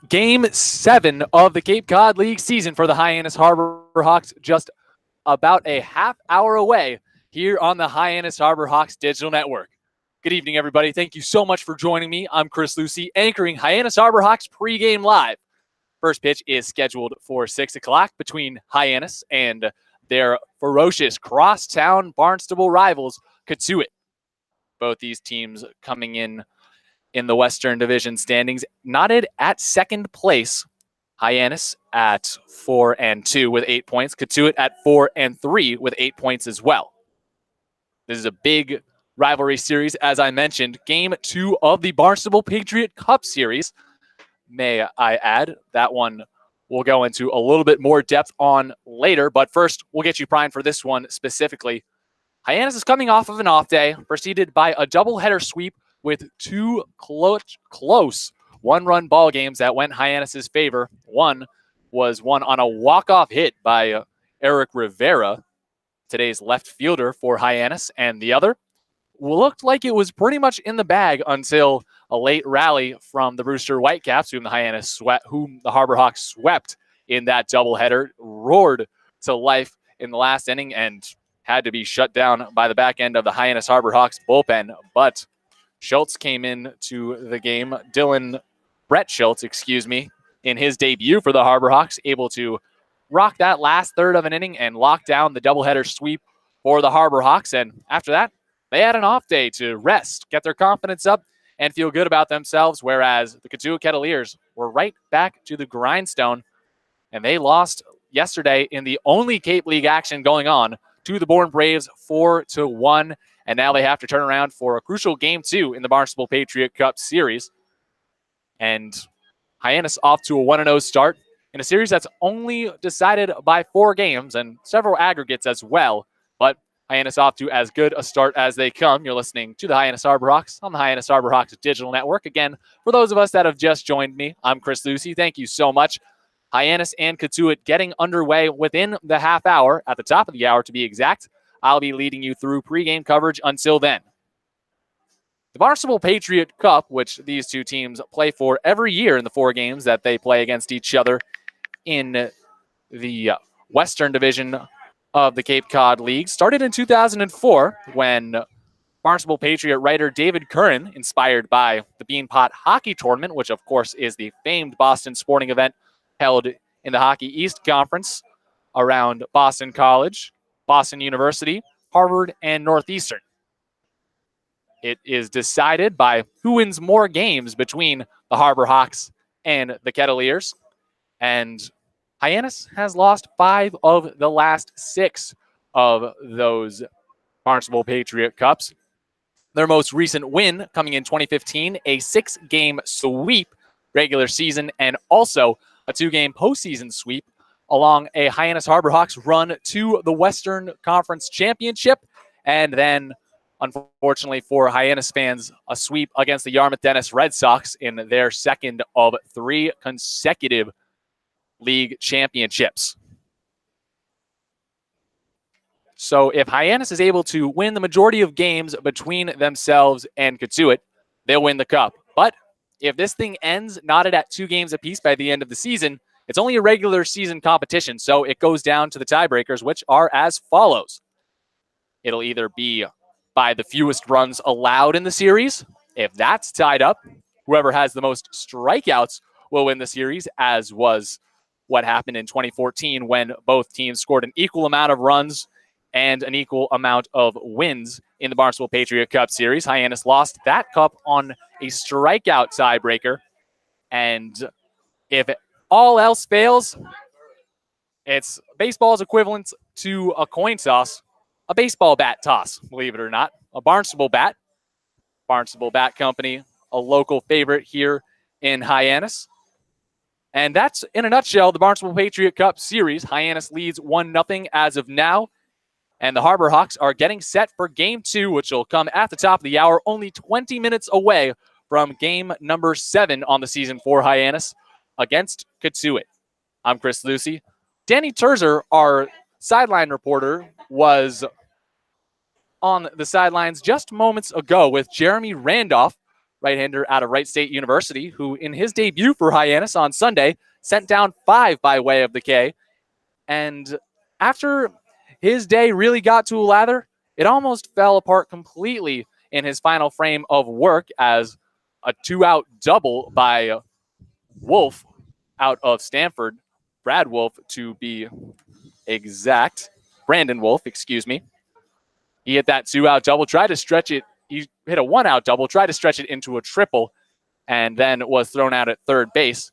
Game 7 of the Cape Cod League season for the Hyannis Harbor Hawks, just about a half hour away here on the Hyannis Harbor Hawks Digital Network. Good evening, everybody. Thank you so much for joining me. I'm Chris Lucy, anchoring Hyannis Harbor Hawks pregame live. First pitch is scheduled for 6 o'clock between Hyannis and their ferocious crosstown Barnstable rivals, Cotuit. Both these teams coming in the Western Division standings, knotted at second place. Hyannis at 4-2 with 8 points. Cotuit at 4-3 with 8 points as well. This is a big rivalry series, as I mentioned. Game 2 of the Barnstable Patriot Cup series. May I add, that one we'll go into a little bit more depth on later. But first, we'll get you primed for this one specifically. Hyannis is coming off of an off day, preceded by a doubleheader sweep with two close one-run ball games that went Hyannis' favor. One was won on a walk-off hit by Eric Rivera, today's left fielder for Hyannis, and the other looked like it was pretty much in the bag until a late rally from the Brewster Whitecaps, whom the Harbor Hawks swept in that doubleheader, roared to life in the last inning and had to be shut down by the back end of the Hyannis Harbor Hawks bullpen. But Schultz came in to the game, Brett Schultz, in his debut for the Harbor Hawks, able to rock that last third of an inning and lock down the doubleheader sweep for the Harbor Hawks. And after that, they had an off day to rest, get their confidence up, and feel good about themselves, whereas the Cotuit Kettleers were right back to the grindstone, and they lost yesterday in the only Cape League action going on to the Bourne Braves 4-1, and now they have to turn around for a crucial Game 2 in the Barnstable Patriot Cup series. And Hyannis off to a 1-0 start in a series that's only decided by 4 games and several aggregates as well, but Hyannis off to as good a start as they come. You're listening to the Hyannis Harbor Hawks on the Hyannis Harbor Hawks Digital Network. Again, for those of us that have just joined me, I'm Chris Lucy. Thank you so much. Hyannis and Cotuit getting underway within the half hour, at the top of the hour to be exact. I'll be leading you through pregame coverage until then. The Barnstable Patriot Cup, which these two teams play for every year in the 4 games that they play against each other in the Western Division of the Cape Cod League, started in 2004 when Barnstable Patriot writer David Curran, inspired by the Beanpot Hockey Tournament, which of course is the famed Boston sporting event held in the Hockey East Conference around Boston College, Boston University, Harvard, and Northeastern. It is decided by who wins more games between the Harbor Hawks and the Kettleers, and Hyannis has lost 5 of the last 6 of those Barnstable Patriot Cups. Their most recent win coming in 2015, a 6-game sweep regular season, and also a 2-game postseason sweep along a Hyannis Harbor Hawks run to the Western Conference Championship, and then, unfortunately for Hyannis fans, a sweep against the Yarmouth Dennis Red Sox in their second of 3 consecutive league championships. So if Hyannis is able to win the majority of games between themselves and Cotuit, they'll win the cup. But if this thing ends knotted at 2 games apiece by the end of the season, it's only a regular season competition, so it goes down to the tiebreakers, which are as follows. It'll either be by the fewest runs allowed in the series. If that's tied up, whoever has the most strikeouts will win the series, as was what happened in 2014 when both teams scored an equal amount of runs and an equal amount of wins in the Barnstable Patriot Cup series. Hyannis lost that cup on a strikeout tiebreaker. And if all else fails, it's baseball's equivalent to a coin toss, a baseball bat toss, believe it or not. A Barnstable Bat Company, a local favorite here in Hyannis. And that's, in a nutshell, the Barnstable Patriot Cup series. Hyannis leads 1-0 as of now. And the Harbor Hawks are getting set for Game 2, which will come at the top of the hour, only 20 minutes away from game number 7 on the season for Hyannis against Cotuit. I'm Chris Lucy. Danny Terzer, our sideline reporter, was on the sidelines just moments ago with Jeremy Randolph right-hander out of Wright State University, who in his debut for Hyannis on Sunday sent down 5 by way of the K. And after his day really got to a lather, it almost fell apart completely in his final frame of work as a 2-out double by Wolf out of Stanford, Brad Wolf to be exact, Brandon Wolf, excuse me. He hit that 2-out double, tried to stretch it. He hit a 1-out double, tried to stretch it into a triple, and then was thrown out at third base.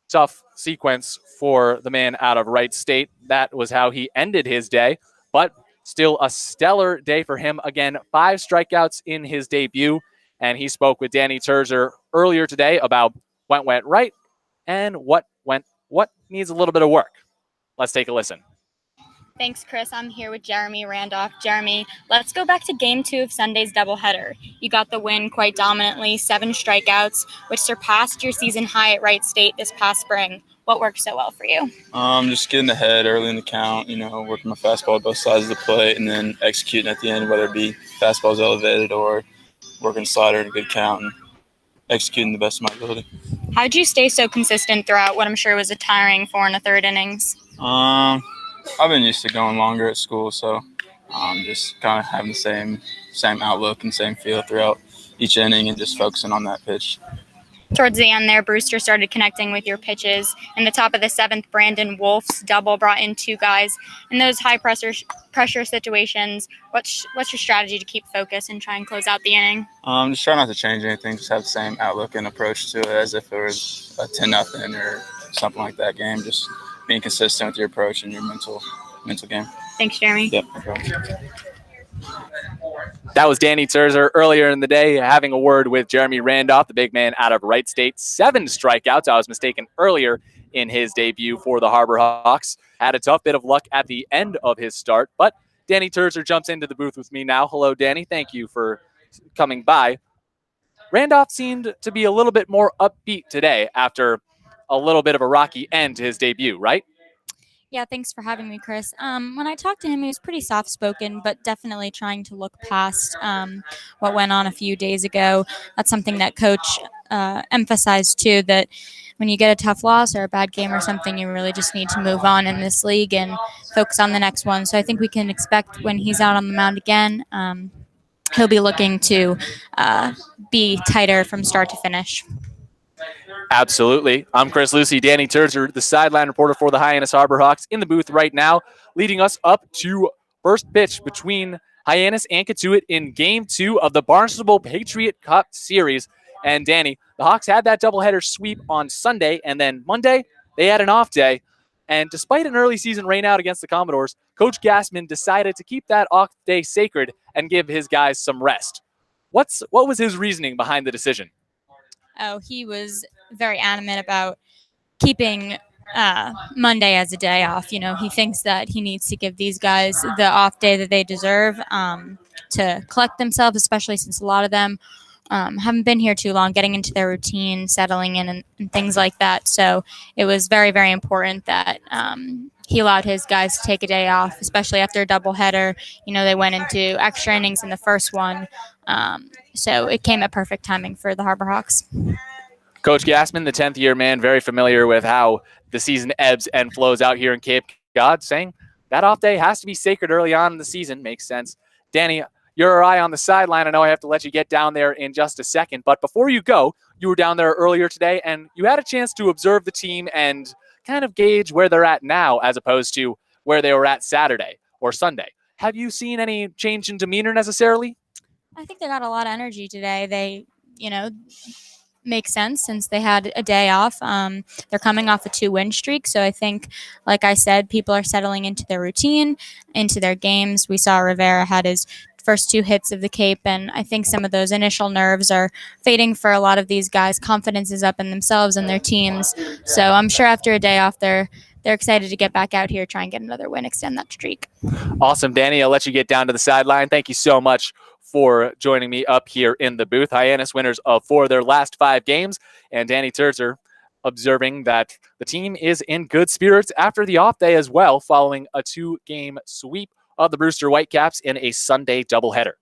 Tough sequence for the man out of Wright State. That was how he ended his day, but still a stellar day for him. Again, 5 strikeouts in his debut, and he spoke with Danny Terzer earlier today about what went right and what needs a little bit of work. Let's take a listen. Thanks, Chris. I'm here with Jeremy Randolph. Jeremy, let's go back to Game 2 of Sunday's doubleheader. You got the win quite dominantly, 7 strikeouts, which surpassed your season high at Wright State this past spring. What worked so well for you? Just getting ahead early in the count, working my fastball at both sides of the plate, and then executing at the end, whether it be fastballs elevated or working slider in a good count and executing the best of my ability. How did you stay so consistent throughout what I'm sure was a tiring 4 1/3 innings? I've been used to going longer at school, so just kind of having the same outlook and same feel throughout each inning and just focusing on that pitch. Towards the end there, Brewster started connecting with your pitches. In the top of the 7th, Brandon Wolf's double brought in 2 guys. In those high pressure situations, what's your strategy to keep focus and try and close out the inning? Just try not to change anything, just have the same outlook and approach to it as if it was a 10-0 or something like that game. Just being consistent with your approach and your mental game. Thanks, Jeremy. Yep, no problem. That was Danny Terzer earlier in the day having a word with Jeremy Randolph, the big man out of Wright State. 7 strikeouts. I was mistaken earlier in his debut for the Harbor Hawks. Had a tough bit of luck at the end of his start, but Danny Terzer jumps into the booth with me now. Hello, Danny. Thank you for coming by. Randolph seemed to be a little bit more upbeat today after a little bit of a rocky end to his debut, right? Yeah, thanks for having me, Chris. When I talked to him, he was pretty soft-spoken, but definitely trying to look past what went on a few days ago. That's something that Coach emphasized, too, that when you get a tough loss or a bad game or something, you really just need to move on in this league and focus on the next one. So I think we can expect when he's out on the mound again, he'll be looking to be tighter from start to finish. Absolutely. I'm Chris Lucy, Danny Terzer, the sideline reporter for the Hyannis Harbor Hawks, in the booth right now, leading us up to first pitch between Hyannis and Cotuit in Game 2 of the Barnstable Patriot Cup Series. And Danny, the Hawks had that doubleheader sweep on Sunday, and then Monday they had an off day. And despite an early season rainout against the Commodores, Coach Gassman decided to keep that off day sacred and give his guys some rest. What was his reasoning behind the decision? Oh, he was very adamant about keeping Monday as a day off. You know, he thinks that he needs to give these guys the off day that they deserve to collect themselves, especially since a lot of them haven't been here too long, getting into their routine, settling in, and things like that. So it was very, very important that he allowed his guys to take a day off, especially after a doubleheader. You know, they went into extra innings in the first one. So it came at perfect timing for the Harbor Hawks. Coach Gassman, the 10th-year man, very familiar with how the season ebbs and flows out here in Cape Cod, saying that off day has to be sacred early on in the season. Makes sense. Danny, your eye on the sideline. I know I have to let you get down there in just a second, but before you go, you were down there earlier today, and you had a chance to observe the team and kind of gauge where they're at now as opposed to where they were at Saturday or Sunday. Have you seen any change in demeanor necessarily? I think they got a lot of energy today. They, make sense since they had a day off. They're coming off a 2-win streak. So I think, like I said, people are settling into their routine, into their games. We saw Rivera had his first 2 hits of the Cape, and I think some of those initial nerves are fading for a lot of these guys. Confidence is up in themselves and their teams. So I'm sure after a day off, they're excited to get back out here, try and get another win, extend that streak. Awesome, Danny. I'll let you get down to the sideline. Thank you so much for joining me up here in the booth. Hyannis winners of 4 of their last 5 games, and Danny Terzer observing that the team is in good spirits after the off day as well, following a 2-game sweep of the Brewster Whitecaps in a Sunday doubleheader.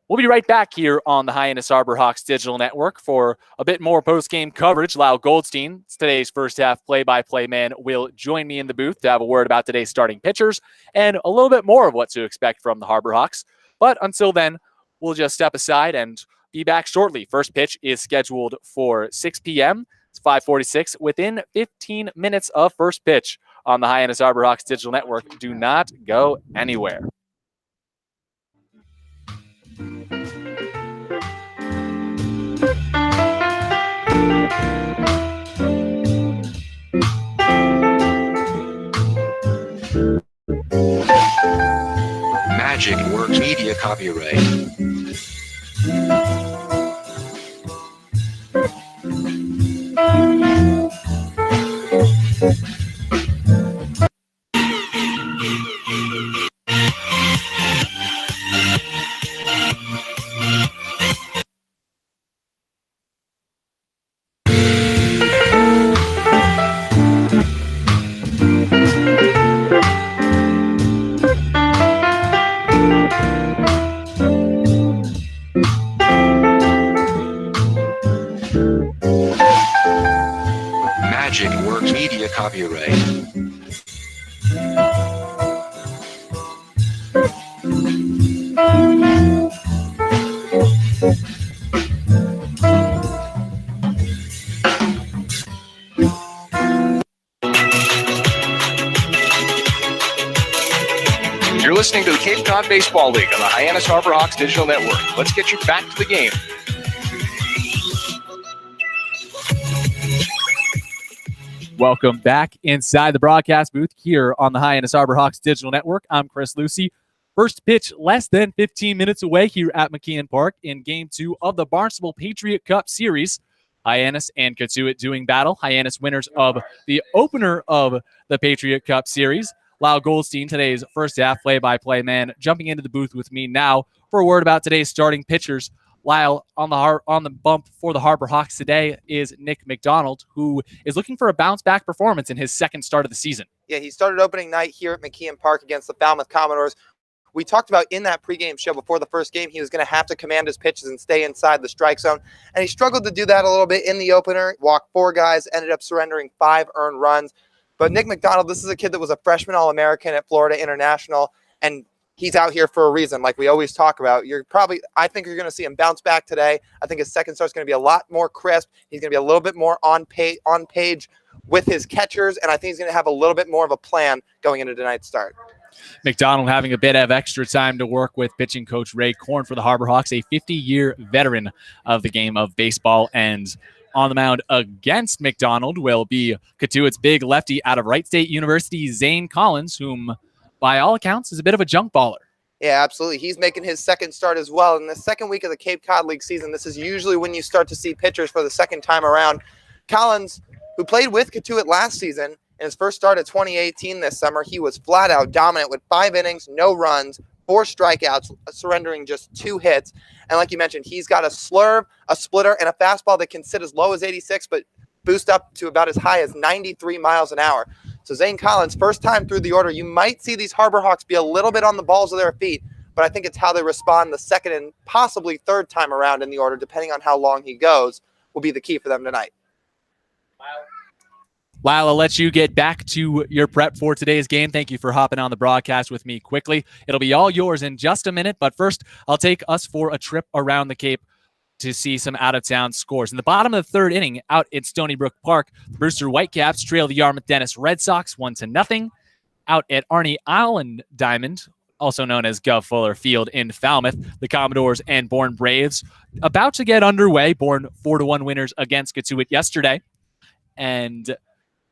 We'll be right back here on the Hyannis Harbor Hawks Digital Network for a bit more post-game coverage. Lyle Goldstein, today's first half play-by-play man, will join me in the booth to have a word about today's starting pitchers and a little bit more of what to expect from the Harbor Hawks. But until then, we'll just step aside and be back shortly. First pitch is scheduled for 6 p.m. It's 5:46 within 15 minutes of first pitch on the Hyannis Harbor Hawks Digital Network. Do not go anywhere. Magic Works Media copyright. Magic Works Media copyright. You're listening to the Cape Cod Baseball League on the Hyannis Harbor Hawks Digital Network. Let's get you back to the game. Welcome back inside the broadcast booth here on the Hyannis Harbor Hawks Digital Network. I'm Chris Lucy. First pitch less than 15 minutes away here at McKeon Park in Game 2 of the Barnstable Patriot Cup Series. Hyannis and Cotuit doing battle. Hyannis winners of the opener of the Patriot Cup Series. Lyle Goldstein, today's first half play-by-play man, jumping into the booth with me now for a word about today's starting pitchers. Lyle, on the bump for the Harbor Hawks today is Nick McDonald, who is looking for a bounce-back performance in his second start of the season. Yeah, he started opening night here at McKeon Park against the Falmouth Commodores. We talked about in that pregame show before the first game, he was going to have to command his pitches and stay inside the strike zone. And he struggled to do that a little bit in the opener, walked 4 guys, ended up surrendering 5 earned runs. But Nick McDonald, this is a kid that was a freshman All-American at Florida International, and he's out here for a reason, like we always talk about. I think you're going to see him bounce back today. I think his second start's going to be a lot more crisp. He's going to be a little bit more on page with his catchers, and I think he's going to have a little bit more of a plan going into tonight's start. McDonald having a bit of extra time to work with pitching coach Ray Korn for the Harbor Hawks, a 50-year veteran of the game of baseball. And on the mound against McDonald will be Cotuit's big lefty out of Wright State University, Zane Collins, whom by all accounts is a bit of a junk baller. Yeah, absolutely. He's making his second start as well. In the second week of the Cape Cod League season, this is usually when you start to see pitchers for the second time around. Collins, who played with Cotuit last season, in his first start of 2018 this summer, he was flat out dominant with 5 innings, no runs, 4 strikeouts, surrendering just 2 hits. And like you mentioned, he's got a slurve, a splitter, and a fastball that can sit as low as 86, but boost up to about as high as 93 miles an hour. So Zane Collins, first time through the order, you might see these Harbor Hawks be a little bit on the balls of their feet, but I think it's how they respond the second and possibly third time around in the order, depending on how long he goes, will be the key for them tonight. Lyle, I'll let you get back to your prep for today's game. Thank you for hopping on the broadcast with me quickly. It'll be all yours in just a minute, but first, I'll take us for a trip around the Cape to see some out-of-town scores. In the bottom of the third inning, out at Stony Brook Park, the Brewster Whitecaps trail the Yarmouth Dennis Red Sox 1-0. Out at Arnie Island Diamond, also known as Gov Fuller Field in Falmouth, the Commodores and Bourne Braves about to get underway. Bourne 4-1 winners against Cotuit yesterday. And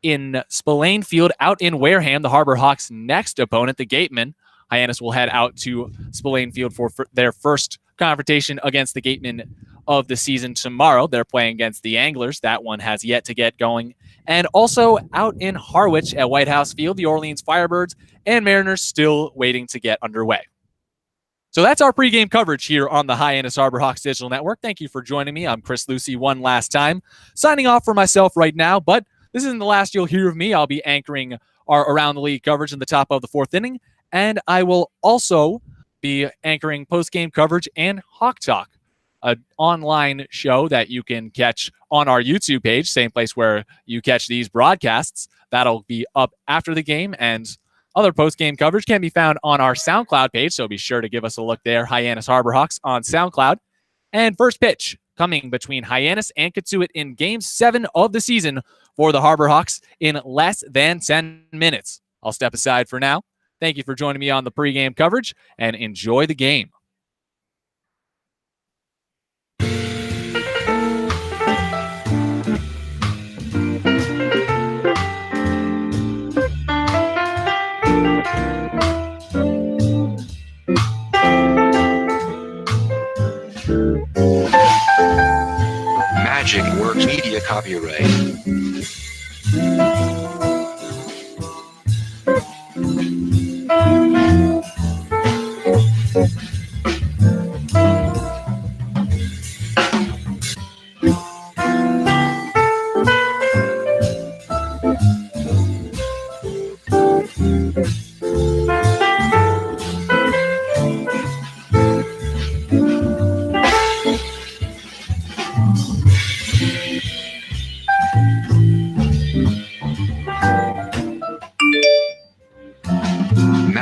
in Spillane Field out in Wareham, the Harbor Hawks' next opponent, the Gatemen. Hyannis will head out to Spillane Field for their first confrontation against the Gatemen of the season tomorrow. They're playing against the Anglers. That one has yet to get going. And also out in Harwich at White House Field, the Orleans Firebirds and Mariners still waiting to get underway. So that's our pregame coverage here on the Hyannis Harbor Hawks Digital Network. Thank you for joining me. I'm Chris Lucy one last time. Signing off for myself right now, but this isn't the last you'll hear of me. I'll be anchoring our Around the League coverage in the top of the 4th inning, and I will also be anchoring post-game coverage and Hawk Talk, an online show that you can catch on our YouTube page, same place where you catch these broadcasts. That'll be up after the game, and other post-game coverage can be found on our SoundCloud page, so be sure to give us a look there, Hyannis Harbor Hawks on SoundCloud. And first pitch coming between Hyannis and Cotuit in Game 7 of the season for the Harbor Hawks in less than 10 minutes. I'll step aside for now. Thank you for joining me on the pregame coverage, and enjoy the game. Magic Works Media copyright.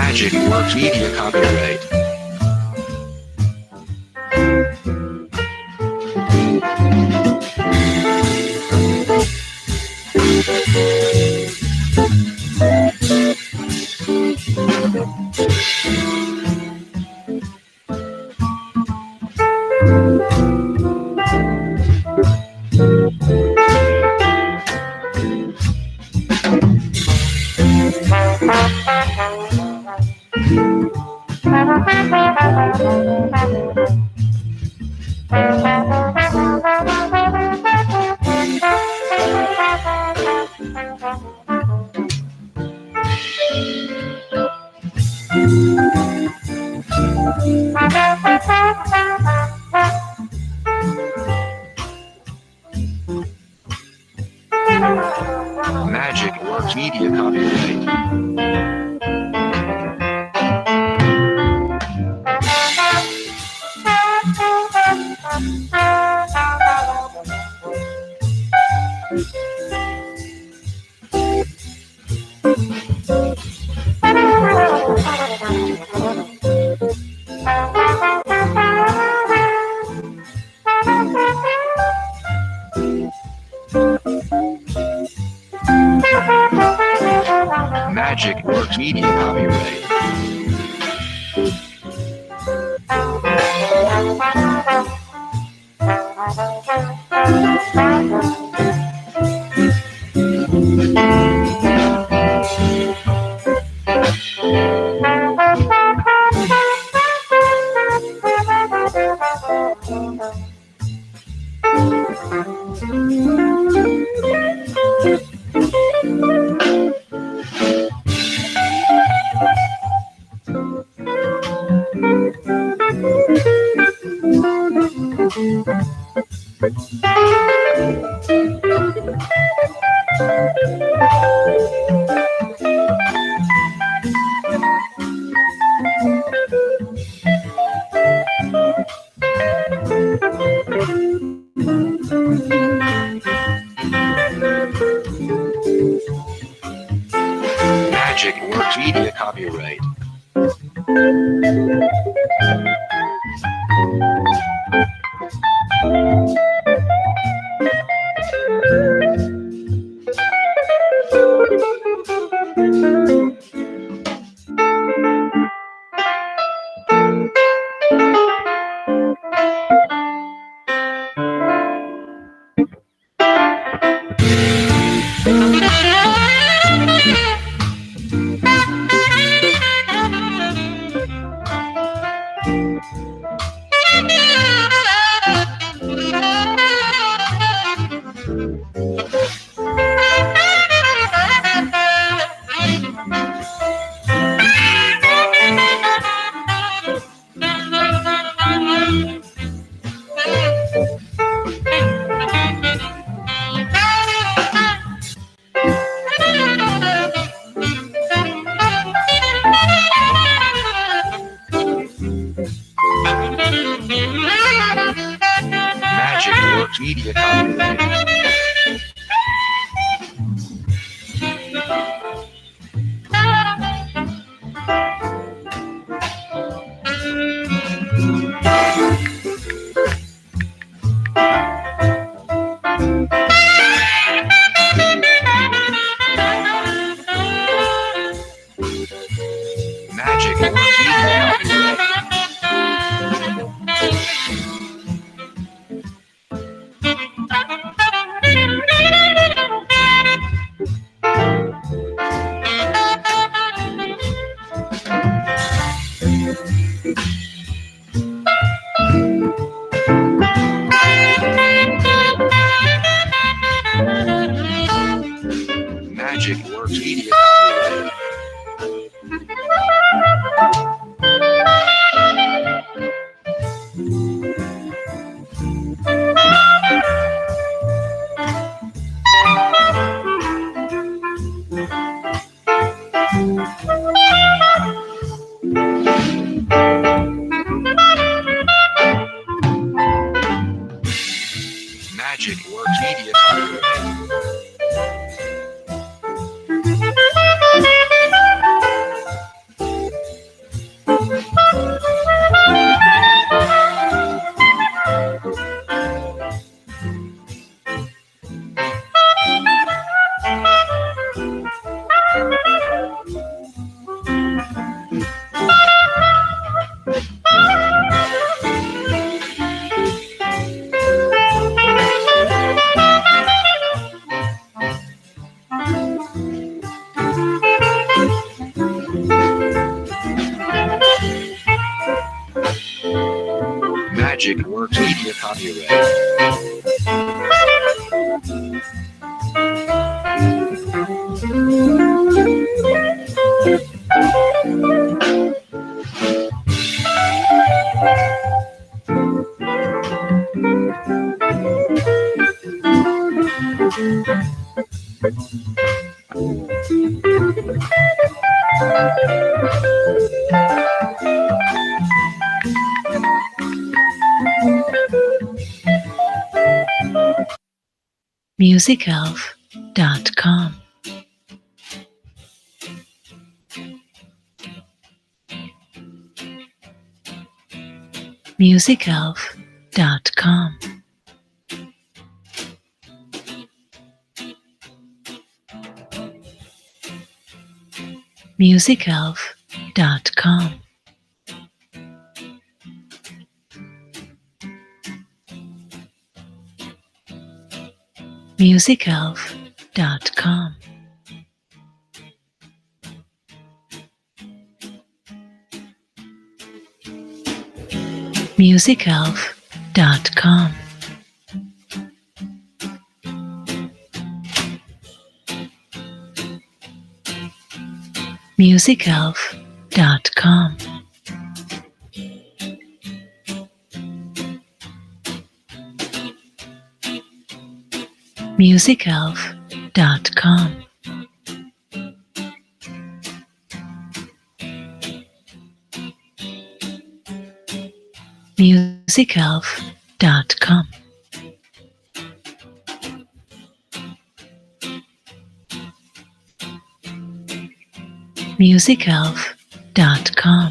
Magic Works Media copyright. Magic Works Media copyright. Magic Works Media copyright. Works Media copyright. Magic Works Media copyright. Magic Works Media copyright. Magic Works Media copyright. Magic Works Media copyright. MusicElf.com. MusicElf.com. MusicElf.com. MusicElf.com. MusicElf.com. MusicElf.com. MusicElf.com. MusicElf.com. MusicElf.com.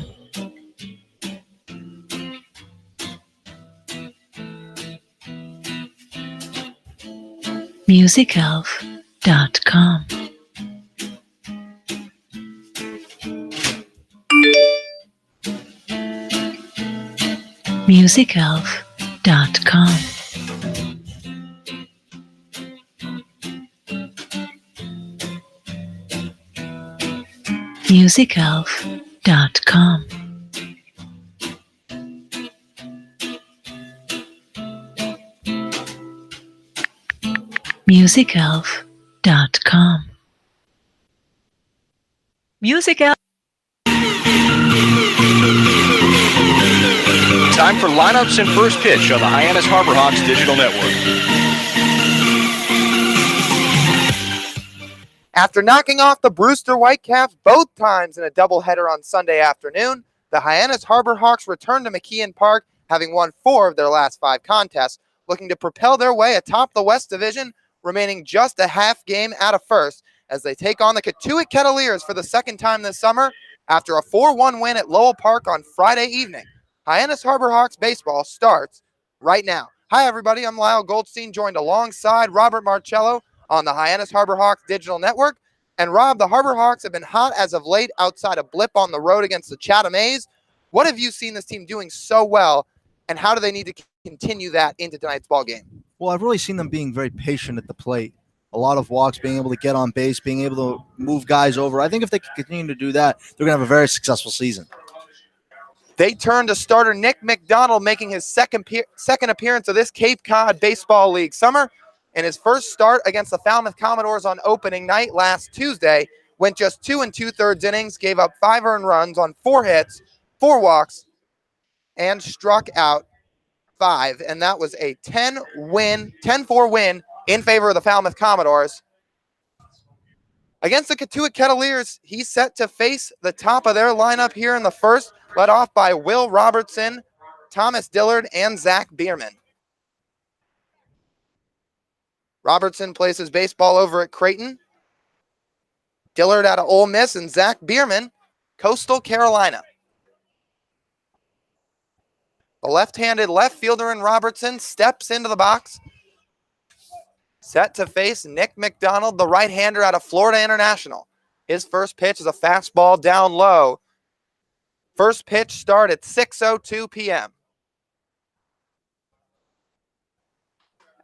MusicElf.com. MusicElf.com. MusicElf.com. MusicElf.com. MusicElf. Time for lineups and first pitch on the Hyannis Harbor Hawks Digital Network. After knocking off the Brewster Whitecaps both times in a doubleheader on Sunday afternoon, the Hyannis Harbor Hawks returned to McKeon Park, having won 4 of their last 5 contests, looking to propel their way atop the West Division, remaining just a half game out of first as they take on the Cotuit Kettleers for the second time this summer after a 4-1 win at Lowell Park on Friday evening. Hyannis Harbor Hawks baseball starts right now. Hi, everybody. I'm Lyle Goldstein, joined alongside Robert Marcello on the Hyannis Harbor Hawks digital network. And Rob, the Harbor Hawks have been hot as of late outside a blip on the road against the Chatham A's. What have you seen this team doing so well, and how do they need to continue that into tonight's ball game? Well, I've really seen them being very patient at the plate. A lot of walks, being able to get on base, being able to move guys over. I think if they can continue to do that, they're going to have a very successful season. They turn to starter Nick McDonald, making his second appearance of this Cape Cod Baseball League summer. And his first start against the Falmouth Commodores on opening night last Tuesday went just 2 2/3 innings, gave up 5 earned runs on 4 hits, 4 walks, and struck out 5. And that was a 10-4 win in favor of the Falmouth Commodores. Against the Cotuit Kettleers, he's set to face the top of their lineup here in the first, led off by Will Robertson, Thomas Dillard, and Zach Bierman. Robertson plays his baseball over at Creighton. Dillard out of Ole Miss, and Zach Bierman, Coastal Carolina. The left-handed left fielder in Robertson steps into the box. Set to face Nick McDonald, the right-hander out of Florida International. His first pitch is a fastball down low. First pitch start at 6:02 p.m.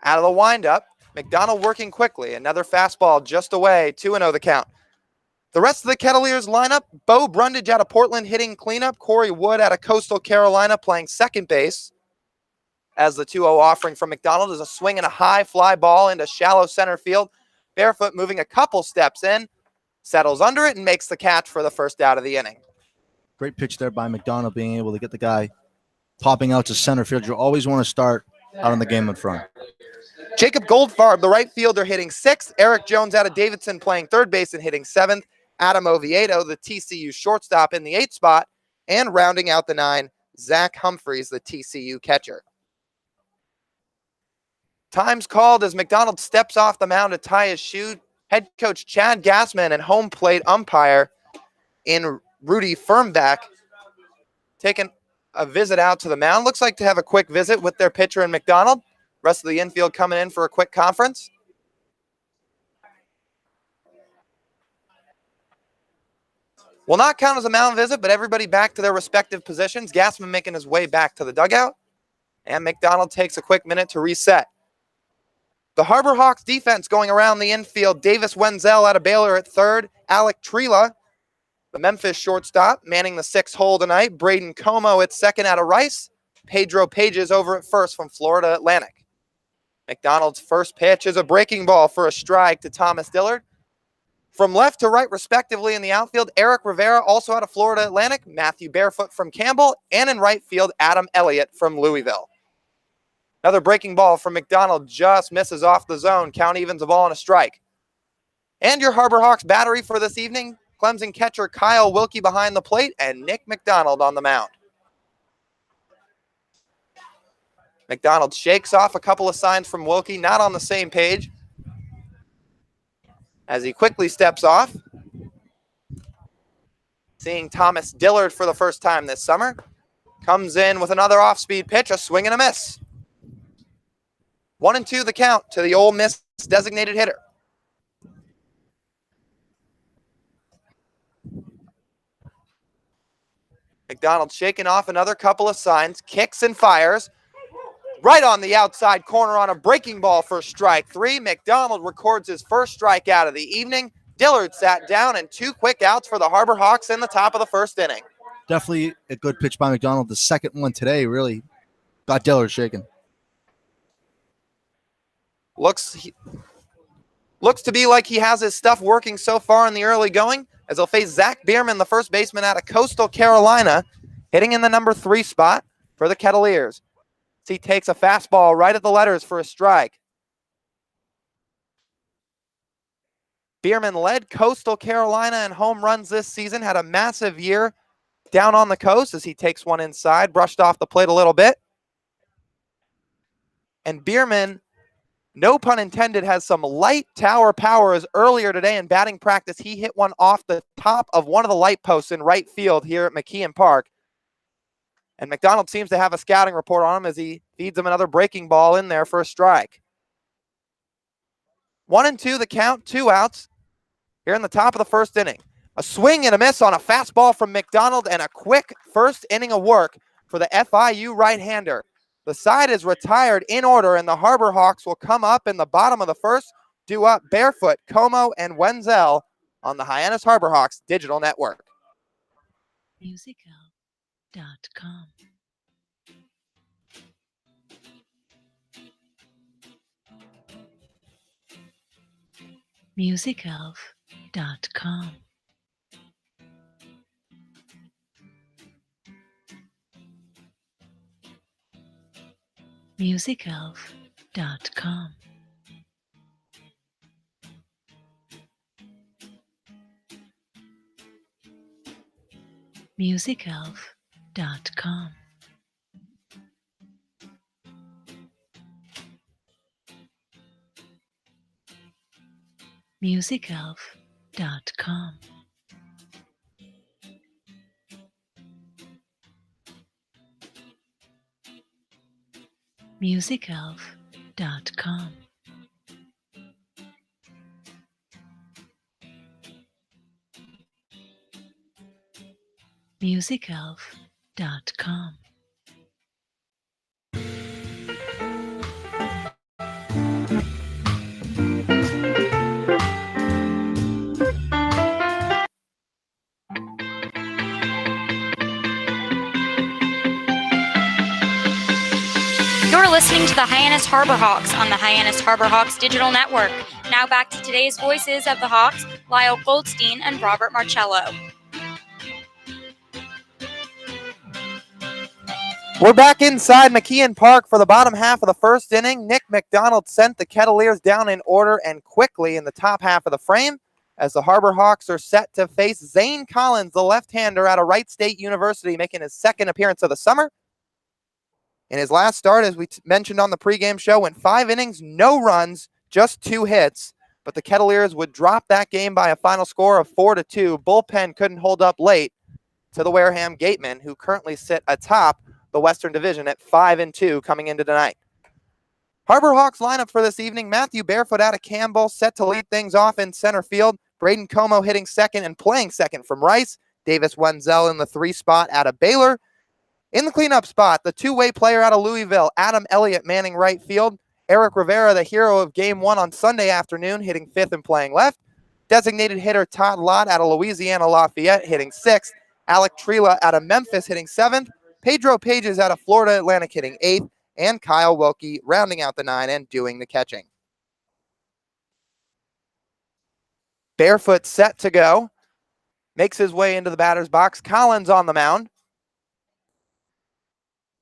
Out of the windup, McDonald working quickly. Another fastball just away, 2-0 the count. The rest of the Kettleers lineup, Bo Brundage out of Portland hitting cleanup, Corey Wood out of Coastal Carolina playing second base. As the 2-0 offering from McDonald is a swing and a high fly ball into shallow center field. Barefoot moving a couple steps in, settles under it, and makes the catch for the first out of the inning. Great pitch there by McDonald, being able to get the guy popping out to center field. You always want to start out on the game in front. Jacob Goldfarb, the right fielder, hitting 6th. Eric Jones out of Davidson playing third base and hitting 7th. Adam Oviedo, the TCU shortstop, in the 8th spot. And rounding out the 9, Zach Humphreys, the TCU catcher. Time's called as McDonald steps off the mound to tie his shoe. Head coach Chad Gassman and home plate umpire in Rudy Firmback taking a visit out to the mound. Looks like to have a quick visit with their pitcher and McDonald. Rest of the infield coming in for a quick conference. Will not count as a mound visit, but everybody back to their respective positions. Gassman making his way back to the dugout. And McDonald takes a quick minute to reset. The Harbor Hawks defense going around the infield. Davis Wenzel out of Baylor at third. Alec Trela, the Memphis shortstop, manning the 6th hole tonight. Braden Como at second out of Rice. Pedro Pages over at first from Florida Atlantic. McDonald's first pitch is a breaking ball for a strike to Thomas Dillard. From left to right, respectively, in the outfield, Eric Rivera, also out of Florida Atlantic. Matthew Barefoot from Campbell. And in right field, Adam Elliott from Louisville. Another breaking ball from McDonald just misses off the zone. Count evens a ball and a strike. And your Harbor Hawks battery for this evening, Clemson catcher Kyle Wilkie behind the plate and Nick McDonald on the mound. McDonald shakes off a couple of signs from Wilkie, not on the same page, as he quickly steps off. Seeing Thomas Dillard for the first time this summer. Comes in with another off-speed pitch, a swing and a miss. 1-2 the count to the Ole Miss designated hitter. McDonald shaking off another couple of signs, kicks and fires. Right on the outside corner on a breaking ball for strike 3. McDonald records his first strikeout of the evening. Dillard sat down, and 2 quick outs for the Harbor Hawks in the top of the first inning. Definitely a good pitch by McDonald. The second one today really got Dillard shaking. Looks to be like he has his stuff working so far in the early going, as he'll face Zach Bierman, the first baseman out of Coastal Carolina, hitting in the number 3 spot for the Kettleers. He takes a fastball right at the letters for a strike. Bierman led Coastal Carolina in home runs this season, had a massive year down on the coast as he takes one inside, brushed off the plate a little bit. And Bierman, no pun intended, has some light tower powers earlier today in batting practice. He hit one off the top of one of the light posts in right field here at McKeon Park. And McDonald seems to have a scouting report on him as he feeds him another breaking ball in there for a strike. 1-2 the count, 2 outs here in the top of the first inning. A swing and a miss on a fastball from McDonald and a quick first inning of work for the FIU right-hander. The side is retired in order, and the Harbor Hawks will come up in the bottom of the first, due up Barefoot, Como, and Wenzel on the Hyannis Harbor Hawks digital network. Musical.com. Musicelf.com. Musicelf.com. Musicelf.com. Musicelf.com. Musicelf.com. Musicelf.com. You're listening to the Hyannis Harbor Hawks on the Hyannis Harbor Hawks digital network. Now back to today's voices of the Hawks, Lyle Goldstein and Robert Marcello. We're back inside McKeon Park for the bottom half of the first inning. Nick McDonald sent the Kettleers down in order and quickly in the top half of the frame as the Harbor Hawks are set to face Zane Collins, the left-hander out of Wright State University, making his second appearance of the summer. In his last start, as we mentioned on the pregame show, went 5 innings, no runs, just 2 hits. But the Kettleers would drop that game by a final score of 4-2. Bullpen couldn't hold up late to the Wareham Gatemen, who currently sit atop the Western Division at 5-2 coming into tonight. Harbor Hawks lineup for this evening: Matthew Barefoot out of Campbell, set to lead things off in center field. Braden Como hitting second and playing second from Rice. Davis Wenzel in the 3 spot out of Baylor. In the cleanup spot, the 2-way player out of Louisville, Adam Elliott, manning right field. Eric Rivera, the hero of Game 1 on Sunday afternoon, hitting 5th and playing left. Designated hitter Todd Lott out of Louisiana Lafayette, hitting 6th. Alec Trela out of Memphis, hitting 7th. Pedro Pages out of Florida Atlantic, hitting 8th. And Kyle Wilkie rounding out the 9 and doing the catching. Barefoot set to go. Makes his way into the batter's box. Collins on the mound.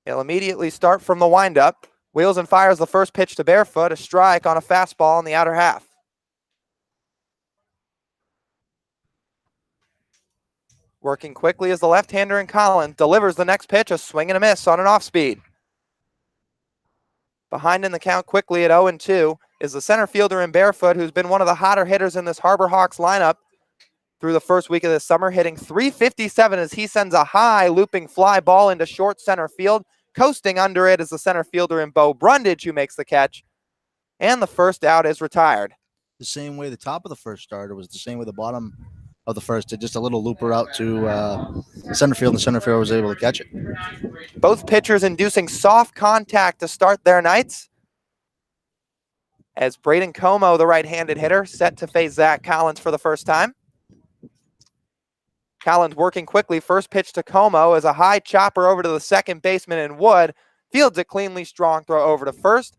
He'll immediately start from the windup. Wheels and fires the first pitch to Barefoot, a strike on a fastball in the outer half. Working quickly as the left-hander in Collins delivers the next pitch, a swing and a miss on an off-speed. Behind in the count quickly at 0-2 is the center fielder in Barefoot, who's been one of the hotter hitters in this Harbor Hawks lineup through the first week of this summer, hitting .357 as he sends a high looping fly ball into short center field. Coasting under it is the center fielder in Bo Brundage, who makes the catch. And the first out is retired. The same way the top of the first started was the same way the bottom of the first did. Just a little looper out to center field, and the center fielder was able to catch it. Both pitchers inducing soft contact to start their nights. As Braden Como, the right-handed hitter, set to face Zach Collins for the first time. Collins working quickly. First pitch to Como is a high chopper over to the second baseman in Wood. Fields a cleanly strong throw over to first.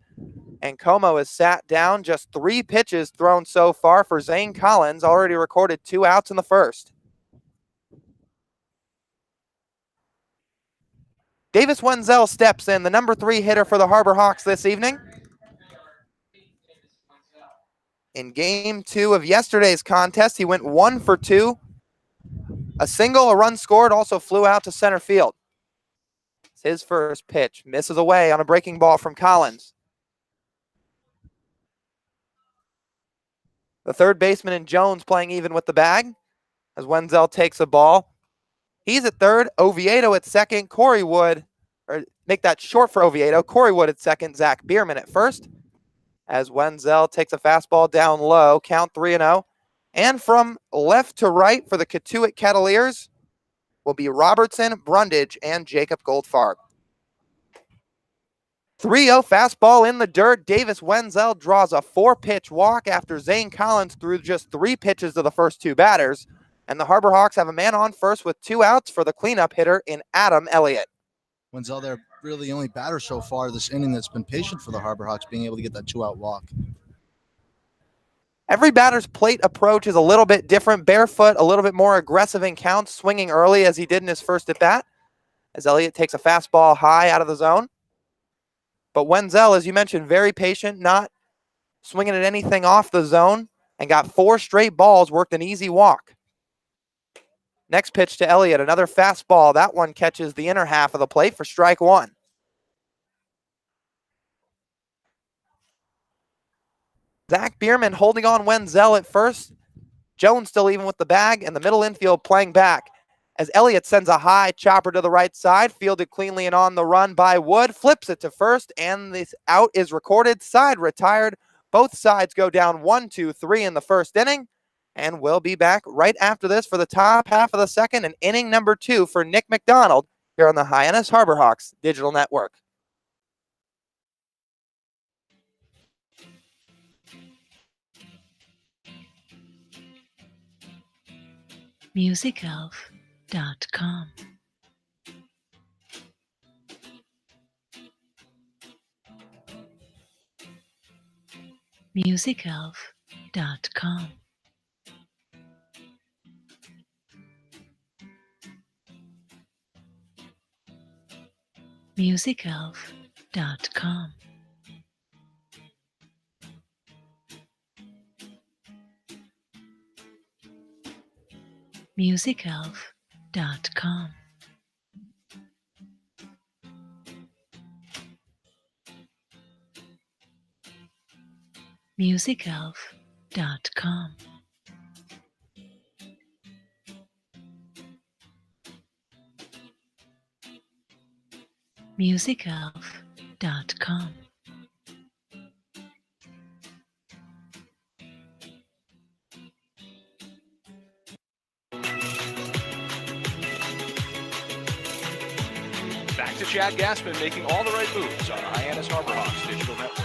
And Como has sat down. Just 3 pitches thrown so far for Zane Collins. Already recorded 2 outs in the first. Davis Wenzel steps in, the number 3 hitter for the Harbor Hawks this evening. In Game 2 of yesterday's contest, he went 1 for 2. A single, a run scored, also flew out to center field. It's his first pitch. Misses away on a breaking ball from Collins. The third baseman in Jones playing even with the bag as Wenzel takes the ball. He's at third, Oviedo at second, Corey Wood, or make that short for Oviedo, Corey Wood at second, Zach Bierman at first. As Wenzel takes a fastball down low, count 3-0. And from left to right for the Cotuit Cavaliers will be Robertson, Brundage, and Jacob Goldfarb. 3-0 fastball in the dirt. Davis Wenzel draws a 4-pitch walk after Zane Collins threw just 3 pitches to the first 2 batters. And the Harbor Hawks have a man on first with 2 outs for the cleanup hitter in Adam Elliott. Wenzel, they're really the only batter so far this inning that's been patient for the Harbor Hawks, being able to get that 2-out walk. Every batter's plate approach is a little bit different. Barefoot, a little bit more aggressive in counts, swinging early as he did in his first at bat, as Elliott takes a fastball high out of the zone. But Wenzel, as you mentioned, very patient, not swinging at anything off the zone, and got 4 straight balls, worked an easy walk. Next pitch to Elliott, another fastball. That one catches the inner half of the plate for strike 1. Zach Bierman holding on Wenzel at first. Jones still even with the bag, and the middle infield playing back as Elliott sends a high chopper to the right side, fielded cleanly and on the run by Wood, flips it to first, and this out is recorded, side retired. Both sides go down 1-2-3 in the first inning, and we'll be back right after this for the top half of the second and inning number 2 for Nick McDonald here on the Hyannis Harbor Hawks Digital Network. MusicElf.com. MusicElf.com. MusicElf.com. MusicElf.com. MusicElf.com. MusicElf.com. Back to Chad Gaspin making all the right moves on the Hyannis Harbor Hawks Digital Network.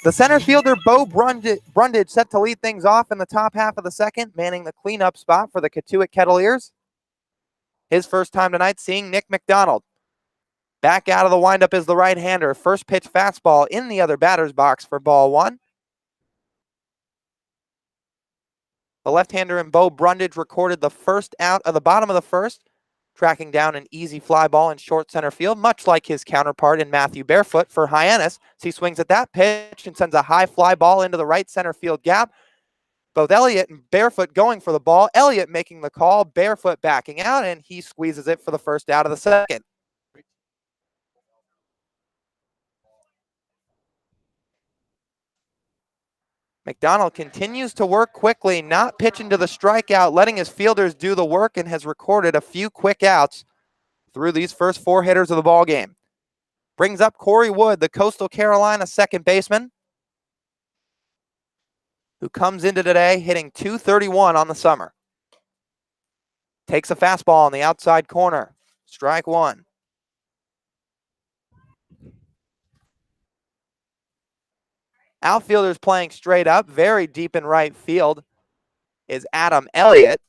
The center fielder, Bo Brundage, set to lead things off in the top half of the second, manning the cleanup spot for the Cotuit Cavaliers. His first time tonight seeing Nick McDonald. Back out of the windup is the right-hander. First pitch fastball in the other batter's box for ball 1. The left-hander in Bo Brundage recorded the first out of the bottom of the first, tracking down an easy fly ball in short center field, much like his counterpart in Matthew Barefoot for Hyannis. He swings at that pitch and sends a high fly ball into the right center field gap. Both Elliott and Barefoot going for the ball. Elliott making the call, Barefoot backing out, and he squeezes it for the first out of the second. McDonald continues to work quickly, not pitching to the strikeout, letting his fielders do the work, and has recorded a few quick outs through these first 4 hitters of the ball game. Brings up Corey Wood, the Coastal Carolina second baseman, who comes into today hitting .231 on the summer. Takes a fastball on the outside corner. Strike 1. Outfielders playing straight up, very deep in right field, is Adam Elliott.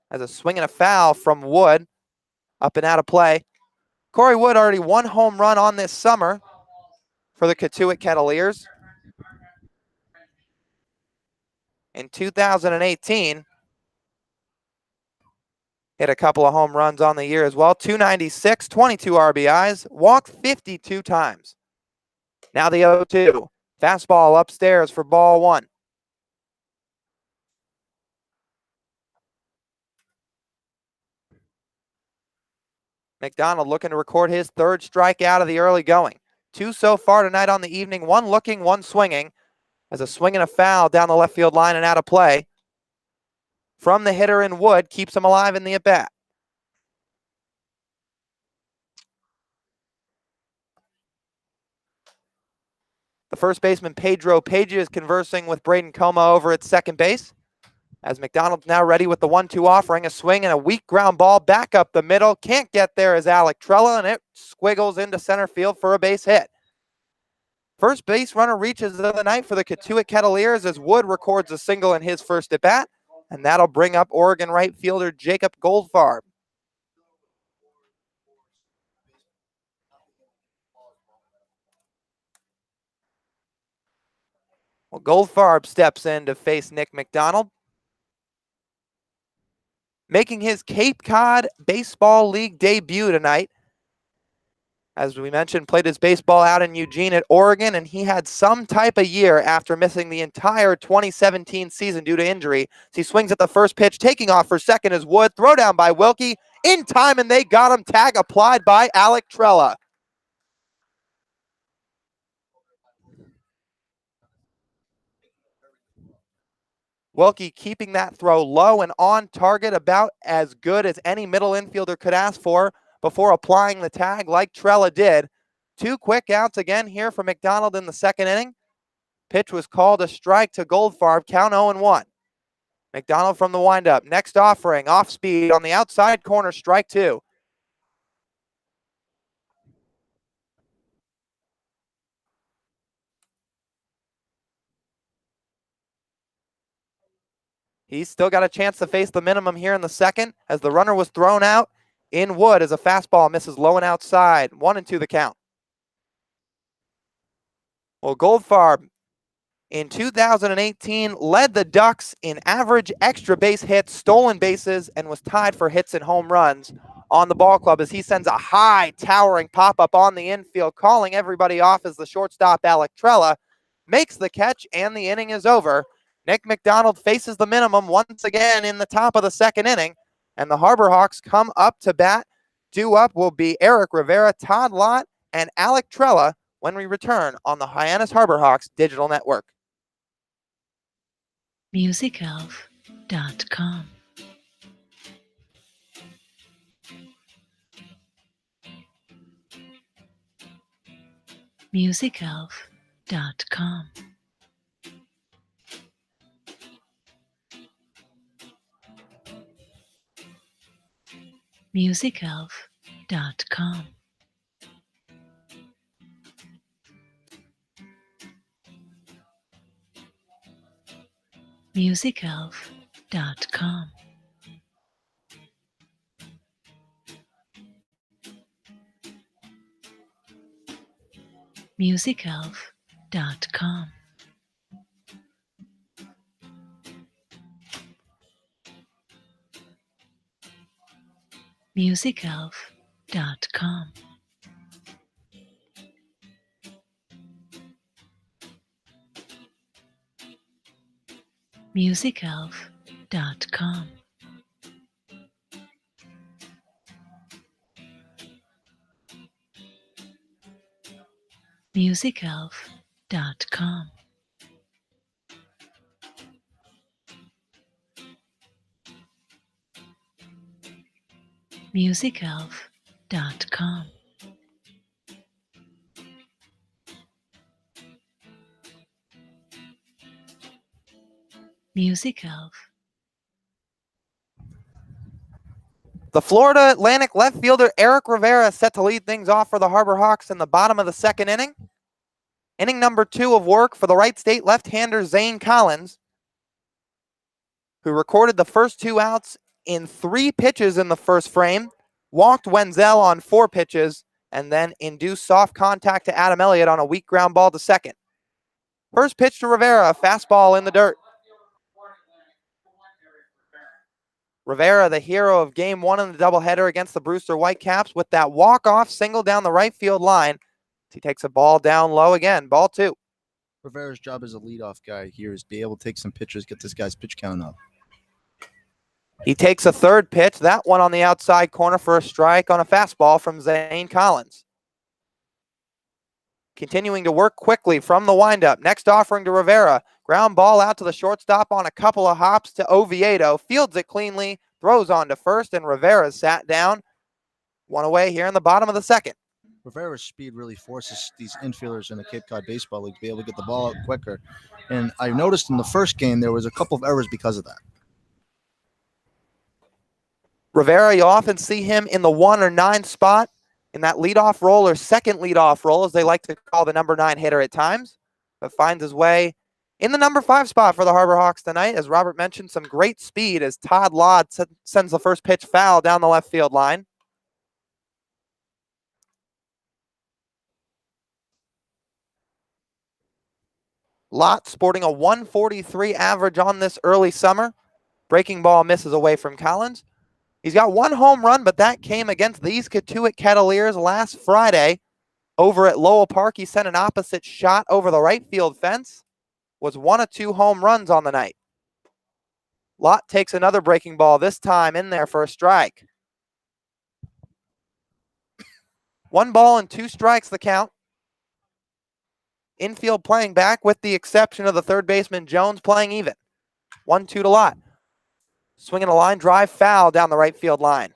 As a swing and a foul from Wood, up and out of play. Corey Wood already 1 home run on this summer for the Cotuit Cavaliers. In 2018, hit a couple of home runs on the year as well. .296, 22 RBIs, walked 52 times. Now the 0-2. Fastball upstairs for ball 1. McDonald looking to record his 3rd strikeout of the early going. Two so far tonight on the evening, one looking, one swinging. As a swing and a foul down the left field line and out of play from the hitter in Wood keeps him alive in the at-bat. The first baseman, Pedro Page, is conversing with Braden Coma over at second base. As McDonald's now ready with the 1-2 offering, a swing and a weak ground ball back up the middle. Can't get there as Alec Trella, and it squiggles into center field for a base hit. First base runner reaches of the night for the Cotuit Kettleers as Wood records a single in his first at-bat, and that'll bring up Oregon right fielder Jacob Goldfarb. Well, Goldfarb steps in to face Nick McDonald. Making his Cape Cod Baseball League debut tonight. As we mentioned, played his baseball out in Eugene at Oregon, and he had some type of year after missing the entire 2017 season due to injury. So he swings at the first pitch, taking off for second is Wood. Throw down by Wilkie. In time, and they got him. Tag applied by Alec Trella. Wilkie keeping that throw low and on target, about as good as any middle infielder could ask for before applying the tag like Trella did. Two quick outs again here for McDonald in the second inning. Pitch was called a strike to Goldfarb, count 0-1. McDonald from the windup. Next offering, off speed on the outside corner, strike two. He's still got a chance to face the minimum here in the second as the runner was thrown out in Wood as a fastball misses low and outside. 1-2 the count. Well, Goldfarb in 2018 led the Ducks in average extra base hits, stolen bases, and was tied for hits and home runs on the ball club as he sends a high towering pop-up on the infield, calling everybody off as the shortstop Alec Trella makes the catch and the inning is over. Nick McDonald faces the minimum once again in the top of the second inning, and the Harbor Hawks come up to bat. Due up will be Eric Rivera, Todd Lott, and Alec Trella when we return on the Hyannis Harbor Hawks digital network. MusicElf.com. MusicElf.com. MusicElf.com. MusicElf.com. MusicElf.com. MusicElf.com. MusicElf.com. MusicElf.com. MusicElf.com. MusicElf. The Florida Atlantic left fielder Eric Rivera set to lead things off for the Harbor Hawks in the bottom of the second inning. Inning number 2 of work for the Wright State left-hander Zane Collins, who recorded the first 2 outs in 3 pitches in the first frame, walked Wenzel on 4 pitches, and then induced soft contact to Adam Elliott on a weak ground ball to second. First pitch to Rivera, a fastball in the dirt. Rivera, the hero of Game 1 in the doubleheader against the Brewster Whitecaps, with that walk-off single down the right field line. He takes a ball down low again, ball 2. Rivera's job as a leadoff guy here is be able to take some pitches, get this guy's pitch count up. He takes a third pitch, that one on the outside corner for a strike on a fastball from Zane Collins. continuing to work quickly from the windup. Next offering to Rivera. Ground ball out to the shortstop on a couple of hops to Oviedo. Fields it cleanly, throws on to first, and Rivera's sat down. One away here in the bottom of the second. Rivera's speed really forces these infielders in the Cape Cod Baseball League to be able to get the ball out quicker. And I noticed in the first game there was a couple of errors because of that. Rivera, you often see him in the 1 or 9 spot in that leadoff role or second leadoff role, as they like to call the number 9 hitter at times, but finds his way in the number 5 spot for the Harbor Hawks tonight. As Robert mentioned, some great speed as Todd Lott sends the first pitch foul down the left field line. Lott sporting a 143 average on this early summer. Breaking ball misses away from Collins. He's got 1 home run, but that came against these Cotuit Kettleers last Friday over at Lowell Park. He sent an opposite shot over the right field fence. Was 1 of 2 home runs on the night. Lott takes another breaking ball, this time in there for a strike. 1 ball and 2 strikes the count. Infield playing back with the exception of the third baseman Jones playing even. 1-2 to Lott. Swinging a line drive foul down the right field line.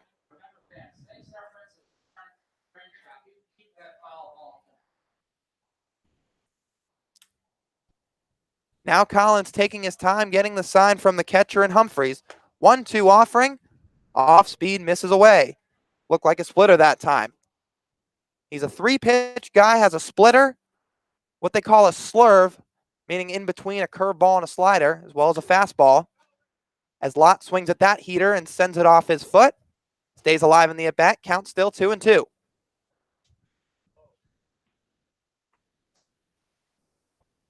Now Collins taking his time getting the sign from the catcher and Humphreys. 1-2 offering. Off speed, misses away. Looked like a splitter that time. He's a 3-pitch guy, has a splitter, what they call a slurve, meaning in between a curveball and a slider, as well as a fastball. As Lott swings at that heater and sends it off his foot. Stays alive in the at-bat. Count still 2-2.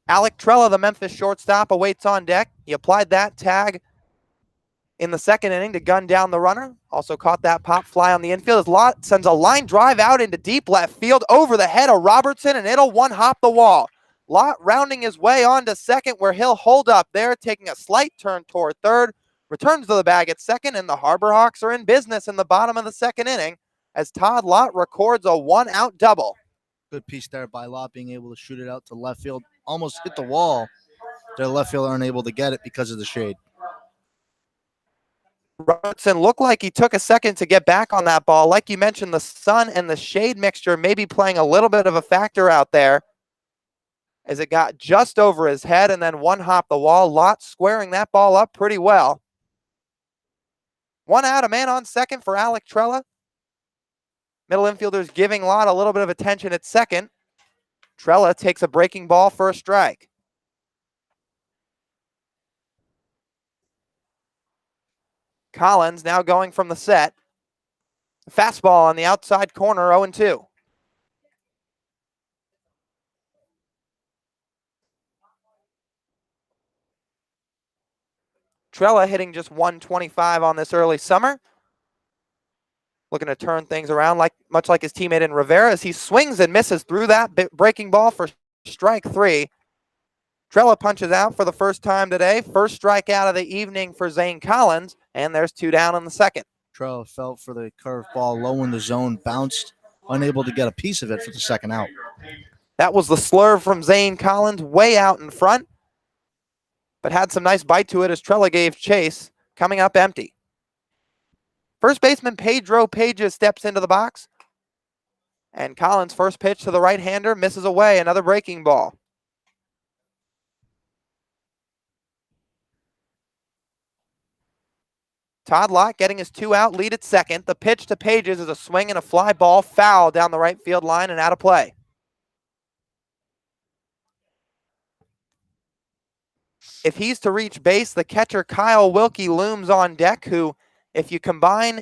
Alec Trella, the Memphis shortstop, awaits on deck. He applied that tag in the second inning to gun down the runner. Also caught that pop fly on the infield as Lott sends a line drive out into deep left field over the head of Robertson, and it'll one-hop the wall. Lott rounding his way on to second, where he'll hold up there, taking a slight turn toward third. Returns to the bag at second, and the Harbor Hawks are in business in the bottom of the second inning as Todd Lott records a 1-out double. Good piece there by Lott, being able to shoot it out to left field. Almost hit the wall. The left fielder unable to get it because of the shade. Robertson looked like he took a second to get back on that ball. Like you mentioned, the sun and the shade mixture may be playing a little bit of a factor out there as it got just over his head and then one-hop the wall. Lott squaring that ball up pretty well. 1 out, a man on second for Alec Trella. Middle infielders giving Lott a little bit of attention at second. Trella takes a breaking ball for a strike. Collins now going from the set. Fastball on the outside corner, 0-2. Trella hitting just 125 on this early summer. Looking to turn things around, much like his teammate in Rivera, as he swings and misses through that breaking ball for strike 3. Trella punches out for the first time today. First strikeout of the evening for Zane Collins, and there's 2 down in the second. Trella felt for the curveball low in the zone, bounced, unable to get a piece of it for the second out. That was the slurve from Zane Collins, way out in front, but had some nice bite to it as Trella gave chase, coming up empty. First baseman Pedro Pages steps into the box, and Collins' first pitch to the right-hander misses away, another breaking ball. Todd Lott getting his 2-out lead at second. The pitch to Pages is a swing and a fly ball, foul down the right field line and out of play. If he's to reach base, the catcher Kyle Wilkie looms on deck, who, if you combine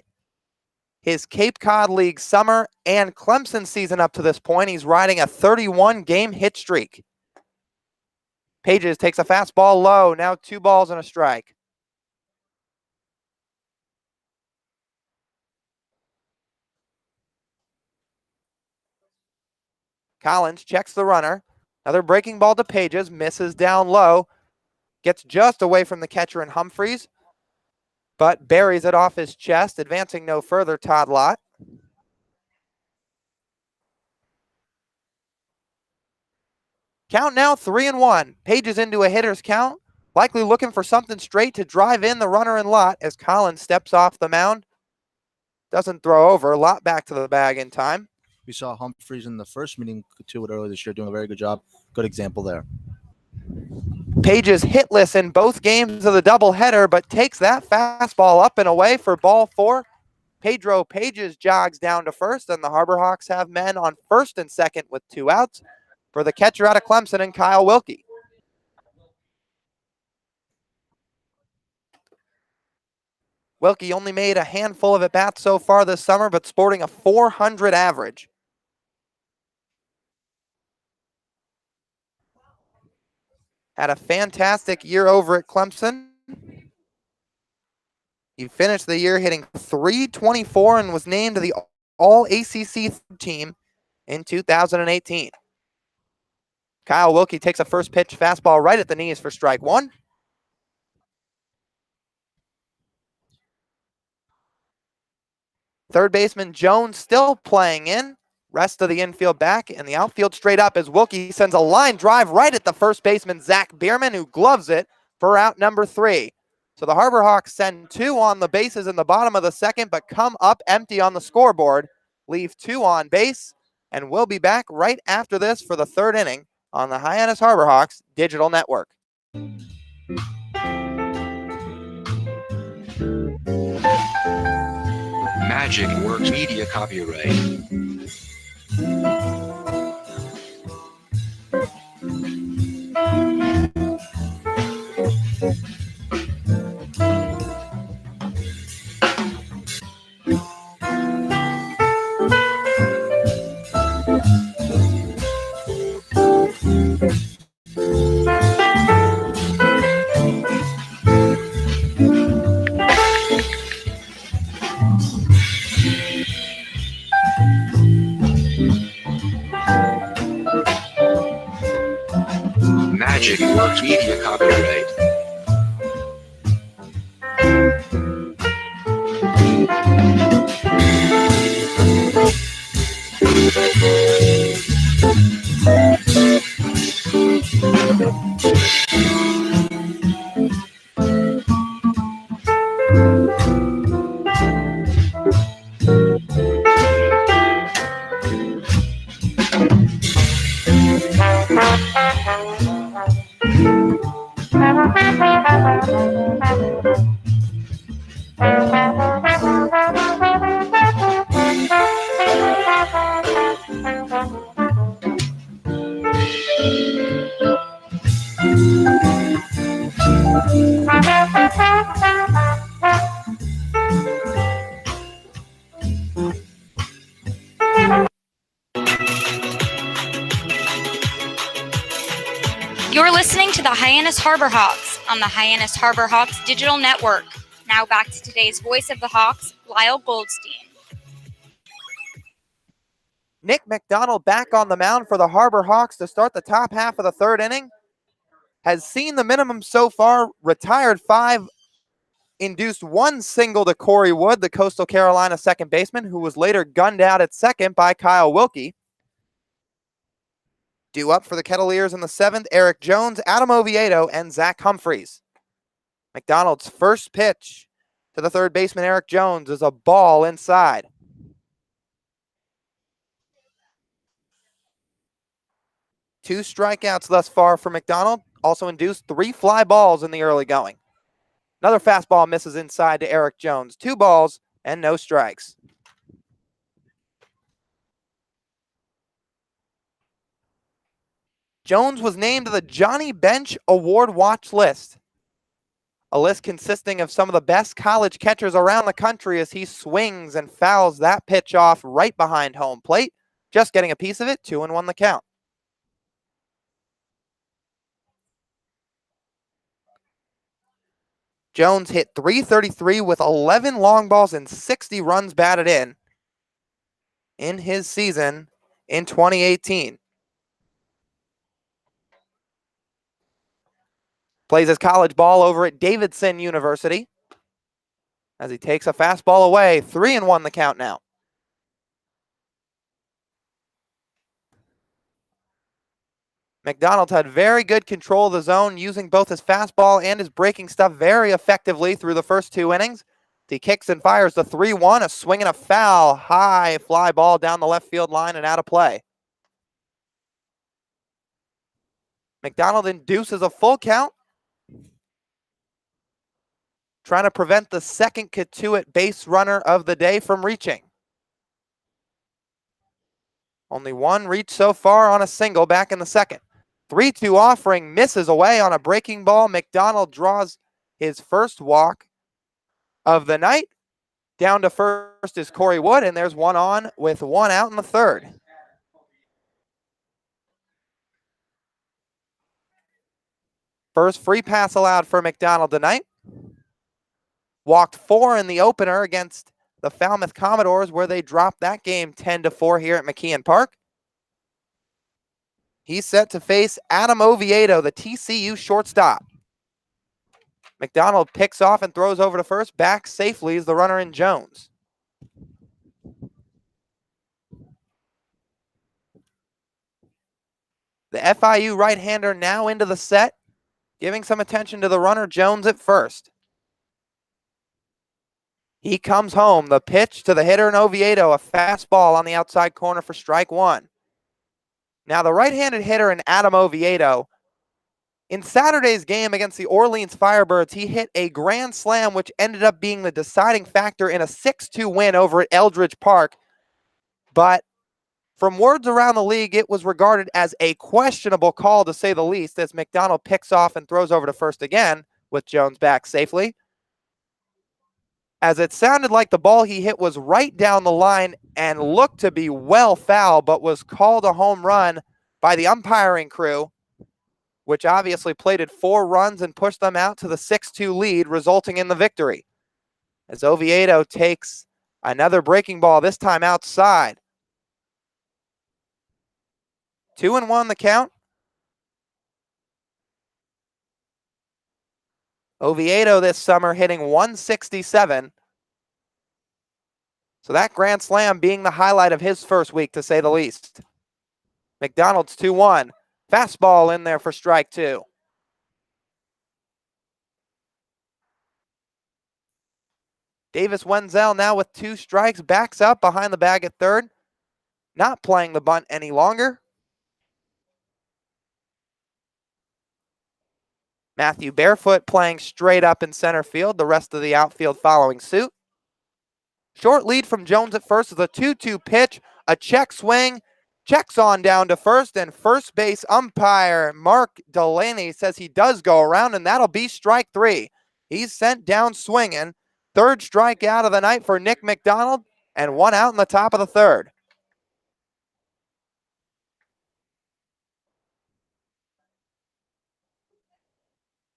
his Cape Cod League summer and Clemson season up to this point, he's riding a 31-game hit streak. Pages takes a fastball low, now 2 balls and a strike. Collins checks the runner. Another breaking ball to Pages, misses down low. Gets just away from the catcher and Humphreys, but buries it off his chest, advancing no further, Todd Lott. Count now 3-1. Page is into a hitter's count, likely looking for something straight to drive in the runner in Lott as Collins steps off the mound. Doesn't throw over. Lott back to the bag in time. We saw Humphreys in the first meeting Cotuit earlier this year doing a very good job. Good example there. Page is hitless in both games of the doubleheader, but takes that fastball up and away for ball 4. Pedro Pages jogs down to first, and the Harbor Hawks have men on first and second with 2 outs for the catcher out of Clemson and Kyle Wilkie. Wilkie only made a handful of at-bats so far this summer, but sporting a .400 average. Had a fantastic year over at Clemson. He finished the year hitting .324 and was named to the All-ACC team in 2018. Kyle Wilkie takes a first pitch fastball right at the knees for strike 1. Third baseman Jones still playing in. Rest of the infield back and the outfield straight up as Wilkie sends a line drive right at the first baseman Zach Bierman, who gloves it for out number 3. So the Harbor Hawks send 2 on the bases in the bottom of the second, but come up empty on the scoreboard, leave 2 on base, and we'll be back right after this for the 3rd inning on the Hyannis Harbor Hawks Digital Network. Magic Works Media copyright. Magic Works Media copyright. You're listening to the Hyannis Harbor Hawks on the Hyannis Harbor Hawks Digital Network. Now back to today's voice of the Hawks, Lyle Goldstein. Nick McDonald back on the mound for the Harbor Hawks to start the top half of the 3rd inning. Has seen the minimum so far, retired 5, induced 1 single to Corey Wood, the Coastal Carolina second baseman, who was later gunned out at second by Kyle Wilkie. Due up for the Kettleers in the 7th, Eric Jones, Adam Oviedo, and Zach Humphreys. McDonald's first pitch to the 3rd baseman, Eric Jones, is a ball inside. Two strikeouts thus far for McDonald. Also induced 3 fly balls in the early going. Another fastball misses inside to Eric Jones. 2 balls and no strikes. Jones was named to the Johnny Bench Award Watch list, a list consisting of some of the best college catchers around the country as he swings and fouls that pitch off right behind home plate, just getting a piece of it, 2-1 the count. Jones hit .333 with 11 long balls and 60 runs batted in his season in 2018. Plays his college ball over at Davidson University as he takes a fastball away. 3-1 the count now. McDonald had very good control of the zone, using both his fastball and his breaking stuff very effectively through the first 2 innings. He kicks and fires the 3-1, a swing and a foul, high fly ball down the left field line and out of play. McDonald induces a full count, trying to prevent the second Cotuit base runner of the day from reaching. Only one reach so far on a single back in the second. 3-2 offering misses away on a breaking ball. McDonald draws his first walk of the night. Down to first is Corey Wood, and there's one on with one out in the third. First free pass allowed for McDonald tonight. Walked 4 in the opener against the Falmouth Commodores, where they dropped that game 10-4 here at McKeon Park. He's set to face Adam Oviedo, the TCU shortstop. McDonald picks off and throws over to first. Back safely is the runner in Jones. The FIU right-hander now into the set, giving some attention to the runner Jones at first. He comes home. The pitch to the hitter in Oviedo, a fastball on the outside corner for strike 1. Now the right-handed hitter in Adam Oviedo, in Saturday's game against the Orleans Firebirds, he hit a grand slam, which ended up being the deciding factor in a 6-2 win over at Eldridge Park. But from words around the league, it was regarded as a questionable call, to say the least, as McDonald picks off and throws over to first again with Jones back safely, as it sounded like the ball he hit was right down the line and looked to be well foul, but was called a home run by the umpiring crew, which obviously plated 4 runs and pushed them out to the 6-2 lead, resulting in the victory. As Oviedo takes another breaking ball, this time outside. 2-1 the count. Oviedo this summer hitting .167. So that grand slam being the highlight of his first week, to say the least. McDonald's 2-1. Fastball in there for strike 2. Davis Wenzel now with 2 strikes, backs up behind the bag at third. Not playing the bunt any longer. Matthew Barefoot playing straight up in center field, the rest of the outfield following suit. Short lead from Jones at first is a 2-2 pitch, a check swing, checks on down to first, and first base umpire Mark Delaney says he does go around, and that'll be strike 3. He's sent down swinging. Third strikeout of the night for Nick McDonald, and one out in the top of the third.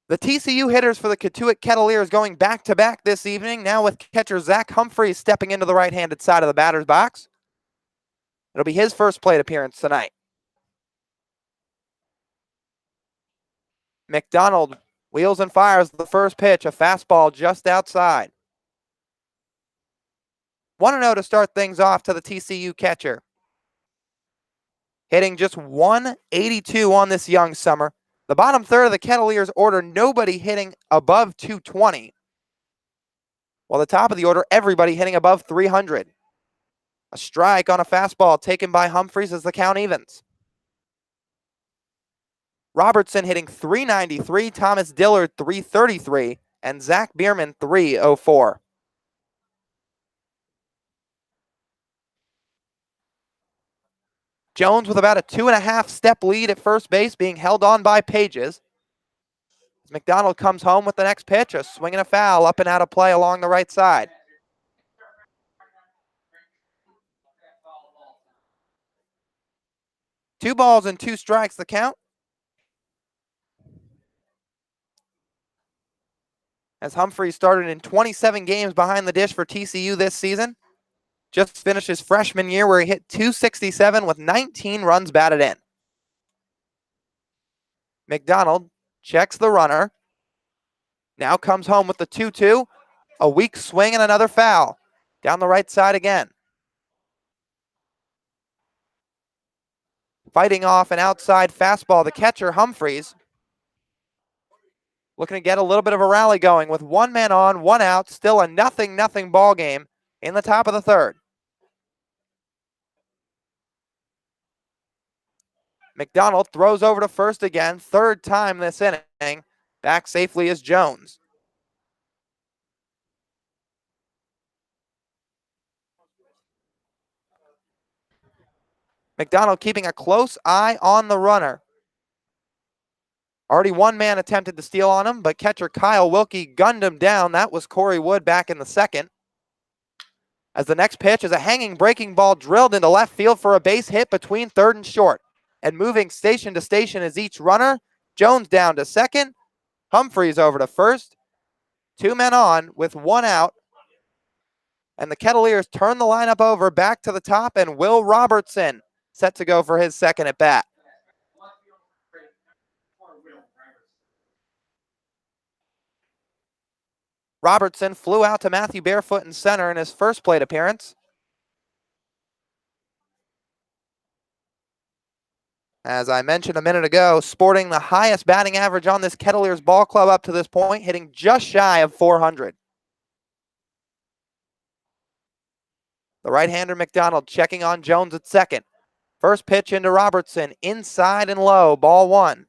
The TCU hitters for the Cotuit Kettleers going back-to-back this evening, now with catcher Zach Humphreys stepping into the right-handed side of the batter's box. It'll be his first plate appearance tonight. McDonald wheels and fires the first pitch, a fastball just outside. 1-0 to start things off to the TCU catcher. Hitting just .182 on this young summer. The bottom third of the Kettleers order, nobody hitting above .220. While the top of the order, everybody hitting above .300. A strike on a fastball taken by Humphreys as the count evens. Robertson hitting .393, Thomas Dillard .333, and Zach Bierman .304. Jones with about a 2.5 step lead at first base, being held on by Pages. As McDonald comes home with the next pitch, a swing and a foul up and out of play along the right side. Two balls and 2 strikes the count. As Humphreys started in 27 games behind the dish for TCU this season. Just finished his freshman year where he hit .267 with 19 runs batted in. McDonald checks the runner. Now comes home with the 2-2. A weak swing and another foul. Down the right side again. Fighting off an outside fastball, the catcher, Humphreys. Looking to get a little bit of a rally going with 1 man on, 1 out, still a 0-0 ball game in the top of the third. McDonald throws over to first again, third time this inning. Back safely is Jones. McDonald keeping a close eye on the runner. Already 1 man attempted to steal on him, but catcher Kyle Wilkie gunned him down. That was Corey Wood back in the second. As the next pitch is a hanging breaking ball drilled into left field for a base hit between third and short. And moving station to station is each runner. Jones down to second. Humphreys over to first. 2 men on with 1 out. And the Kettleers turn the lineup over back to the top, and Will Robertson set to go for his second at bat. Robertson flew out to Matthew Barefoot in center in his first plate appearance. As I mentioned a minute ago, sporting the highest batting average on this Kettleers ball club up to this point, hitting just shy of 400. The right-hander McDonald checking on Jones at second. First pitch into Robertson, inside and low, ball 1.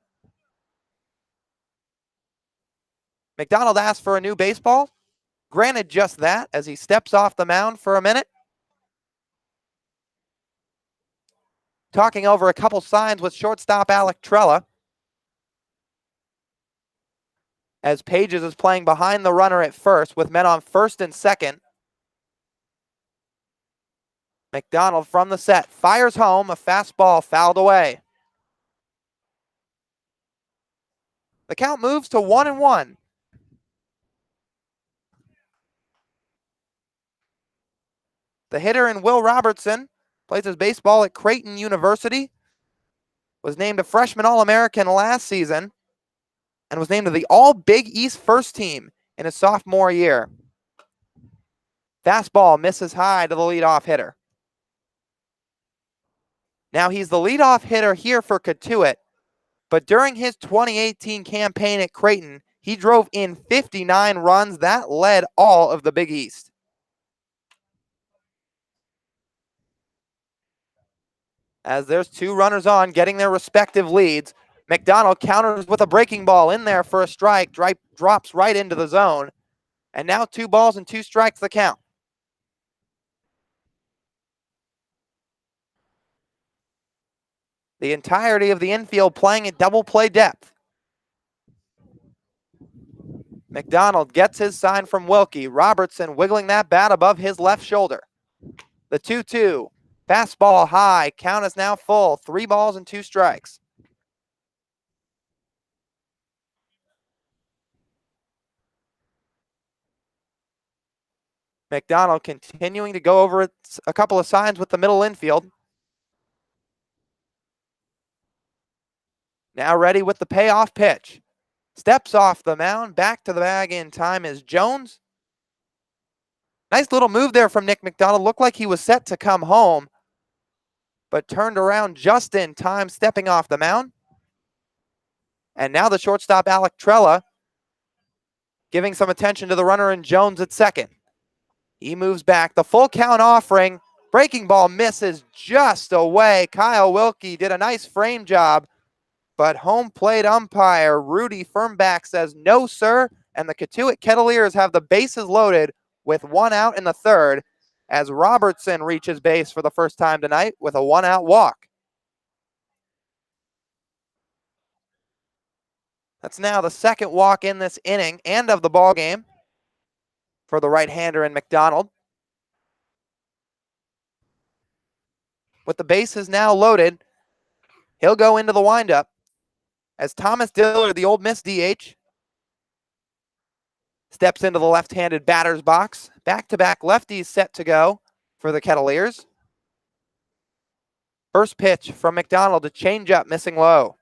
McDonald asked for a new baseball. Granted just that as he steps off the mound for a minute. Talking over a couple signs with shortstop Alec Trella. As Pages is playing behind the runner at first with men on first and second. McDonald from the set fires home, a fastball fouled away. The count moves to 1-1. The hitter in Will Robertson plays his baseball at Creighton University. Was named a freshman All-American last season and was named to the All-Big East first team in his sophomore year. Fastball misses high to the leadoff hitter. Now he's the leadoff hitter here for Cotuit, but during his 2018 campaign at Creighton, he drove in 59 runs. That led all of the Big East. As there's 2 runners on, getting their respective leads. McDonald counters with a breaking ball in there for a strike, drops right into the zone. And now 2 balls and 2 strikes the count. The entirety of the infield playing at double play depth. McDonald gets his sign from Wilkie. Robertson wiggling that bat above his left shoulder. The 2-2. Fastball high. Count is now full. 3 balls and 2 strikes. McDonald continuing to go over a couple of signs with the middle infield. Now ready with the payoff pitch. Steps off the mound. Back to the bag in time is Jones. Nice little move there from Nick McDonald. Looked like he was set to come home, but turned around just in time, stepping off the mound. And now the shortstop, Alec Trella, giving some attention to the runner in Jones at second. He moves back. The full count offering. Breaking ball misses just away. Kyle Wilkie did a nice frame job, but home plate umpire Rudy Firmback says no, sir. And the Cotuit Kettleers have the bases loaded with 1 out in the third as Robertson reaches base for the first time tonight with a 1-out walk. That's now the second walk in this inning and of the ball game for the right-hander in McDonald. With the bases now loaded, he'll go into the windup as Thomas Dillard, the Ole Miss DH, steps into the left-handed batter's box. Back-to-back lefties set to go for the Kettleers. First pitch from McDonald, a changeup missing low.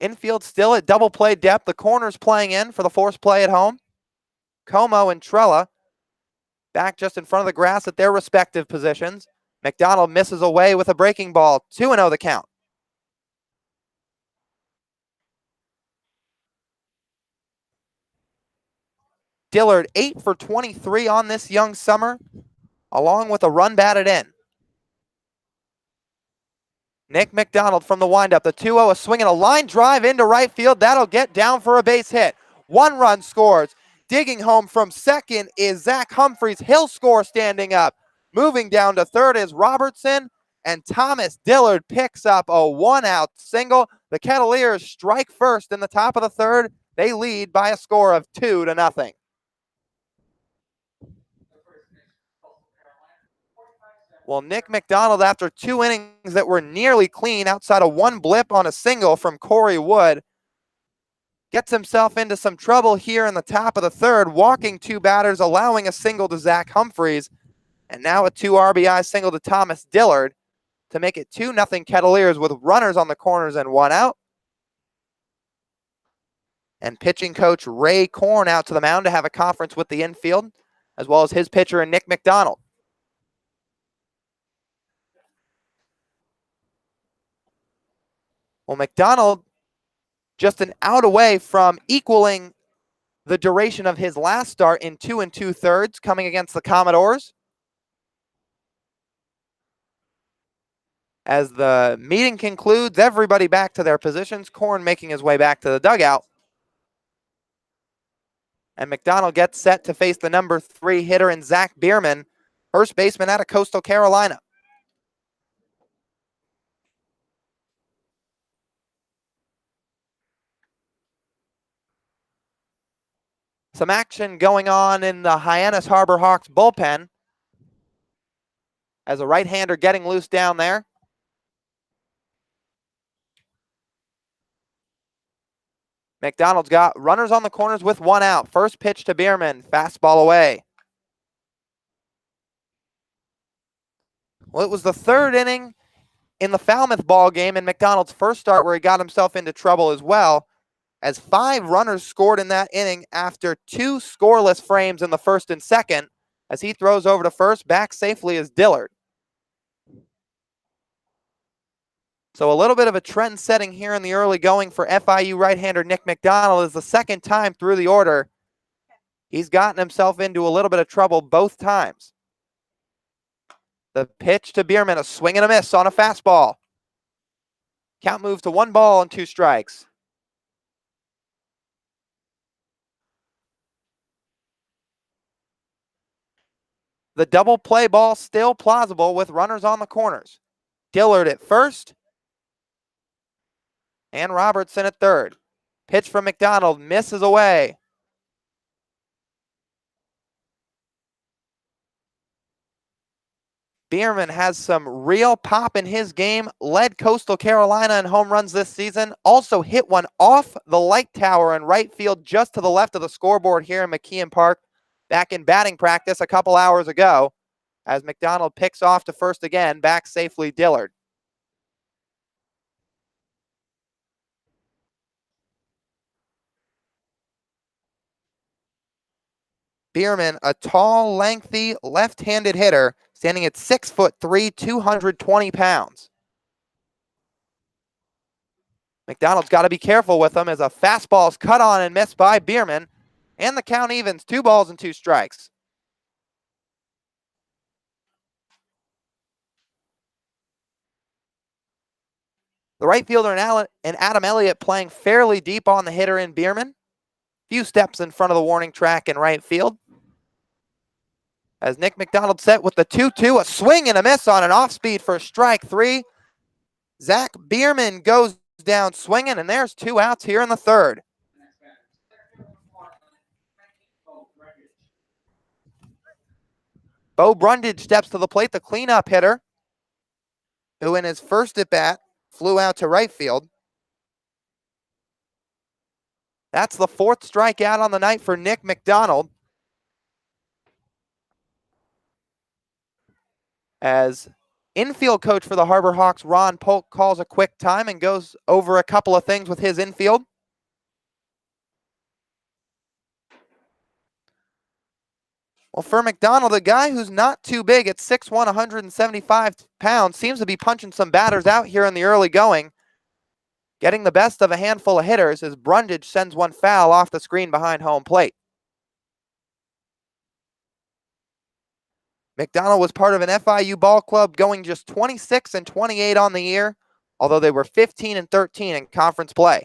Infield still at double play depth. The corners playing in for the force play at home. Como and Trella back just in front of the grass at their respective positions. McDonald misses away with a breaking ball. 2-0 the count. Dillard 8 for 23 on this young summer, along with a run batted in. Nick McDonald from the windup. The 2-0, a swing and a line drive into right field. That'll get down for a base hit. 1 run scores. Digging home from second is Zach Humphreys. He'll score standing up. Moving down to third is Robertson, and Thomas Dillard picks up a 1-out single. The Kettleers strike first in the top of the third. They lead by a score of 2-0. Well, Nick McDonald, after 2 innings that were nearly clean outside of 1 blip on a single from Corey Wood, gets himself into some trouble here in the top of the third, walking 2 batters, allowing a single to Zach Humphreys, and now a 2 RBI single to Thomas Dillard to make it 2-0 Kettleers with runners on the corners and 1 out. And pitching coach Ray Korn out to the mound to have a conference with the infield, as well as his pitcher and Nick McDonald. Well, McDonald just an out away from equaling the duration of his last start in 2 2/3 coming against the Commodores. As the meeting concludes, everybody back to their positions. Korn making his way back to the dugout. And McDonald gets set to face the number 3 hitter in Zach Bierman, first baseman out of Coastal Carolina. Some action going on in the Hyannis Harbor Hawks bullpen as a right-hander getting loose down there. McDonald's got runners on the corners with 1 out. First pitch to Bierman, fastball away. Well, it was the 3rd inning in the Falmouth ball game in McDonald's first start where he got himself into trouble as well, as 5 runners scored in that inning after 2 scoreless frames in the first and second. As he throws over to first, back safely is Dillard. So a little bit of a trend setting here in the early going for FIU right-hander Nick McDonald. Is the 2nd time through the order he's gotten himself into a little bit of trouble both times. The pitch to Bierman, a swing and a miss on a fastball. Count moves to 1 ball and 2 strikes. The double play ball still plausible with runners on the corners. Dillard at first and Robertson at third. Pitch from McDonald misses away. Bierman has some real pop in his game, led Coastal Carolina in home runs this season, also hit one off the light tower in right field just to the left of the scoreboard here in McKeon Park back in batting practice a couple hours ago, as McDonald picks off to first again, back safely Dillard. Bierman, a tall, lengthy, left-handed hitter, standing at 6'3", 220 pounds. McDonald's got to be careful with him as a fastball is cut on and missed by Bierman, and the count evens, 2 balls and 2 strikes. The right fielder and Adam Elliott playing fairly deep on the hitter in Bierman. Few steps in front of the warning track in right field. As Nick McDonald set with the 2-2, a swing and a miss on an off-speed for strike 3. Zach Bierman goes down swinging, and there's 2 outs here in the third. Bo Brundage steps to the plate, the cleanup hitter, who in his first at-bat flew out to right field. That's the 4th strikeout on the night for Nick McDonald. As infield coach for the Harbor Hawks, Ron Polk, calls a quick time and goes over a couple of things with his infield. Well, for McDonald, a guy who's not too big at 6'1", 175 pounds, seems to be punching some batters out here in the early going. Getting the best of a handful of hitters as Brundage sends one foul off the screen behind home plate. McDonald was part of an FIU ball club going just 26-28 on the year, although they were 15-13 in conference play.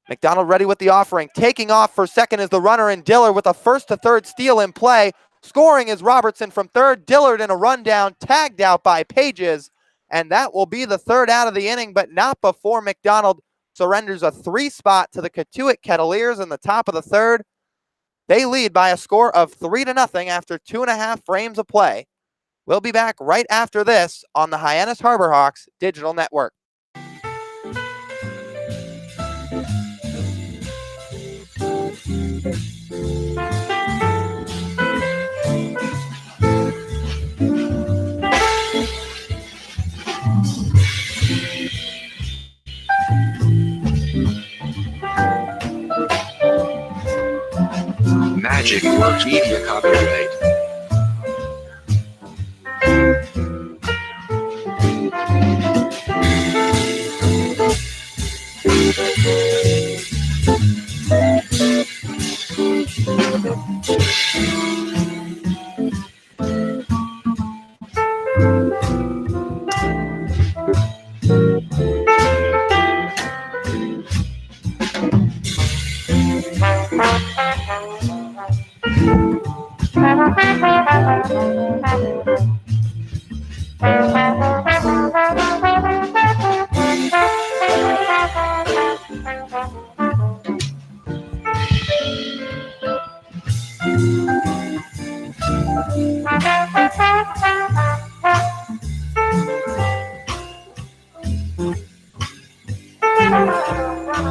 McDonald ready with the offering. Taking off for second is the runner in Dillard with a first to third steal in play. Scoring is Robertson from third. Dillard in a rundown, tagged out by Pages. And that will be the third out of the inning, but not before McDonald surrenders a 3 spot to the Cotuit Kettleers in the top of the third. They lead by a score of 3-0 after 2.5 frames of play. We'll be back right after this on the Hyannis Harbor Hawks Digital Network. Magic Works Media copyright.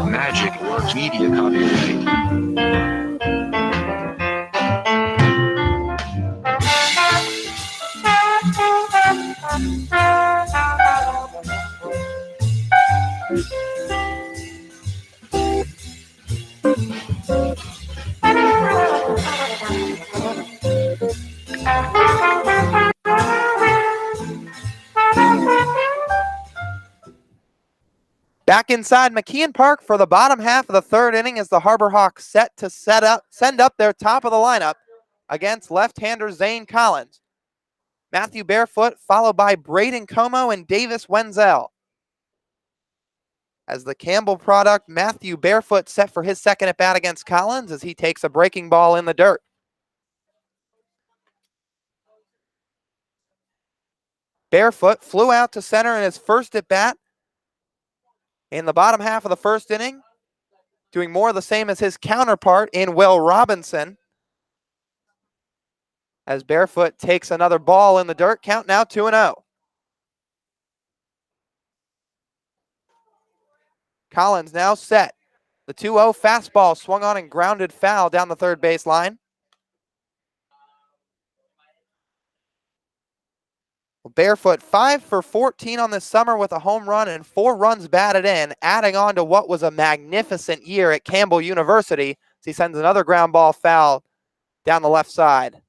Magic Works Media copyright. Back inside McKeon Park for the bottom half of the third inning as the Harbor Hawks set to send up their top of the lineup against left-hander Zane Collins. Matthew Barefoot followed by Braden Como and Davis Wenzel. As the Campbell product, Matthew Barefoot set for his second at bat against Collins as he takes a breaking ball in the dirt. Barefoot flew out to center in his first at bat in the bottom half of the first inning, doing more of the same as his counterpart in Will Robinson. As Barefoot takes another ball in the dirt, count now 2-0. Collins now set. The 2-0 fastball swung on and grounded foul down the third base line. Barefoot 5 for 14 on this summer with a home run and 4 runs batted in, adding on to what was a magnificent year at Campbell University as he sends another ground ball foul down the left side.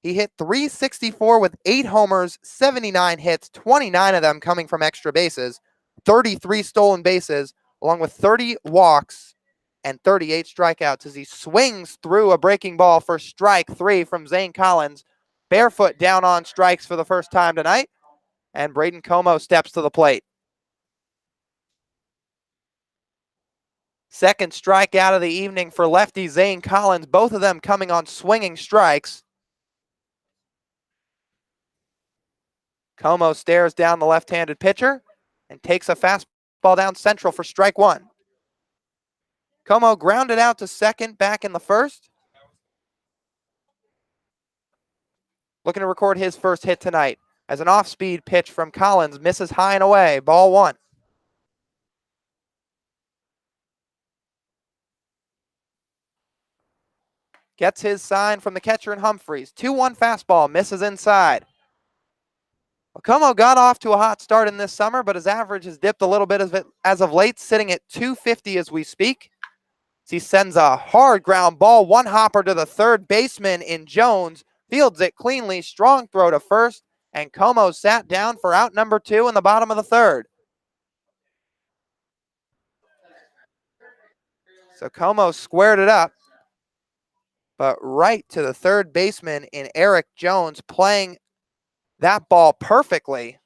He hit .364 with 8 homers, 79 hits, 29 of them coming from extra bases, 33 stolen bases, along with 30 walks and 38 strikeouts as he swings through a breaking ball for strike 3 from Zane Collins. Barefoot down on strikes for the first time tonight, and Braden Como steps to the plate. Second strikeout of the evening for lefty Zane Collins, both of them coming on swinging strikes. Como stares down the left-handed pitcher and takes a fastball down central for strike 1. Como grounded out to second back in the first. Looking to record his first hit tonight as an off-speed pitch from Collins misses high and away. Ball 1. Gets his sign from the catcher in Humphreys. 2-1 fastball misses inside. Como got off to a hot start in this summer, but his average has dipped a little bit as of late, sitting at .250 as we speak. He sends a hard ground ball, one hopper to the third baseman in Jones, fields it cleanly, strong throw to first, and Como sat down for out number 2 in the bottom of the third. So Como squared it up, but right to the third baseman in Eric Jones, playing that ball perfectly.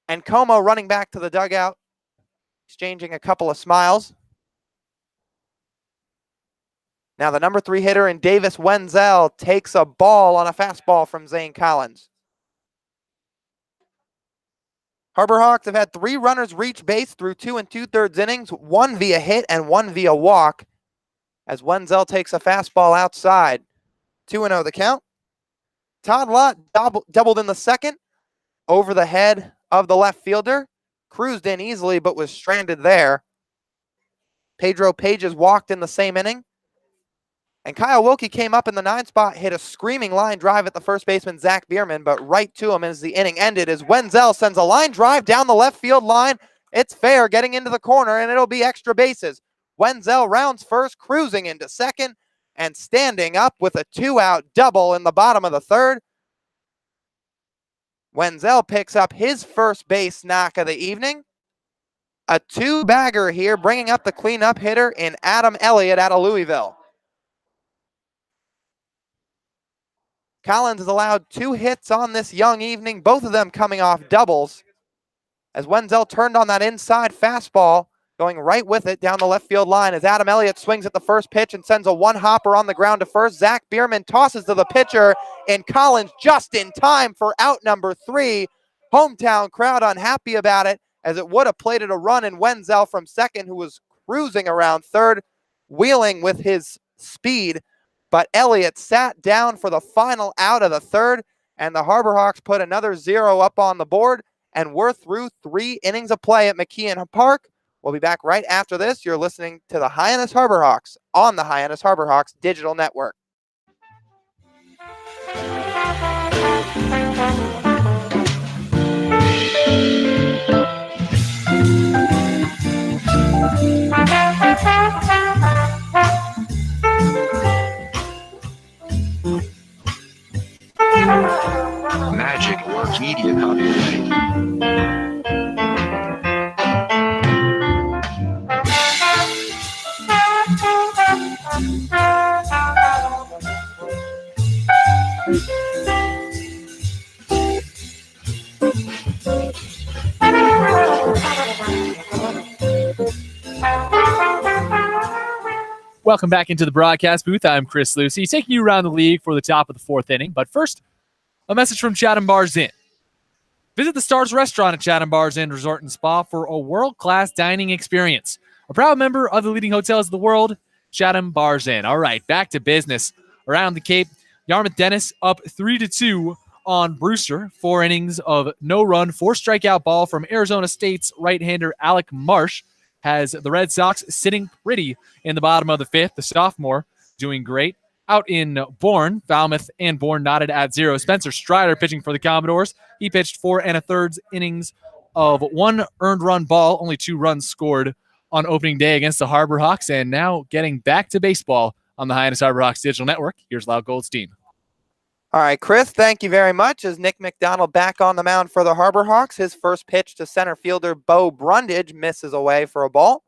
And Como running back to the dugout, exchanging a couple of smiles. Now the number 3 hitter in Davis Wenzel takes a ball on a fastball from Zane Collins. Harbor Hawks have had 3 runners reach base through 2 2/3 innings, 1 via hit and 1 via walk, as Wenzel takes a fastball outside. 2-0 the count. Todd Lott doubled in the second over the head of the left fielder, cruised in easily but was stranded there. Pedro Pages walked in the same inning. And Kyle Wilkie came up in the 9 spot, hit a screaming line drive at the first baseman, Zach Bierman, but right to him as the inning ended as Wenzel sends a line drive down the left field line. It's fair, getting into the corner, and it'll be extra bases. Wenzel rounds first, cruising into second, and standing up with a 2-out double in the bottom of the third. Wenzel picks up his first base knock of the evening. A 2-bagger here, bringing up the cleanup hitter in Adam Elliott out of Louisville. Collins has allowed 2 hits on this young evening, both of them coming off doubles, as Wenzel turned on that inside fastball, going right with it down the left field line as Adam Elliott swings at the first pitch and sends a 1-hopper on the ground to first. Zach Bierman tosses to the pitcher, and Collins just in time for out number 3. Hometown crowd unhappy about it, as it would have plated a run in Wenzel from second, who was cruising around third, wheeling with his speed. But Elliott sat down for the final out of the third, and the Harbor Hawks put another 0 up on the board, and we're through 3 innings of play at McKeon Park. We'll be back right after this. You're listening to the Hyannis Harbor Hawks on the Hyannis Harbor Hawks Digital Network. Magic Works Media copyright. Welcome back into the broadcast booth. I'm Chris Lucy, taking you around the league for the top of the 4th inning. But first, a message from Chatham Bars Inn. Visit the Stars Restaurant at Chatham Bars Inn Resort and Spa for a world-class dining experience. A proud member of the leading hotels of the world, Chatham Bars Inn. All right, back to business. Around the Cape, Yarmouth Dennis up 3-2 on Brewster. 4 innings of no run, 4 strikeout ball from Arizona State's right-hander Alec Marsh has the Red Sox sitting pretty in the bottom of the 5th. The sophomore doing great. Out in Bourne, Falmouth and Bourne knotted at 0. Spencer Strider pitching for the Commodores. He pitched 4 1/3 innings of 1 earned run ball, only 2 runs scored on opening day against the Harbor Hawks, and now getting back to baseball on the Hyannis Harbor Hawks Digital Network. Here's Lau Goldstein. All right, Chris, thank you very much. As Nick McDonald back on the mound for the Harbor Hawks, his first pitch to center fielder Bo Brundage misses away for a ball.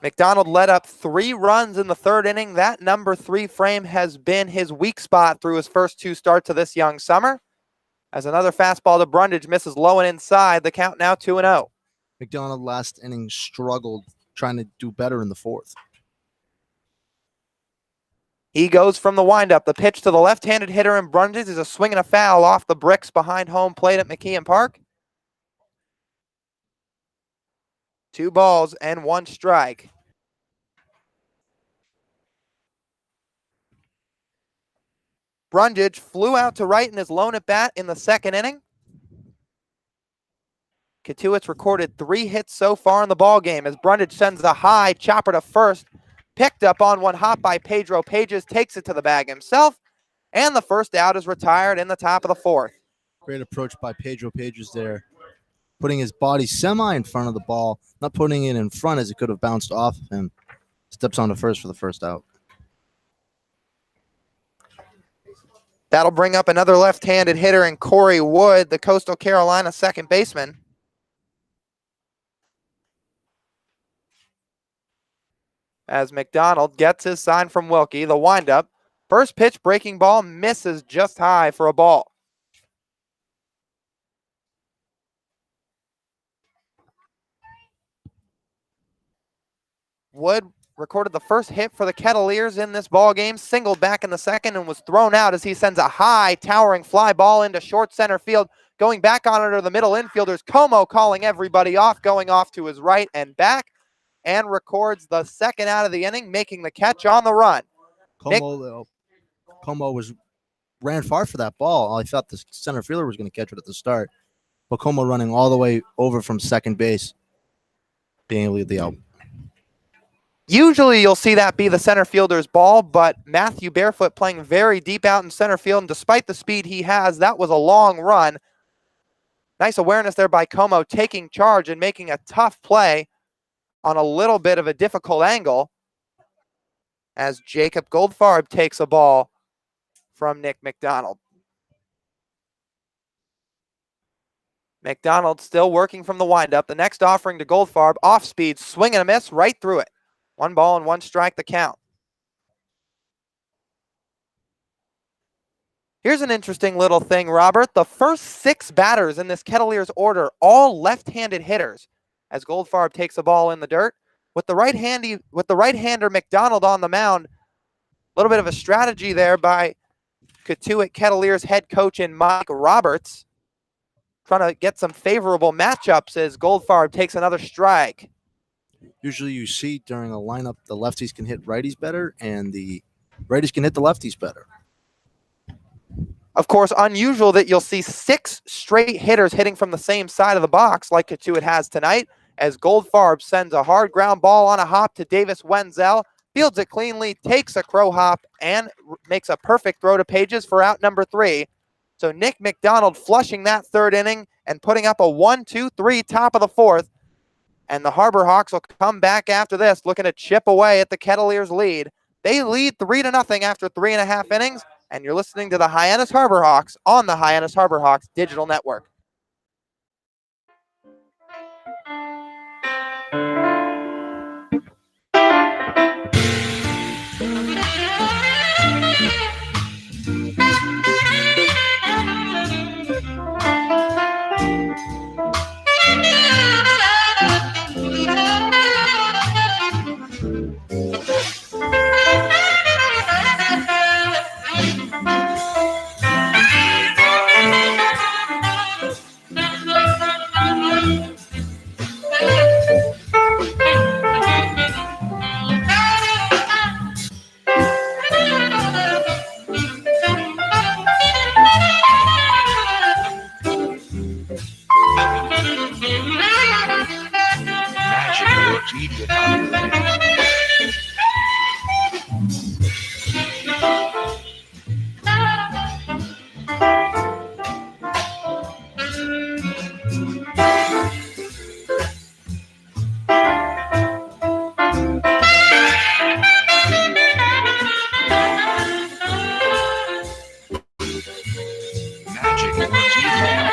McDonald led up 3 runs in the 3rd inning. That number 3 frame has been his weak spot through his first 2 starts of this young summer. As another fastball to Brundage misses low and inside, the count now 2-0. McDonald last inning struggled trying to do better in the 4th. He goes from the windup. The pitch to the left-handed hitter in Brundage is a swing and a foul off the bricks behind home plate at McKeon Park. 2 balls and 1 strike. Brundage flew out to right in his lone at bat in the 2nd inning. Cotuit's recorded 3 hits so far in the ballgame as Brundage sends a high chopper to first. Picked up on 1 hop by Pedro Pages, takes it to the bag himself, and the first out is retired in the top of the 4th. Great approach by Pedro Pages there. putting his body semi in front of the ball, not putting it in front as it could have bounced off of him. Steps on to first for the first out. That'll bring up another left-handed hitter in Corey Wood, the Coastal Carolina second baseman. As McDonald gets his sign from Wilkie, the windup. First pitch breaking ball misses just high for a ball. Wood recorded the first hit for the Kettleers in this ball game, singled back in the second and was thrown out as he sends a high towering fly ball into short center field. Going back on it are the middle infielders. Como calling everybody off, going off to his right and back, and records the second out of the inning, making the catch on the run. Como ran far for that ball. I thought the center fielder was going to catch it at the start, but Como running all the way over from second base, being able to get the out. Usually you'll see that be the center fielder's ball, but Matthew Barefoot playing very deep out in center field, and despite the speed he has, that was a long run. Nice awareness there by Como, taking charge and making a tough play on a little bit of a difficult angle as Jacob Goldfarb takes a ball from Nick McDonald. McDonald still working from the windup. The next offering to Goldfarb, off speed, swing and a miss, right through it. 1 ball and 1 strike the count. Here's an interesting little thing, Robert. The first 6 batters in this Kettleers order, all left-handed hitters, as Goldfarb takes a ball in the dirt. With the right-hander McDonald on the mound, a little bit of a strategy there by Cotuit Kettleers head coach in Mike Roberts, trying to get some favorable matchups as Goldfarb takes another strike. Usually you see during a lineup, the lefties can hit righties better and the righties can hit the lefties better. Of course, unusual that you'll see 6 straight hitters hitting from the same side of the box like Cotuit has tonight, as Goldfarb sends a hard ground ball on a hop to Davis Wenzel, fields it cleanly, takes a crow hop, and makes a perfect throw to Pages for out number 3. So Nick McDonald flushing that 3rd inning and putting up a 1-2-3 top of the 4th. And the Harbor Hawks will come back after this, looking to chip away at the Kettleers lead. They lead 3-0 after 3.5 innings, and you're listening to the Hyannis Harbor Hawks on the Hyannis Harbor Hawks digital network. Media copyright. Magic Media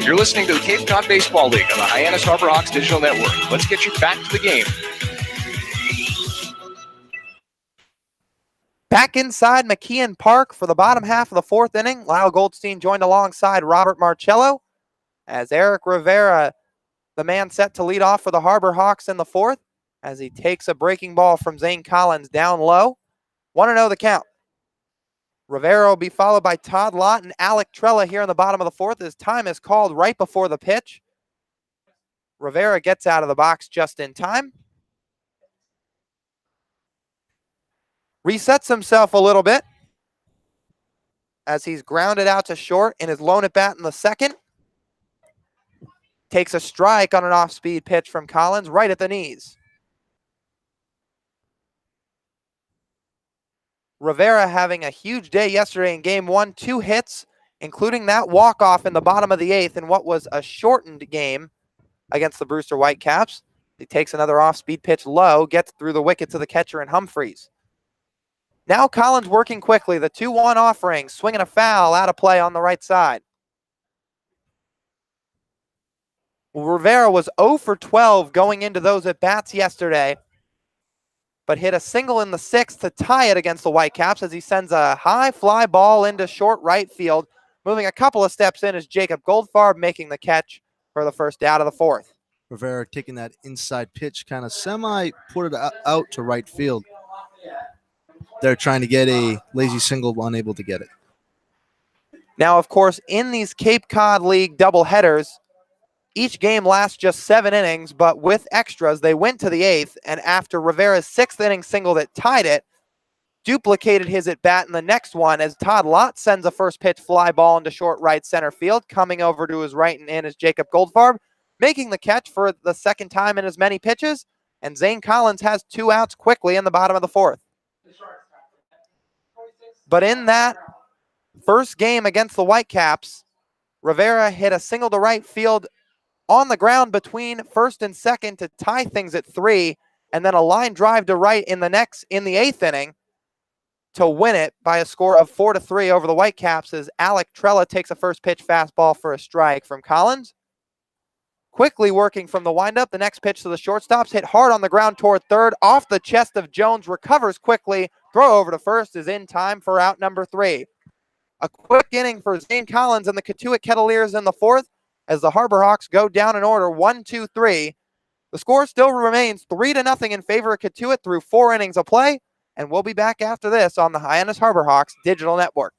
You're listening to the Cape Cod Baseball League on the Hyannis Harbor Hawks digital network. Let's get you back to the game. Back inside McKeon Park for the bottom half of the 4th inning. Lyle Goldstein joined alongside Robert Marcello as Eric Rivera, the man set to lead off for the Harbor Hawks in the 4th, as he takes a breaking ball from Zane Collins down low. 1-0 the count. Rivera will be followed by Todd Lott and Alec Trella here in the bottom of the 4th. His time is called right before the pitch. Rivera gets out of the box just in time. Resets himself a little bit. as he's grounded out to short and is loaned at bat in the second. Takes a strike on an off-speed pitch from Collins right at the knees. Rivera having a huge day yesterday in game one, 2 hits, including that walk-off in the bottom of the 8th in what was a shortened game against the Brewster Whitecaps. He takes another off-speed pitch low, gets through the wicket to the catcher in Humphreys. Now Collins working quickly, the 2-1 offering, swinging a foul out of play on the right side. Rivera was 0 for 12 going into those at-bats yesterday, but hit a single in the 6th to tie it against the Whitecaps as he sends a high fly ball into short right field. Moving a couple of steps in is Jacob Goldfarb making the catch for the first out of the 4th. Rivera taking that inside pitch, kind of put it out to right field. They're trying to get a lazy single, unable to get it. Now, of course, in these Cape Cod League doubleheaders, each game lasts just 7 innings, but with extras, they went to the 8th, and after Rivera's 6th inning single that tied it, duplicated his at-bat in the next one as Todd Lott sends a first pitch fly ball into short right center field. Coming over to his right and in is Jacob Goldfarb, making the catch for the second time in as many pitches, and Zane Collins has 2 outs quickly in the bottom of the 4th. But in that first game against the Whitecaps, Rivera hit a single to right field on the ground between first and second to tie things at 3, and then a line drive to right in the 8th inning to win it by a score of 4-3 over the Whitecaps as Alec Trella takes a first pitch fastball for a strike from Collins. Quickly working from the windup, the next pitch to the shortstops, hit hard on the ground toward third, off the chest of Jones, recovers quickly, throw over to first is in time for out number 3. A quick inning for Zane Collins and the Cotuit Kettleers in the 4th as the Harbor Hawks go down in order 1-2-3. The score still remains 3-0 in favor of Cotuit through 4 innings of play, and we'll be back after this on the Hyannis Harbor Hawks Digital Network.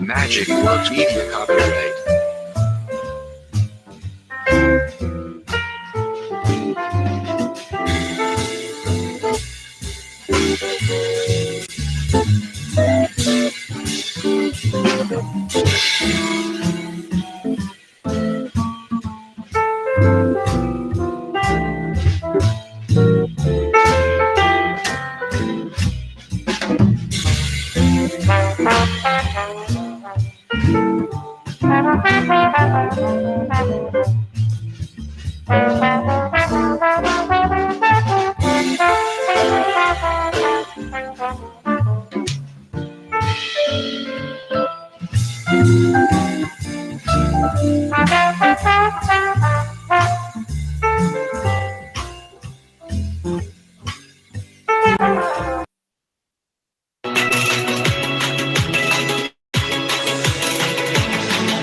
Magic Works Media copyright.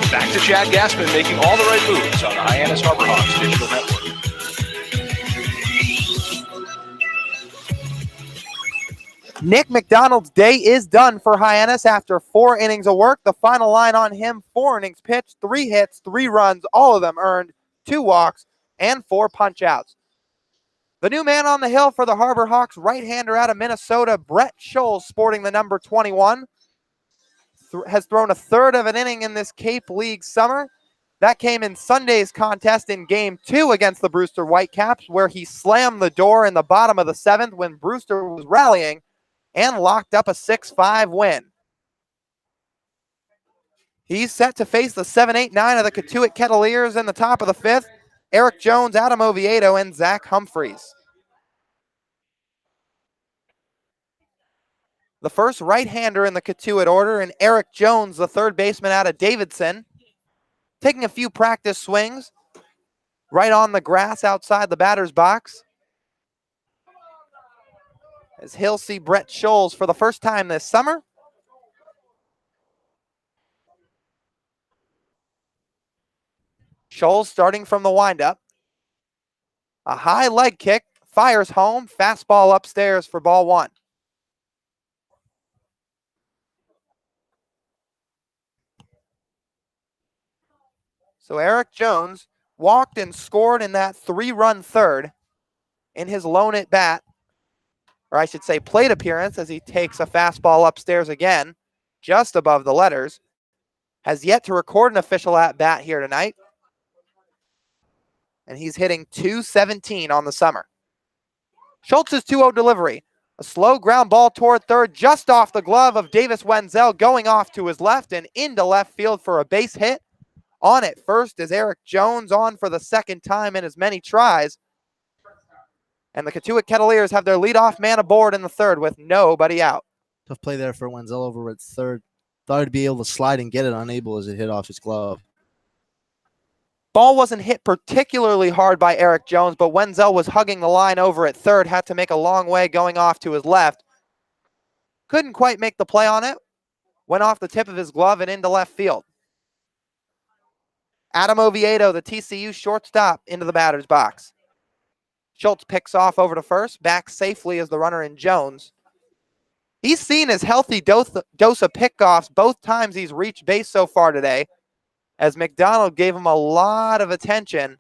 Back to Chad Gassman making all the right moves on the Hyannis Harbor Hawks Digital Network. Nick McDonald's day is done for Hyannis after 4 innings of work. The final line on him, 4 innings pitched, 3 hits, 3 runs, all of them earned, 2 walks, and 4 punch-outs. The new man on the hill for the Harbor Hawks, right-hander out of Minnesota, Brett Scholes, sporting the number 21, has thrown a third of an inning in this Cape League summer. That came in Sunday's contest in Game 2 against the Brewster Whitecaps, where he slammed the door in the bottom of the 7th when Brewster was rallying and locked up a 6-5 win. He's set to face the 7-8-9 of the Cotuit Kettleers in the top of the 5th. Eric Jones, Adam Oviedo, and Zach Humphreys. The first right-hander in the Cotuit order, and Eric Jones, the third baseman out of Davidson, taking a few practice swings right on the grass outside the batter's box. As he'll see Brett Scholes for the first time this summer. Scholes starting from the windup. A high leg kick, fires home, fastball upstairs for ball one. So Eric Jones walked and scored in that 3-run third in his lone at bat, or I should say plate appearance, as he takes a fastball upstairs again, just above the letters. Has yet to record an official at bat here tonight. And he's hitting .217 on the summer. Schultz's 2-0 delivery. A slow ground ball toward third, just off the glove of Davis Wenzel, going off to his left and into left field for a base hit. On at first is Eric Jones, on for the second time in as many tries. And the Cotuit Kettleers have their leadoff man aboard in the third with nobody out. Tough play there for Wenzel over at third. Thought he'd be able to slide and get it, unable as it hit off his glove. Ball wasn't hit particularly hard by Eric Jones, but Wenzel was hugging the line over at third, had to make a long way going off to his left. Couldn't quite make the play on it. Went off the tip of his glove and into left field. Adam Oviedo, the TCU shortstop, into the batter's box. Schultz picks off over to first, back safely as the runner in Jones. He's seen his healthy dose of pickoffs both times he's reached base so far today, as McDonald gave him a lot of attention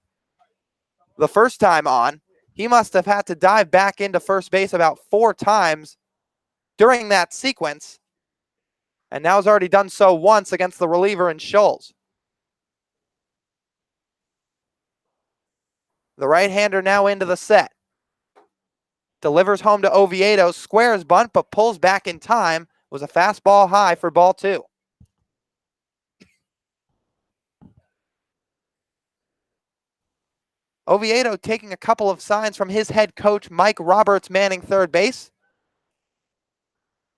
the first time on. He must have had to dive back into first base about 4 times during that sequence, and now has already done so once against the reliever in Schultz. The right-hander now into the set. Delivers home to Oviedo, squares bunt, but pulls back in time. Was a fastball high for ball 2. Oviedo taking a couple of signs from his head coach, Mike Roberts, manning third base.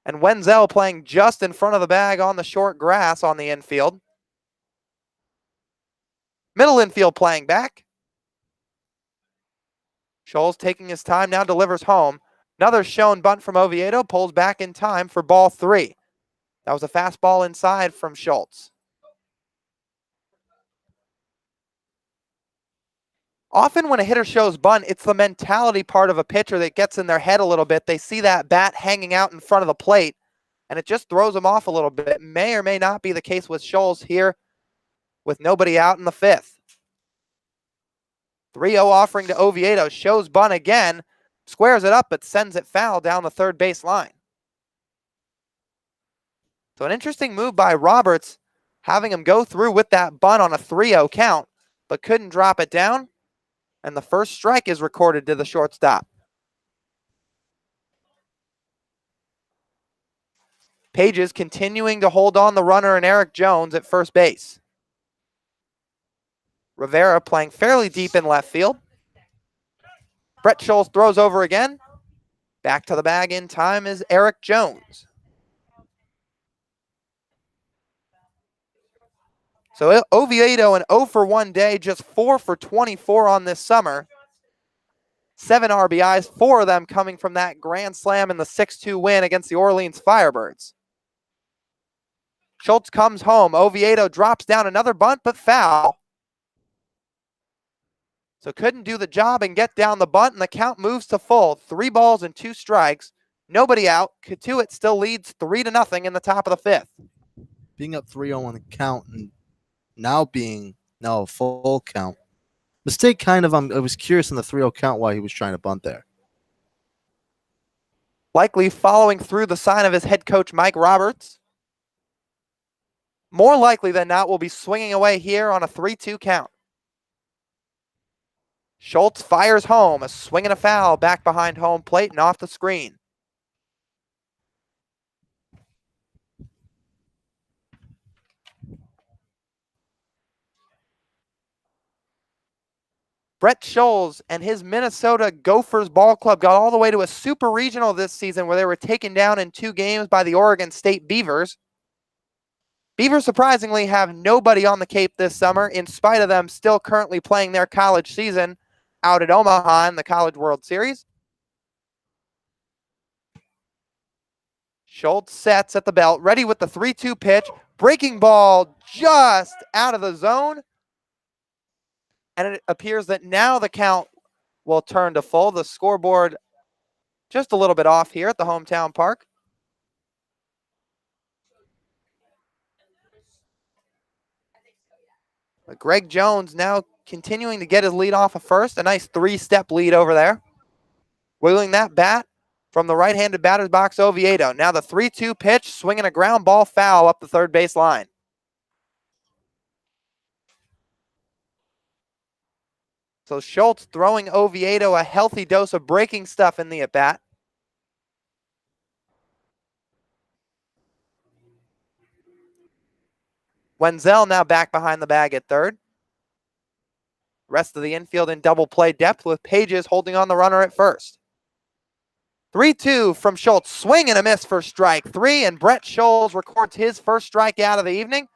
And Wenzel playing just in front of the bag on the short grass on the infield. Middle infield playing back. Scholes taking his time, now delivers home. Another shown bunt from Oviedo, pulls back in time for ball 3. That was a fastball inside from Schultz. Often when a hitter shows bunt, it's the mentality part of a pitcher that gets in their head a little bit. They see that bat hanging out in front of the plate, and it just throws them off a little bit. May or may not be the case with Schultz here with nobody out in the 5th. 3-0 offering to Oviedo, shows bunt again, squares it up, but sends it foul down the third base line. So an interesting move by Roberts, having him go through with that bunt on a 3-0 count, but couldn't drop it down, and the first strike is recorded to the shortstop. Pages continuing to hold on the runner and Eric Jones at first base. Rivera playing fairly deep in left field. Brett Schultz throws over again. Back to the bag in time is Eric Jones. So Oviedo an 0 for 1 day, just 4 for 24 on this summer. 7 RBIs, 4 of them coming from that grand slam in the 6-2 win against the Orleans Firebirds. Schultz comes home. Oviedo drops down another bunt, but foul. So couldn't do the job and get down the bunt, and the count moves to full. 3 balls and 2 strikes. Nobody out. Cotuit still leads 3-0 in the top of the 5th. Being up 3-0 on the count and now being a full count. Mistake kind of, I was curious in the 3-0 count why he was trying to bunt there. Likely following through the sign of his head coach, Mike Roberts. More likely than not, will be swinging away here on a 3-2 count. Schultz fires home, a swing and a foul back behind home plate and off the screen. Brett Schultz and his Minnesota Gophers ball club got all the way to a super regional this season where they were taken down in 2 games by the Oregon State Beavers. Beavers surprisingly have nobody on the Cape this summer, in spite of them still currently playing their college season out at Omaha in the College World Series. Schultz sets at the belt, ready with the 3-2 pitch. Breaking ball just out of the zone. And it appears that now the count will turn to full. The scoreboard just a little bit off here at the hometown park. But Greg Jones now continuing to get his lead off of first. A nice 3-step lead over there. Wheeling that bat from the right-handed batter's box, Oviedo. Now the 3-2 pitch, swinging a ground ball foul up the third base line. So Schultz throwing Oviedo a healthy dose of breaking stuff in the at-bat. Wenzel now back behind the bag at third. Rest of the infield in double play depth with Pages holding on the runner at first. 3-2 from Schultz. Swing and a miss for strike 3, and Brett Scholes records his first strikeout of the evening.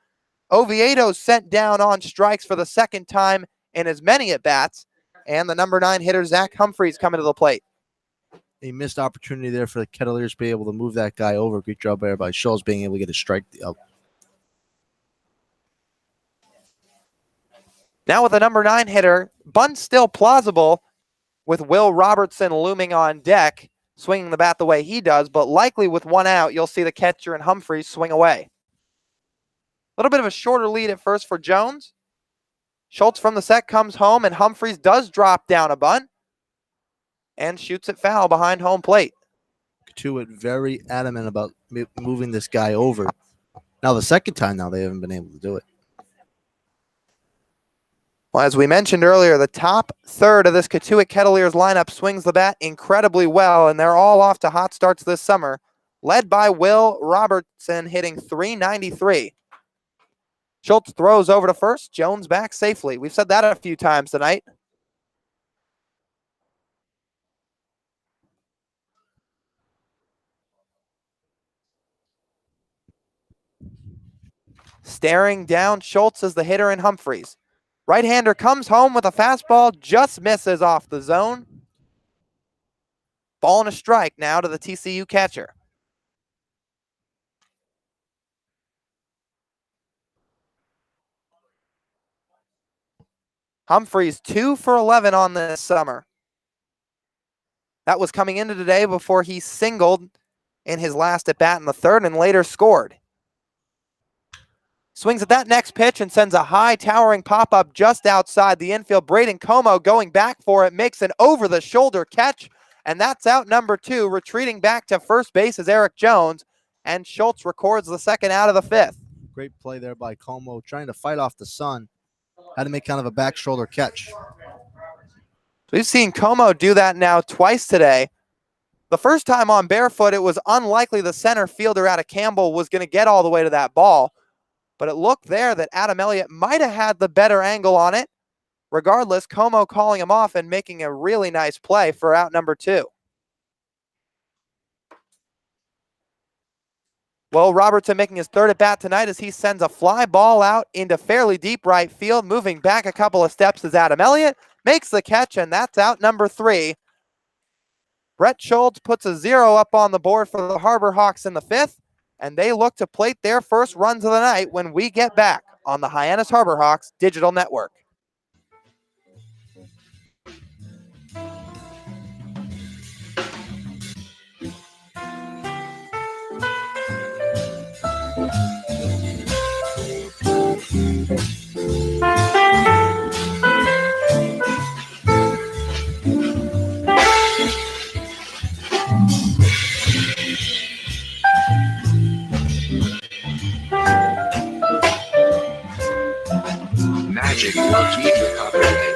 Oviedo sent down on strikes for the second time in as many at-bats, and the number 9 hitter, Zach Humphreys, coming to the plate. A missed opportunity there for the Kettleers to be able to move that guy over. Good job there by Scholes being able to get a strike out. Now with the number 9 hitter, bunt still plausible with Will Robertson looming on deck, swinging the bat the way he does, but likely with one out, you'll see the catcher and Humphreys swing away. A little bit of a shorter lead at first for Jones. Schultz from the set comes home, and Humphreys does drop down a bunt and shoots it foul behind home plate. Cotuit very adamant about moving this guy over. Now the second time now they haven't been able to do it. Well, as we mentioned earlier, the top third of this Cotuit Kettleers lineup swings the bat incredibly well, and they're all off to hot starts this summer, led by Will Robertson hitting .393. Schultz throws over to first. Jones back safely. We've said that a few times tonight. Staring down Schultz as the hitter in Humphreys. Right-hander comes home with a fastball, just misses off the zone. Ball and a strike now to the TCU catcher. Humphreys 2 for 11 on this summer. That was coming into today before he singled in his last at bat in the third and later scored. Swings at that next pitch and sends a high towering pop-up just outside the infield. Braden Como going back for it, makes an over-the-shoulder catch, and that's out number 2. Retreating back to first base is Eric Jones, and Schultz records the second out of the 5th. Great play there by Como, trying to fight off the sun. Had to make kind of a back shoulder catch. We've seen Como do that now twice today. The first time on barefoot, it was unlikely the center fielder out of Campbell was going to get all the way to that ball. But it looked there that Adam Elliott might have had the better angle on it. Regardless, Como calling him off and making a really nice play for out number 2. Well, Robertson making his third at bat tonight as he sends a fly ball out into fairly deep right field. Moving back a couple of steps is Adam Elliott. Makes the catch, and that's out number 3. Brett Schultz puts a 0 up on the board for the Harbor Hawks in the 5th. And they look to plate their first runs of the night when we get back on the Hyannis Harbor Hawks digital network. Magic will keep your copyright.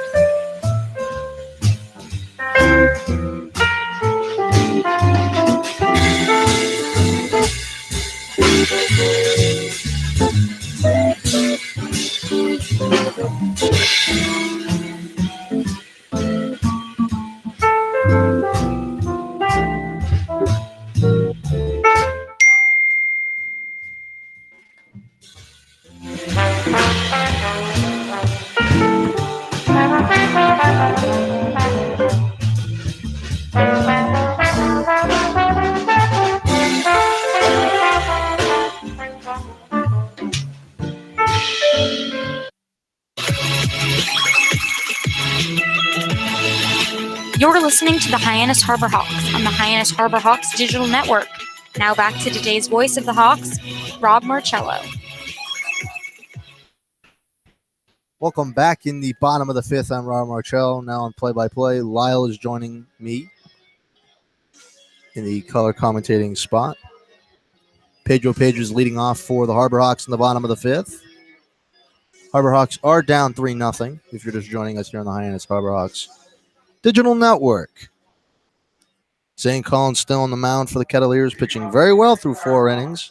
You're listening to the Hyannis Harbor Hawks on the Hyannis Harbor Hawks Digital Network. Now back to today's voice of the Hawks, Rob Marcello. Welcome back in the bottom of the fifth. I'm Rob Marcello. Now on play-by-play. Lyle is joining me in the color commentating spot. Pedro Page is leading off for the Harbor Hawks in the bottom of the fifth. Harbor Hawks are down 3-0 if you're just joining us here on the Hyannis Harbor Hawks Digital Network. Zane Collins still on the mound for the Kettleers, pitching very well through 4 innings.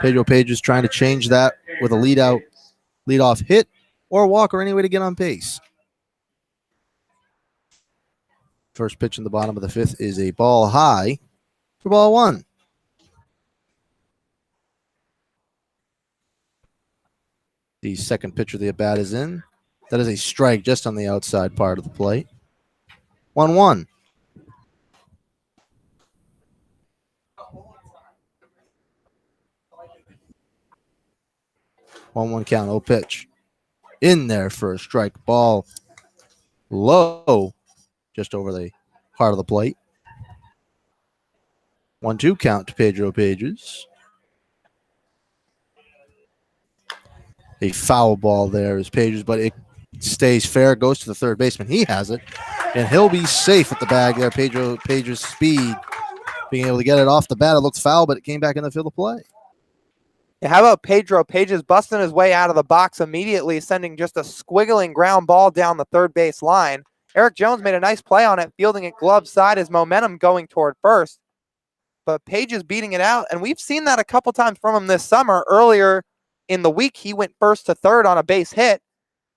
Pedro Page is trying to change that with a leadoff hit or walk or any way to get on base. First pitch in the bottom of the fifth is a ball high for ball 1. The second pitch of the at-bat is in. That is a strike just on the outside part of the plate. 1-1. One count, 0 pitch. In there for a strike. Ball low, just over the heart of the plate. 1-2 count to Pedro Pages. A foul ball there is Pages, but it stays fair, goes to the third baseman. He has it, and he'll be safe at the bag there. Pedro Pages' speed, being able to get it off the bat. It looked foul, but it came back in the field of play. Yeah, how about Pedro Pages busting his way out of the box immediately, sending just a squiggling ground ball down the third base line. Eric Jones made a nice play on it, fielding it glove side, his momentum going toward first. But Pages beating it out, and we've seen that a couple times from him this summer. Earlier in the week, he went first to third on a base hit,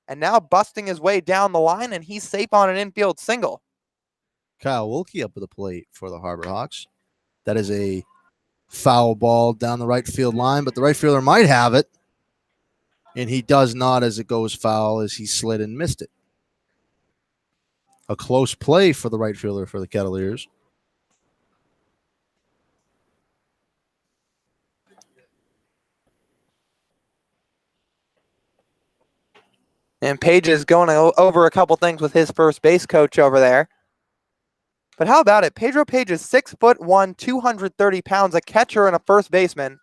and now busting his way down the line, and he's safe on an infield single. Kyle Wilkie up at the plate for the Harbor Hawks. That is a foul ball down the right field line, but the right fielder might have it, and he does not as it goes foul as he slid and missed it. A close play for the right fielder for the Kettleers. And Page is going over a couple things with his first base coach over there. But how about it? Pedro Page is 6'1", 230 pounds, a catcher and a first baseman,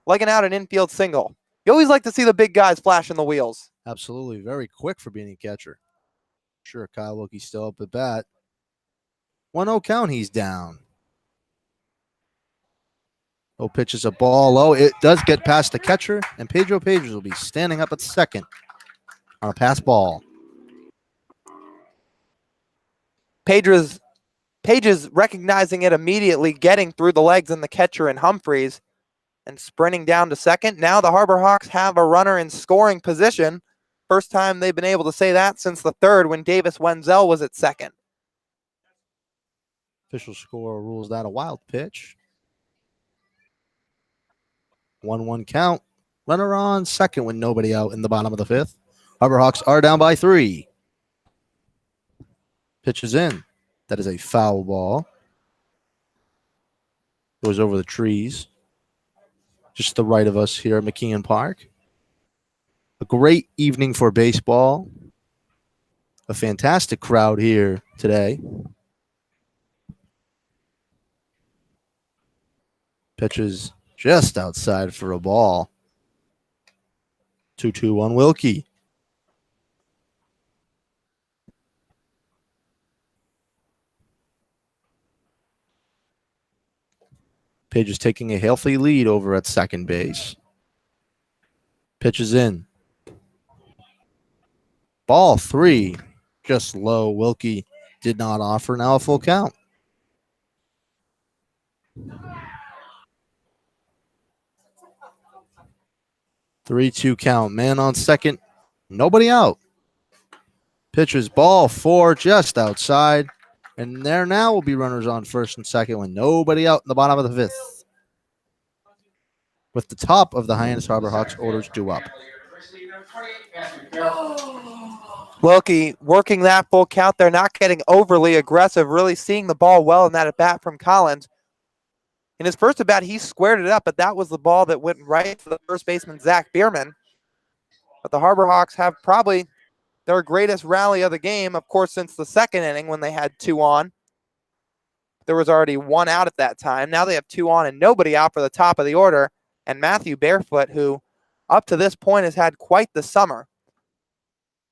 legging out an infield single. You always like to see the big guys flashing the wheels. Absolutely. Very quick for being a catcher. Sure, Kyle Wilkie's still up at bat. 1-0 count, he's down. No pitch is a ball low. It does get past the catcher, and Pedro Pages will be standing up at second on a pass ball. Pages recognizing it immediately, getting through the legs and the catcher and Humphreys, and sprinting down to second. Now the Harbor Hawks have a runner in scoring position. First time they've been able to say that since the third when Davis Wenzel was at second. Official score rules that a wild pitch. 1-1 count. Runner on second with nobody out in the bottom of the fifth. Harbor Hawks are down by 3. Pitch is in. That is a foul ball. Goes over the trees. Just to the right of us here at McKeon Park. A great evening for baseball. A fantastic crowd here today. Pitches just outside for a ball. 2-2-1 Wilkie. Page is taking a healthy lead over at second base. Pitch is in. Ball 3. Just low. Wilkie did not offer. Now a full count. Three-two count. Man on second. Nobody out. Pitcher's ball 4 just outside. And there now will be runners on first and second with nobody out in the bottom of the fifth. With the top of the Hyannis Harbor Hawks orders due up. Wilkie working that full count. They're not getting overly aggressive, really seeing the ball well in that at-bat from Collins. In his first at-bat, he squared it up, but that was the ball that went right to the first baseman, Zach Bierman. But the Harbor Hawks have probably their greatest rally of the game, of course, since the second inning when they had 2 on. There was already 1 out at that time. Now they have 2 on and nobody out for the top of the order. And Matthew Barefoot, who up to this point has had quite the summer.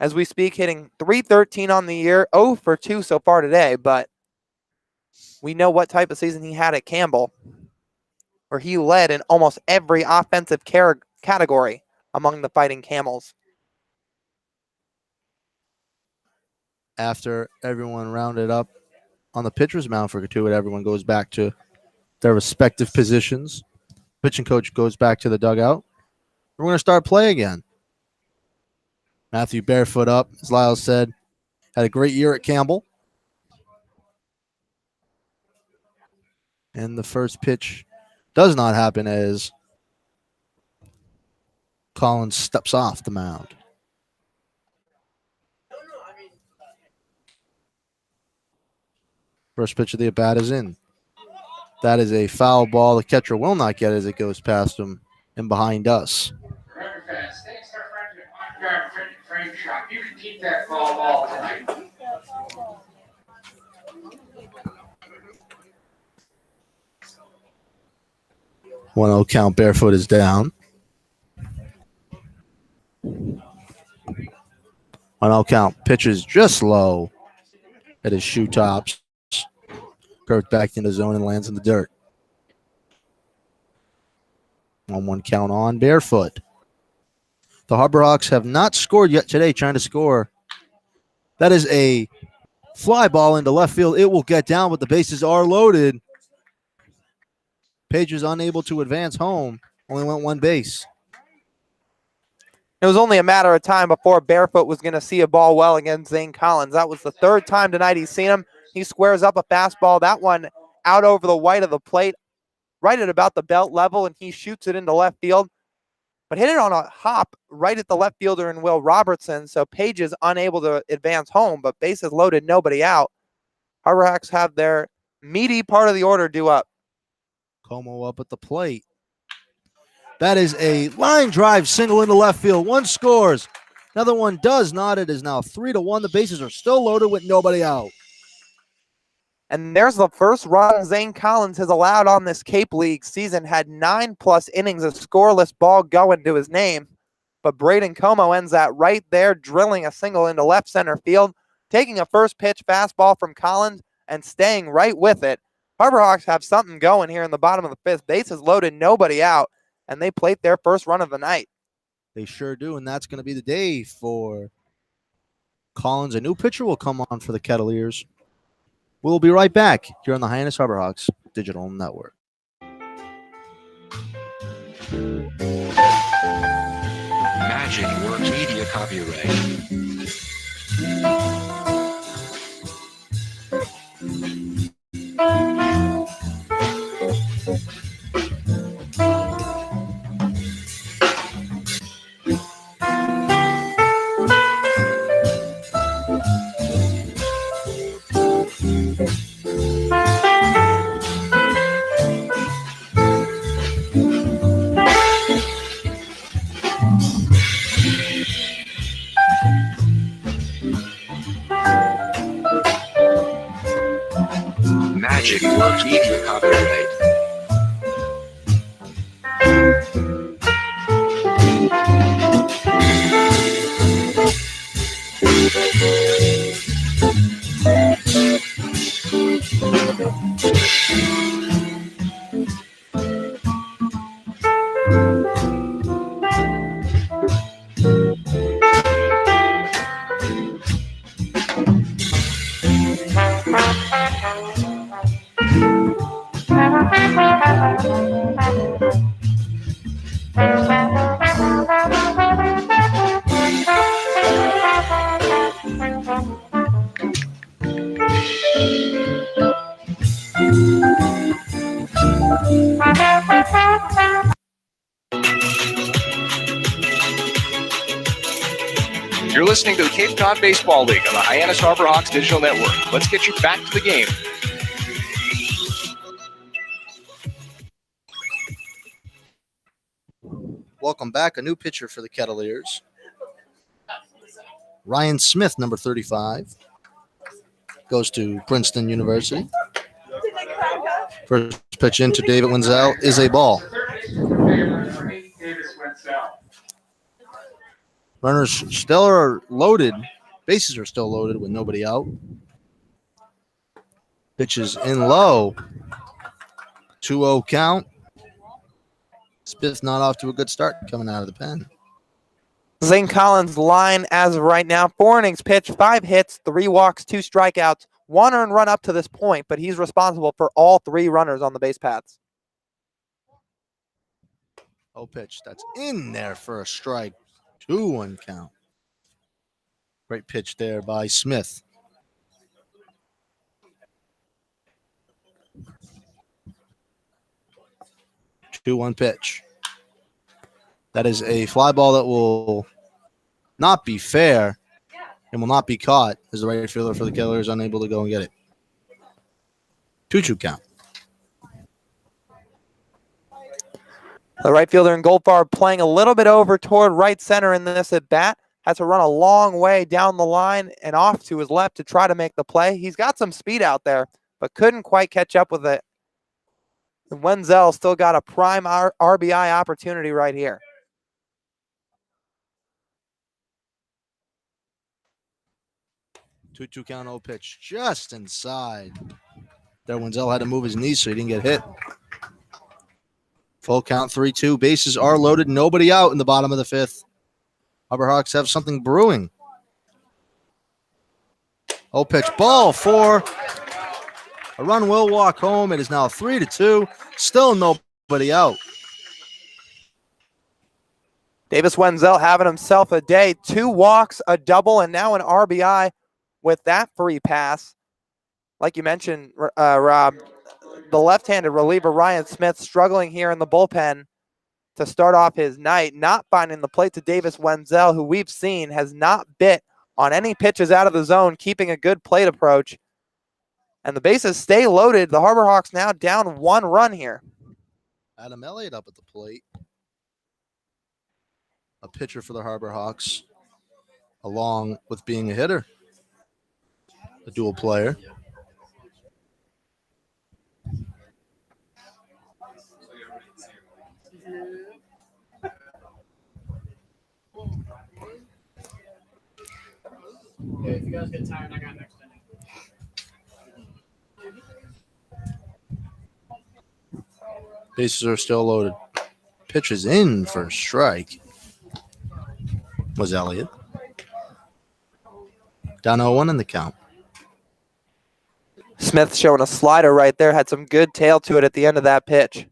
As we speak, hitting .313 on the year, 0 for 2 so far today, but we know what type of season he had at Campbell, where he led in almost every offensive category among the Fighting Camels. After everyone rounded up on the pitcher's mound for Cotuit, everyone goes back to their respective positions. Pitching coach goes back to the dugout. We're going to start play again. Matthew Barefoot up, as Lyle said, had a great year at Campbell. And the first pitch does not happen as Collins steps off the mound. First pitch of the at-bat is in. That is a foul ball. The catcher will not get it as it goes past him and behind us. You can keep that ball tonight. 1-0 count. Barefoot is down. 1-0 count. Pitches just low at his shoe tops. Curved back into the zone and lands in the dirt. 1-1 count on Barefoot. The Harbor Hawks have not scored yet today, trying to score. That is a fly ball into left field. It will get down, but the bases are loaded. Page is unable to advance home. Only went 1 base. It was only a matter of time before Barefoot was going to see a ball well against Zane Collins. That was the 3rd time tonight he's seen him. He squares up a fastball. That one out over the white of the plate, right at about the belt level, and he shoots it into left field. But hit it on a hop right at the left fielder in Will Robertson, so Page is unable to advance home, but bases loaded, nobody out. Harbor Hawks have their meaty part of the order due up. Como up at the plate. That is a line drive single into left field. One scores. Another one does not. It is now 3-1. The bases are still loaded with nobody out. And there's the first run Zane Collins has allowed on this Cape League season. Had 9+ innings of scoreless ball going to his name. But Braden Como ends that right there, drilling a single into left center field, taking a first pitch fastball from Collins and staying right with it. Harbor Hawks have something going here in the bottom of the 5th. Bases loaded, nobody out, and they plate their first run of the night. They sure do, and that's going to be the day for Collins. A new pitcher will come on for the Kettleers. We'll be right back here on the Hyannis Harbor Hawks Digital Network. Magic Work Media copyright. Magic Work Media copyright. You're listening to the Cape Cod Baseball League on the Hyannis Harbor Hawks Digital Network. Let's get you back to the game. Welcome back. A new pitcher for the Kettleers. Ryan Smith, number 35, goes to Princeton University. First pitch into David Wenzel is a ball. Runners still are loaded. Bases are still loaded with nobody out. Pitches in low. 2-0 count. Smith not off to a good start coming out of the pen. Zane Collins' line as of right now: 4 innings pitched, 5 hits, 3 walks, 2 strikeouts, 1 earned run up to this point, but he's responsible for all 3 runners on the base paths. Oh, pitch. That's in there for a strike. 2-1 count. Great pitch there by Smith. Two-one pitch. That is a fly ball that will not be fair and will not be caught as the right fielder for the Killers unable to go and get it. 2-2 count. The right fielder in Goldfarb playing a little bit over toward right center in this at bat. Has to run a long way down the line and off to his left to try to make the play. He's got some speed out there, but couldn't quite catch up with it. Wenzel still got a prime RBI opportunity right here. Two count, old pitch just inside. There, Wenzel had to move his knees so he didn't get hit. Full count, 3-2. Bases are loaded. Nobody out in the bottom of the 5th. Harbor have something brewing. Old pitch, ball 4. A run will walk home. It is now 3-2. Still nobody out. Davis Wenzel having himself a day. 2 walks, a double, and now an RBI with that free pass. Like you mentioned, Rob, the left-handed reliever Ryan Smith struggling here in the bullpen to start off his night, not finding the plate to Davis Wenzel, who we've seen has not bit on any pitches out of the zone, keeping a good plate approach. And the bases stay loaded. The Harbor Hawks now down 1 run here. Adam Elliott up at the plate. A pitcher for the Harbor Hawks, along with being a hitter. A dual player. Yeah, if you guys get tired, I got next inning. Bases are still loaded. Pitch is in for a strike. Was Elliott. Down 0-1 in the count. Smith showing a slider right there. Had some good tail to it at the end of that pitch.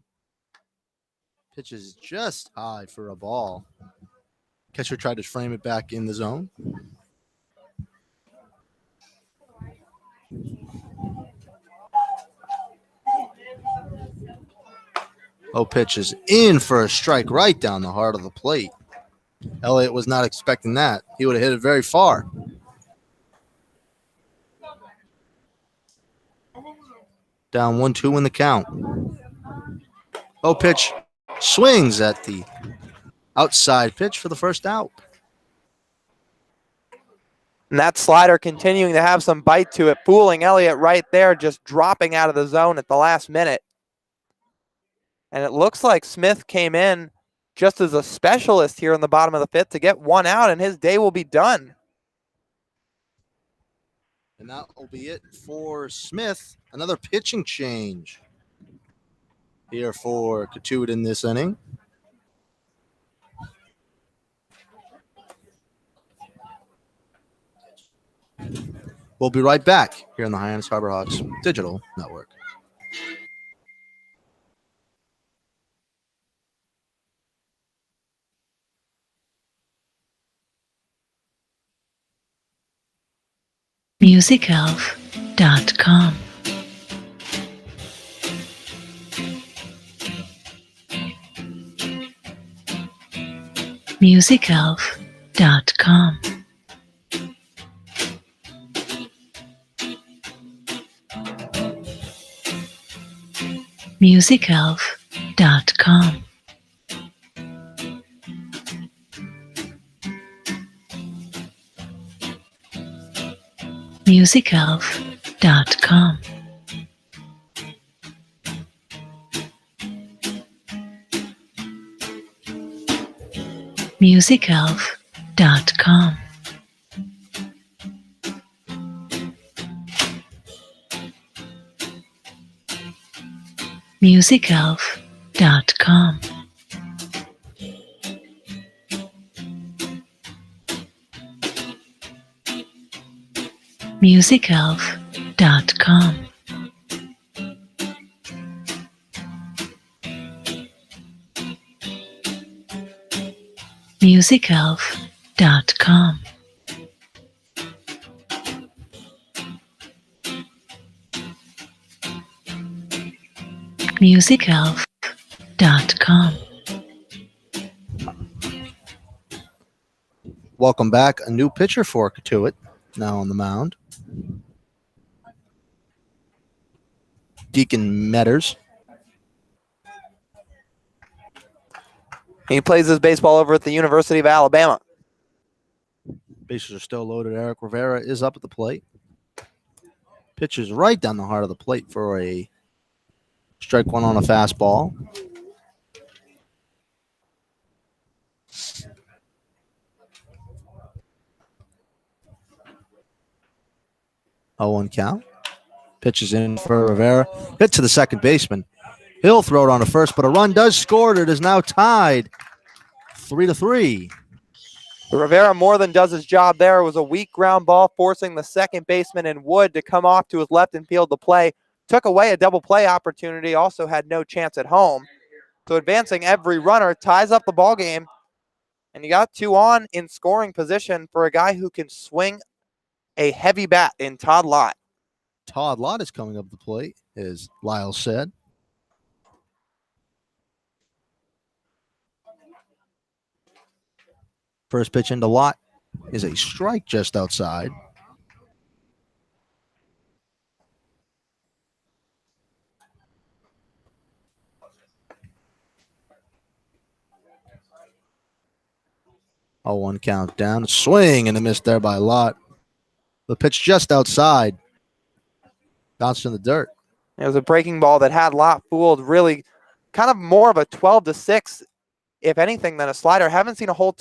Pitch is just high for a ball. Catcher tried to frame it back in the zone. Oh, pitch is in for a strike right down the heart of the plate. Elliott was not expecting that. He would have hit it very far. Down 1-2 in the count. Oh, pitch swings at the outside pitch for the first out. And that slider continuing to have some bite to it, fooling Elliott right there, just dropping out of the zone at the last minute. And it looks like Smith came in just as a specialist here in the bottom of the 5th to get 1 out, and his day will be done. And that will be it for Smith. Another pitching change here for Cotuit in this inning. We'll be right back here on the Hyannis Harbor Hawks Digital Network. MusicElf.com. MusicElf.com. MusicElf.com. musicalf.com. musicalf.com. musicalf.com. musicalf.com. musicalf.com. musicalf.com. Welcome back. A new pitcher for Cotuit now on the mound. Deacon Metters. He plays his baseball over at the University of Alabama. Bases are still loaded. Eric Rivera is up at the plate. Pitches right down the heart of the plate for a strike one on a fastball. Oh, 1 count. Pitches in for Rivera. Hit to the second baseman. He'll throw it on to first, but a run does score. It is now tied 3-3. Rivera more than does his job there. It was a weak ground ball, forcing the second baseman and Wood to come off to his left and field to play. Took away a double play opportunity, also had no chance at home. So advancing every runner ties up the ball game. And you got 2 on in scoring position for a guy who can swing a heavy bat in Todd Lott. Todd Lott is coming up the plate, as Lyle said. First pitch into Lott is a strike just outside. Oh, 1 count down. Swing and a miss there by Lott. The pitch just outside. Bounced in the dirt. It was a breaking ball that had Lott fooled. Really kind of more of a 12-6, if anything, than a slider. Haven't seen a whole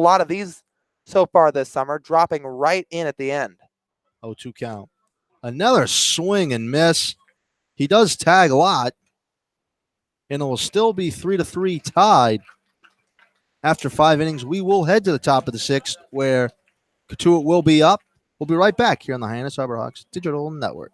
lot of these so far this summer, dropping right in at the end. 0-2 count. Another swing and miss. He does tag Lott, and it will still be 3-3 tied. After 5 innings, we will head to the top of the 6th, where Cotuit will be up. We'll be right back here on the Hyannis Harborhawks Digital Network.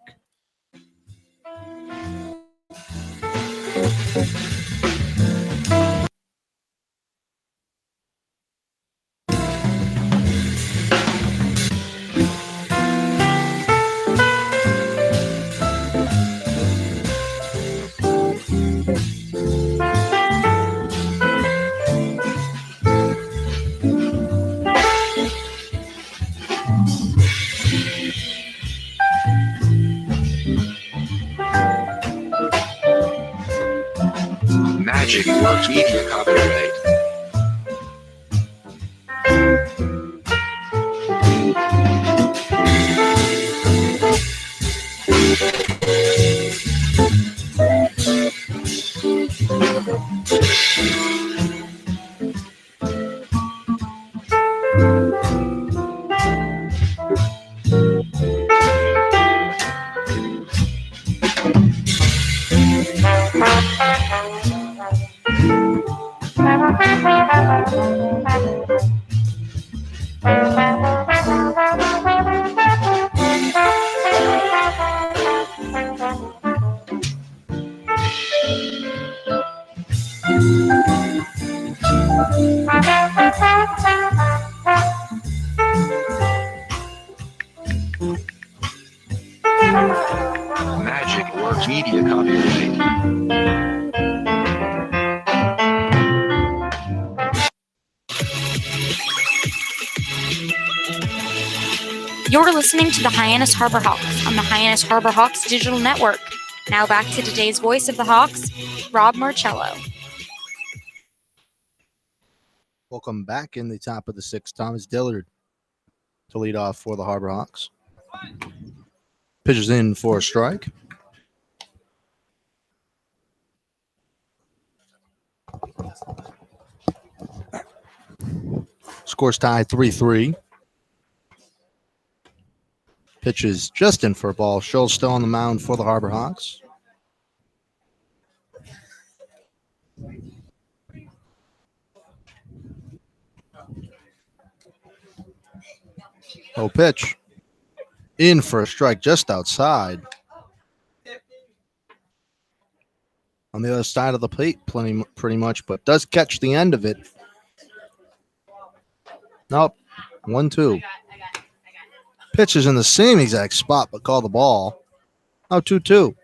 Magic Works Media copyright. Magic Works Media copyright. You're listening to the Hyannis Harbor Hawks on the Hyannis Harbor Hawks Digital Network. Now back to today's voice of the Hawks, Rob Marcello. Welcome back in the top of the 6th. Thomas Dillard to lead off for the Harbor Hawks. Pitches in for a strike. Scores tied 3-3. Pitches just in for a ball. Schultz still on the mound for the Harbor Hawks. Oh, pitch. In for a strike just outside. On the other side of the plate, pretty much, but does catch the end of it. Nope. 1-2. Pitch is in the same exact spot, but call the ball. Oh, 2-2.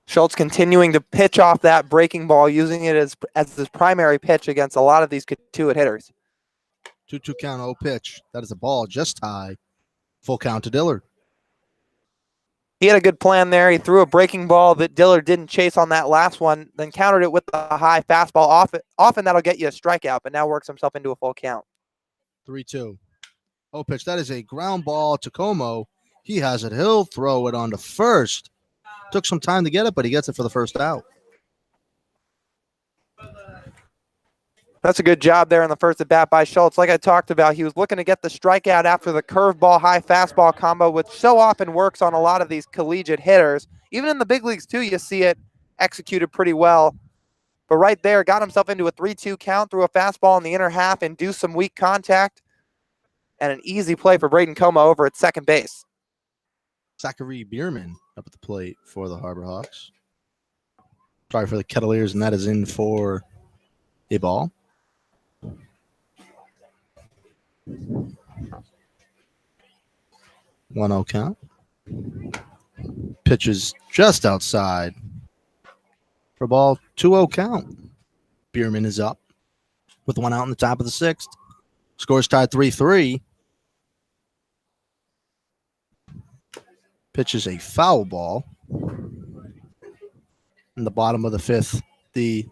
Schultz continuing to pitch off that breaking ball, using it as his primary pitch against a lot of these Cotuit hitters. 2-2 count, 0 pitch. That is a ball just high. Full count to Dillard. He had a good plan there. He threw a breaking ball that Dillard didn't chase on that last one, then countered it with a high fastball. Often that'll get you a strikeout, but now works himself into a full count. 3-2. Oh, pitch. That is a ground ball to Como. He has it. He'll throw it on to first. Took some time to get it, but he gets it for the first out. That's a good job there in the first at bat by Schultz. Like I talked about, he was looking to get the strikeout after the curveball high fastball combo, which so often works on a lot of these collegiate hitters. Even in the big leagues too, you see it executed pretty well. But right there, got himself into a 3-2 count, threw a fastball in the inner half, induced some weak contact, and an easy play for Braden Como over at second base. Zachary Bierman up at the plate for the Harbor Hawks. Sorry for the Kettleers, and that is in for a ball. 1-0 count. Pitches just outside for ball. 2-0 count. Bierman is up with one out in the top of the sixth. Scores tied 3-3. Pitches a foul ball. In the bottom of the fifth, the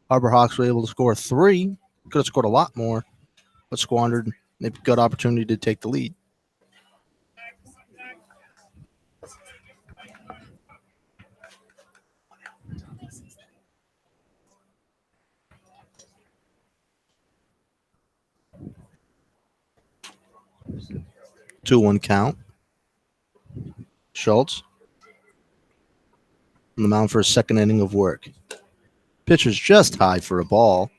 Harbor Hawks were able to score 3. Could have scored a lot more, but squandered a good opportunity to take the lead. Two 2-1 count. Schultz on the mound for a second inning of work. Pitcher's just high for a ball.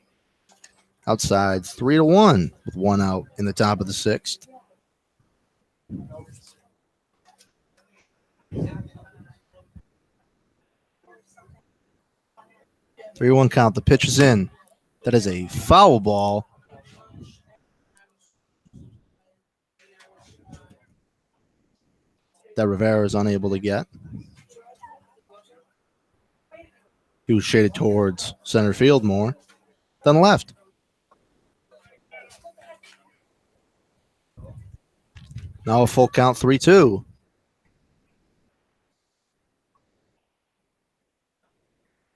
Outside 3-1 with one out in the top of the sixth. Three 1 count. The pitch is in. That is a foul ball. That Rivera is unable to get. He was shaded towards center field more than left. Now a full count, 3-2.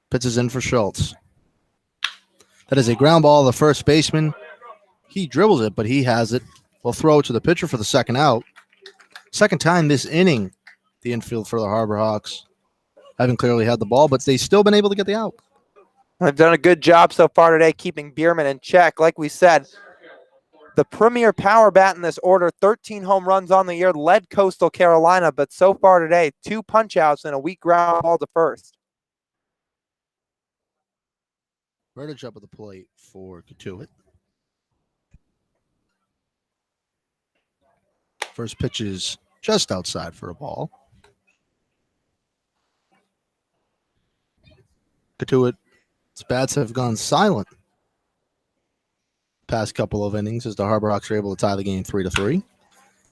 Pitch is in for Schultz. That is a ground ball to the first baseman. He dribbles it, but he has it. We'll throw it to the pitcher for the second out. Second time this inning, the infield for the Harbor Hawks haven't clearly had the ball, but they've still been able to get the out. They've done a good job so far today keeping Bierman in check. Like we said, the premier power bat in this order, 13 home runs on the year, led Coastal Carolina, but so far today, 2 punch-outs and a weak ground ball to first. Vertage up at the plate for Cotuit. First pitch is just outside for a ball. Cotuit's bats have gone silent past couple of innings as the Harbor Hawks are able to tie the game 3-3.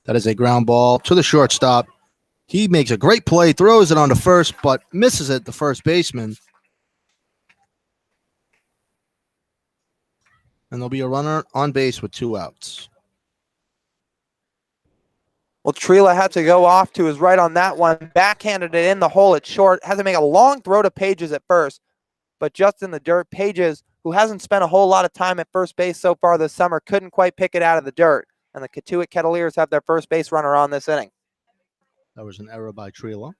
That is a ground ball to the shortstop. He makes a great play, throws it on to first, but misses it, the first baseman. And there'll be a runner on base with 2 outs. Well, Trela had to go off to his right on that one. Backhanded it in the hole at short. Had to make a long throw to Pages at first, but just in the dirt. Pages who hasn't spent a whole lot of time at first base so far this summer, couldn't quite pick it out of the dirt. And the Cotuit Kettleers have their first base runner on this inning. That was an error by Trela.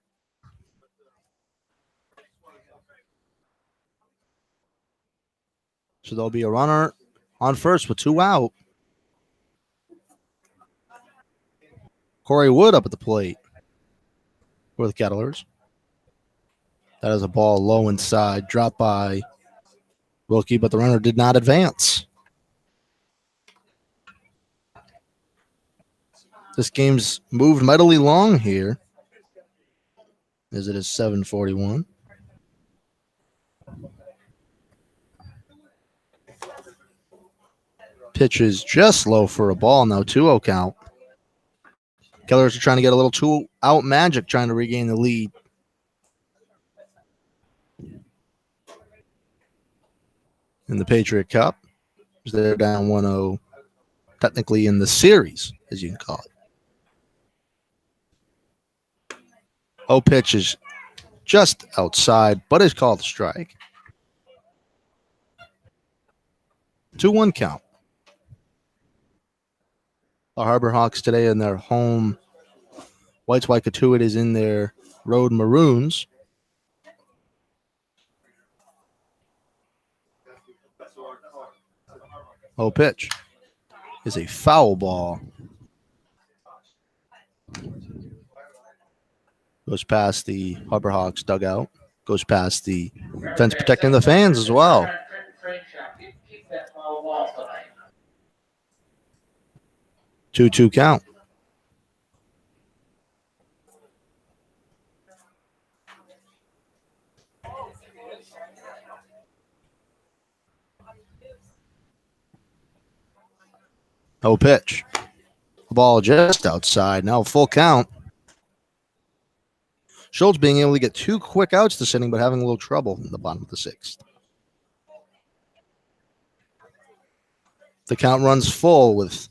So there'll be a runner on first with 2 out. Corey Wood up at the plate for the Kettlers. That is a ball low inside, dropped by Wilkie, but the runner did not advance. This game's moved mightily long here, as it is 7:41. Pitch is just low for a ball. Now 2-0 count. Kettlers are trying to get a little 2-out magic, trying to regain the lead. In the Patriot Cup, they're down 1-0, technically in the series, as you can call it. Pitch is just outside, but is called a strike. 2-1 count. The Harbor Hawks today in their home. White Cotuit is in their road maroons. Pitch is a foul ball. Goes past the Harbor Hawks dugout. Goes past the fence protecting the fans as well. 2-2 count. Pitch. The ball just outside. Now full count. Schultz being able to get 2 quick outs this inning, but having a little trouble in the bottom of the 6th. The count runs full with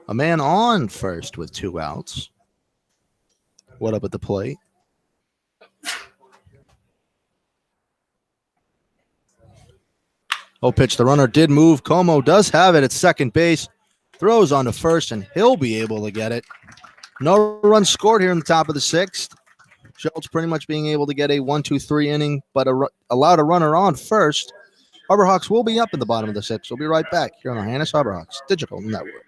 a man on first with 2 outs. What up at the plate? Pitch. The runner did move. Como does have it at second base. Throws on to first, and he'll be able to get it. No runs scored here in the top of the 6th. Schultz pretty much being able to get a 1-2-3 inning, but allowed a runner on first. Harbor Hawks will be up in the bottom of the 6th. We'll be right back here on the Hyannis Harbor Hawks Digital Network.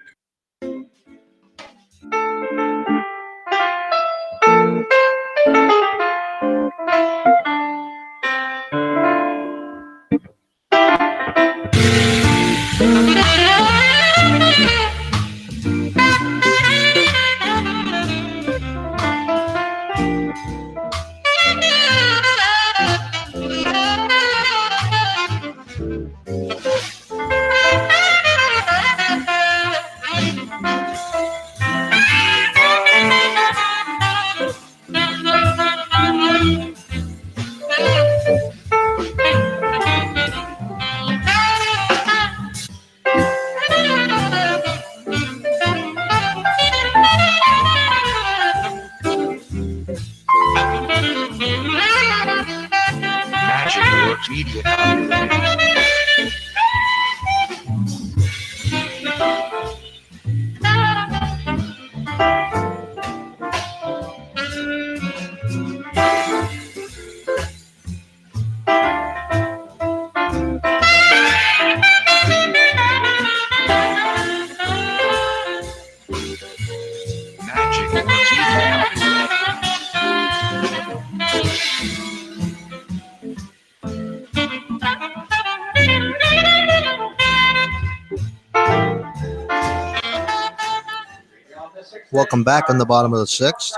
Welcome back on the bottom of the 6th.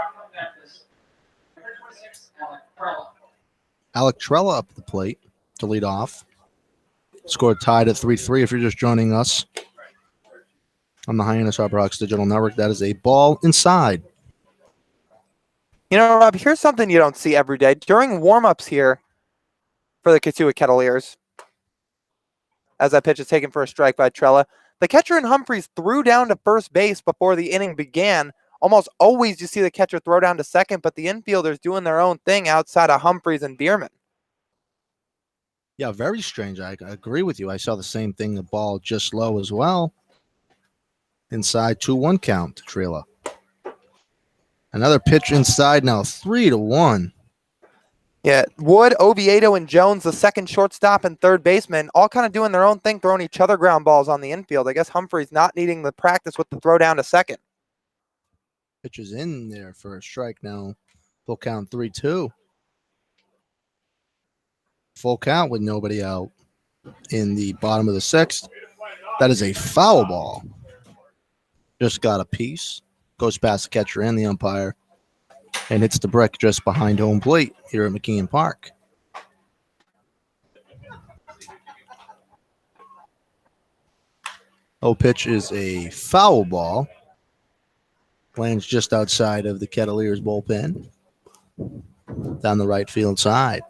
Alec Trella up at the plate to lead off. Score tied at 3-3 if you're just joining us on the Hyannis Harbor Hawks Digital Network. That is a ball inside. You know, Rob, here's something you don't see every day. During warm-ups here for the Cotuit Kettleers, as that pitch is taken for a strike by Trella, the catcher and Humphreys threw down to first base before the inning began. Almost always you see the catcher throw down to second, but the infielders doing their own thing outside of Humphreys and Bierman. Yeah, very strange. I agree with you. I saw the same thing. The ball just low as well. Inside 2-1 count to Trela. Another pitch inside now, 3-1. Yeah, Wood, Oviedo, and Jones, the second shortstop and third baseman, all kind of doing their own thing, throwing each other ground balls on the infield. I guess Humphrey's not needing the practice with the throw down to second. Pitch is in there for a strike now. Full count 3-2. Full count with nobody out in the bottom of the sixth. That is a foul ball. Just got a piece. Goes past the catcher and the umpire. And hits the brick just behind home plate here at McKeon Park. Pitch is a foul ball. Lands just outside of the Kettleers bullpen. Down the right field side.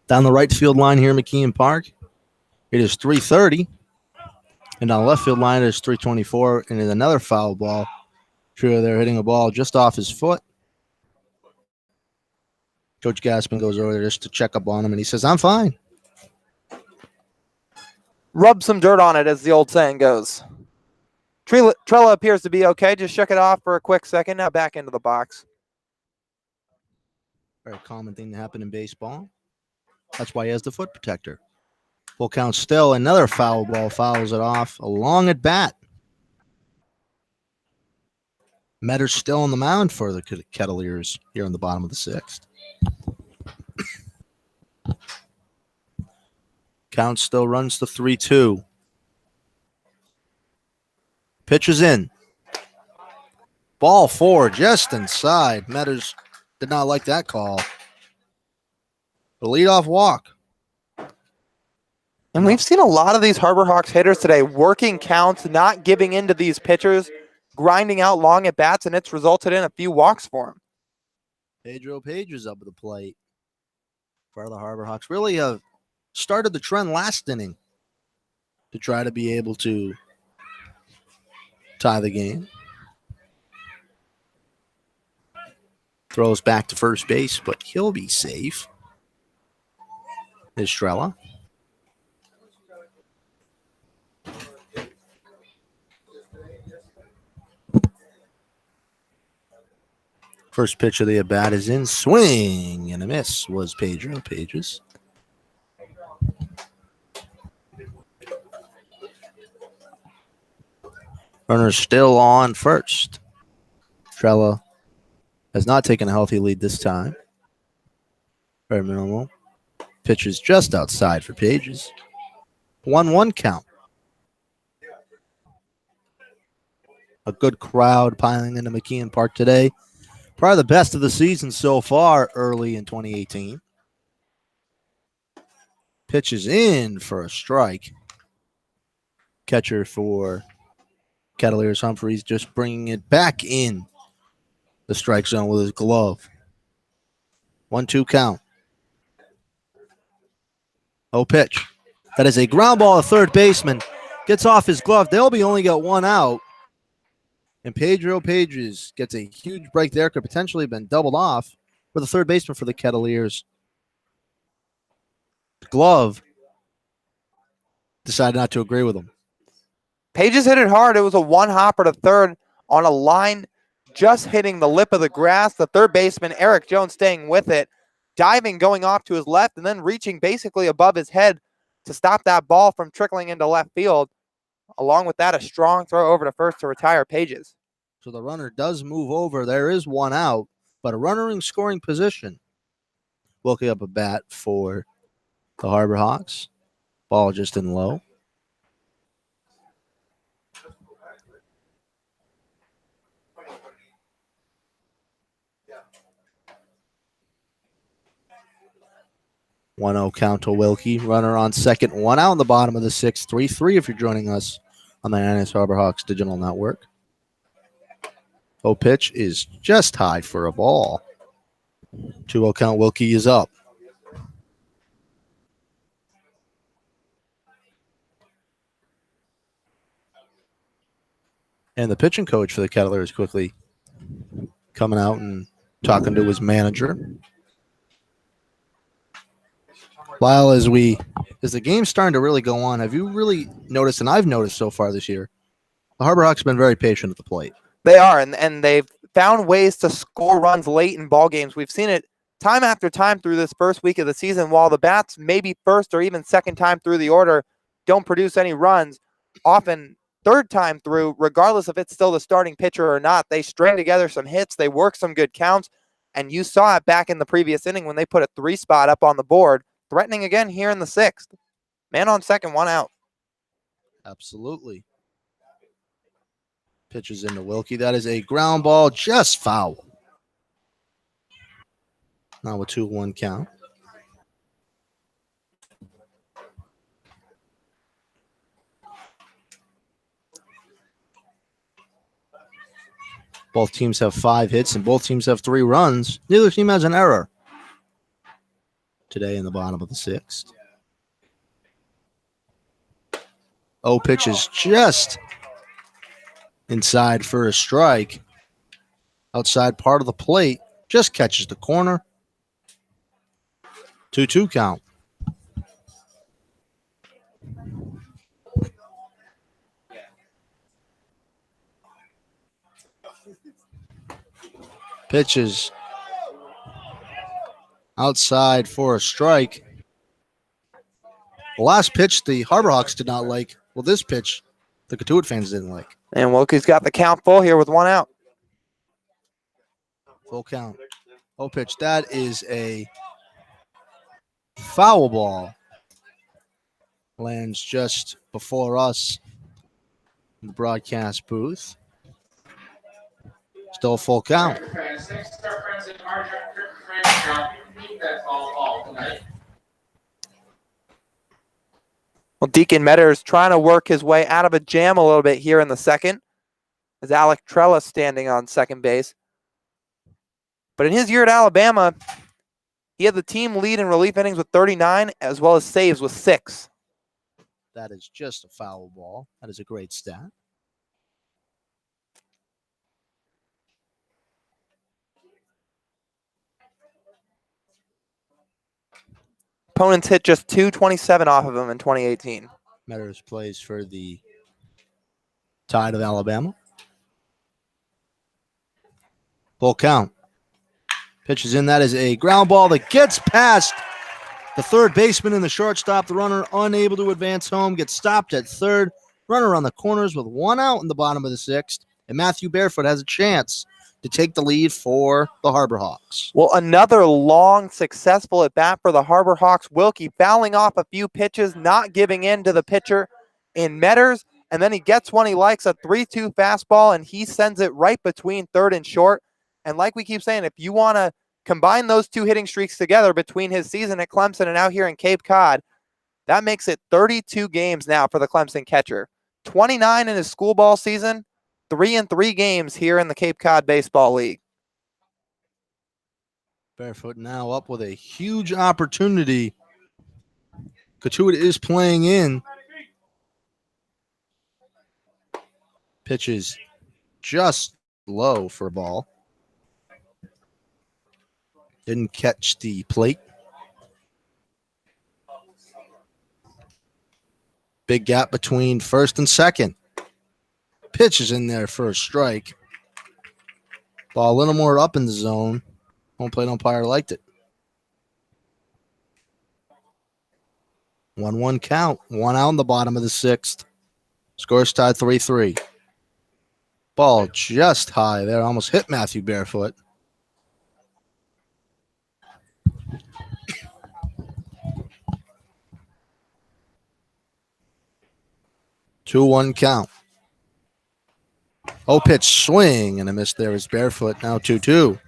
Down the right field line here at McKeon Park, it is 3:30. And on the left field line, it is 3:24. And it's another foul ball. True, they're hitting a ball just off his foot. Coach Gaspin goes over there just to check up on him, and he says, I'm fine. Rub some dirt on it, as the old saying goes. Trella appears to be okay. Just shook it off for a quick second. Now back into the box. Very common thing to happen in baseball. That's why he has the foot protector. Full count still. Another foul ball fouls it off. A long at bat. Metter's still on the mound for the Kettleers here on the bottom of the sixth. Count still runs to 3-2. Pitch is in. Ball four, just inside. Metters did not like that call. The leadoff walk. And we've seen a lot of these Harbor Hawks hitters today working counts, not giving in to these pitchers, grinding out long at bats, and it's resulted in a few walks for him. Pedro Page is up at the plate for the Harbor Hawks. Really have started the trend last inning to try to be able to tie the game. Throws back to first base, but he'll be safe. Estrella. First pitch of the at-bat is in. Swing and a miss was Pedro Page's. Runner still on first. Trella has not taken a healthy lead this time. Very minimal. Pitch is just outside for Pages. 1-1 count. A good crowd piling into McKeon Park today. Probably the best of the season so far early in 2018. Pitch is in for a strike. Catcher for Kettleers Humphreys just bringing it back in the strike zone with his glove. 1-2 count. Pitch. That is a ground ball to third baseman. Gets off his glove. They'll be only got one out. And Pedro Pages gets a huge break there. Could potentially have been doubled off with the third baseman for the Kettleers. Glove decided not to agree with him. Pages hit it hard. It was a one-hopper to third on a line just hitting the lip of the grass. The third baseman, Eric Jones, staying with it, diving, going off to his left, and then reaching basically above his head to stop that ball from trickling into left field. Along with that, a strong throw over to first to retire Pages. So the runner does move over. There is one out, but a runner in scoring position. Wilkie up a bat for the Harbor Hawks. Ball just in low. One-0 count to Wilkie. Runner on second. One out in the bottom of the sixth. 3-3 if you're joining us on the Hyannis Harbor Hawks digital network. Pitch is just high for a ball. 2-0 count. Wilkie is up. And the pitching coach for the Kettleers quickly coming out and talking to his manager. Lyle, as the game's starting to really go on, have you really noticed, and I've noticed so far this year, the Harbor Hawks have been very patient at the plate. They are, and they've found ways to score runs late in ball games. We've seen it time after time through this first week of the season. While the bats, maybe first or even second time through the order, don't produce any runs, often third time through, regardless if it's still the starting pitcher or not, they string together some hits, they work some good counts, and you saw it back in the previous inning when they put a 3-spot up on the board, threatening again here in the 6th. Man on second, 1 out. Absolutely. Pitches into Wilkie. That is a ground ball, just foul. Now a 2-1 count. Both teams have 5 hits and both teams have 3 runs. Neither team has an error today in the bottom of the 6th. Pitch is just inside for a strike. Outside part of the plate. Just catches the corner. 2-2 count. Pitches outside for a strike. The last pitch the Harbor Hawks did not like. Well, this pitch the Cotuit fans didn't like. And Wilkie's got the count full here with 1 out. Full count. Pitch. That is a foul ball. Lands just before us in the broadcast booth. Still a full count. Well, Deacon Metters trying to work his way out of a jam a little bit here in the 2nd as Alec Trella standing on second base. But in his year at Alabama, he had the team lead in relief innings with 39 as well as saves with 6. That is just a foul ball. That is a great stat. Opponents hit just 227 off of him in 2018. Metters plays for the Tide of Alabama. Full count. Pitches in. That is a ground ball that gets past the third baseman and the shortstop. The runner unable to advance home. Gets stopped at third. Runner on the corners with 1 out in the bottom of the 6th. And Matthew Barefoot has a chance to take the lead for the Harbor Hawks. Well, another long, successful at-bat for the Harbor Hawks. Wilkie fouling off a few pitches, not giving in to the pitcher in Metters, and then he gets one he likes, a 3-2 fastball, and he sends it right between third and short. And like we keep saying, if you want to combine those 2 hitting streaks together between his season at Clemson and out here in Cape Cod, that makes it 32 games now for the Clemson catcher. 29 in his school ball season, 3 in 3 games here in the Cape Cod Baseball League. Barefoot now up with a huge opportunity. Cotuit is playing in. Pitches just low for a ball. Didn't catch the plate. Big gap between first and second. Pitch is in there for a strike. Ball a little more up in the zone. Home plate umpire liked it. 1-1 count. 1 out in the bottom of the 6th. Score's tied 3-3. Ball just high there. Almost hit Matthew Barefoot. Two 1 count. Pitch swing and a miss there is Barefoot. Now 2-2.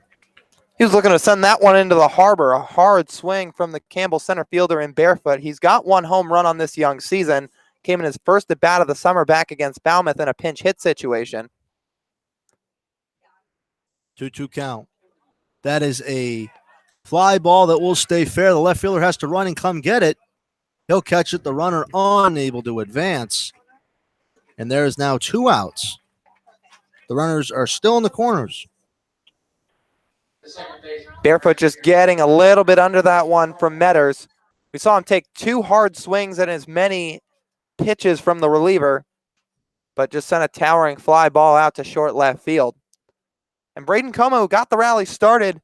He was looking to send that one into the harbor. A hard swing from the Campbell center fielder in Barefoot. He's got 1 home run on this young season. Came in his first at bat of the summer back against Falmouth in a pinch hit situation. 2-2 count. That is a fly ball that will stay fair. The left fielder has to run and come get it. He'll catch it. The runner unable to advance. And there is now 2 outs. The runners are still in the corners. Barefoot just getting a little bit under that one from Metters, We saw him take 2 hard swings and as many pitches from the reliever, but just sent a towering fly ball out to short left field. And Braden Como got the rally started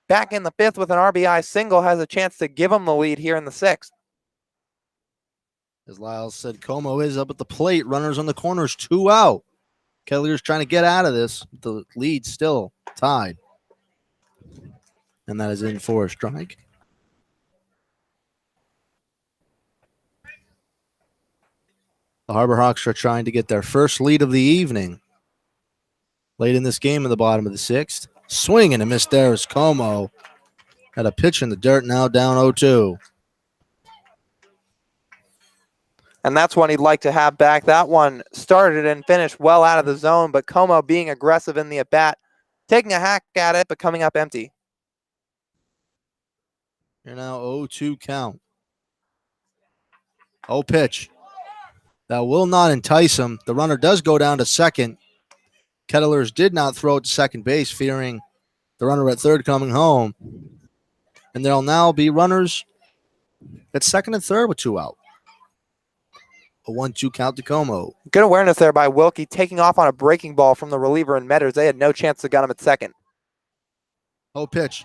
back in the 5th with an RBI single, has a chance to give him the lead here in the 6th. As Lyles said, Como is up at the plate. Runners on the corners, 2 out. Kellier's trying to get out of this. The lead still tied. And that is in for a strike. The Harbor Hawks are trying to get their first lead of the evening. Late in this game in the bottom of the 6th. Swing and a miss there is Como. Had a pitch in the dirt, now down 0-2. And that's one he'd like to have back. That one started and finished well out of the zone, but Como being aggressive in the at-bat, taking a hack at it, but coming up empty. You're now 0-2 count. Oh, pitch. That will not entice him. The runner does go down to second. Kettlers did not throw it to second base, fearing the runner at third coming home. And there'll now be runners at second and third with 2 out. A 1-2 count to Como. Good awareness there by Wilkie, taking off on a breaking ball from the reliever and Metters. They had no chance to get him at second. Oh, pitch.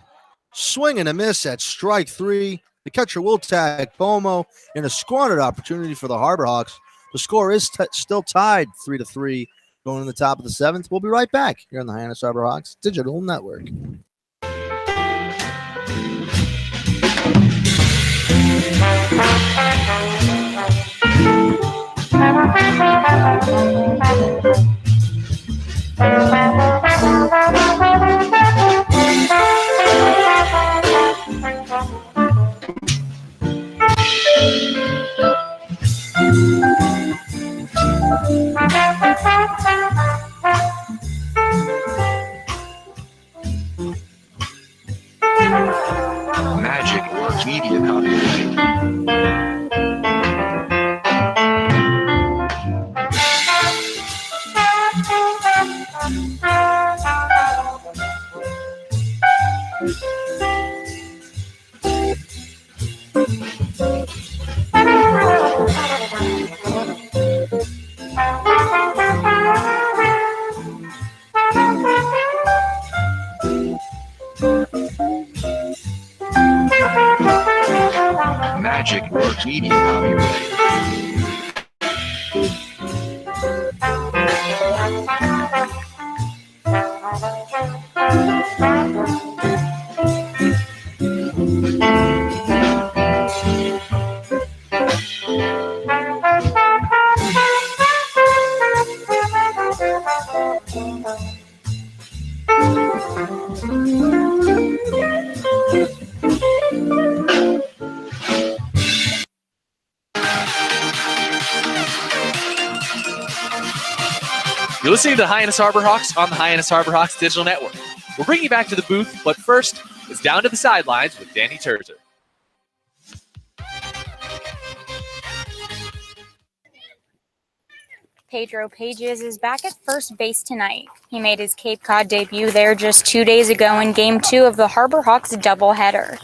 Swing and a miss at strike 3. The catcher will tag Como in a squandered opportunity for the Harbor Hawks. The score is still tied 3-3 going in the top of the 7th. We'll be right back here on the Hyannis Harbor Hawks Digital Network. Magic Works Media copyright. Magic Works Media copyright. You're listening to the Hyannis Harbor Hawks on the Hyannis Harbor Hawks Digital Network. We'll bring you back to the booth, but first, it's down to the sidelines with Danny Terzer. Pedro Pages is back at first base tonight. He made his Cape Cod debut there just 2 days ago in Game 2 of the Harbor Hawks doubleheader.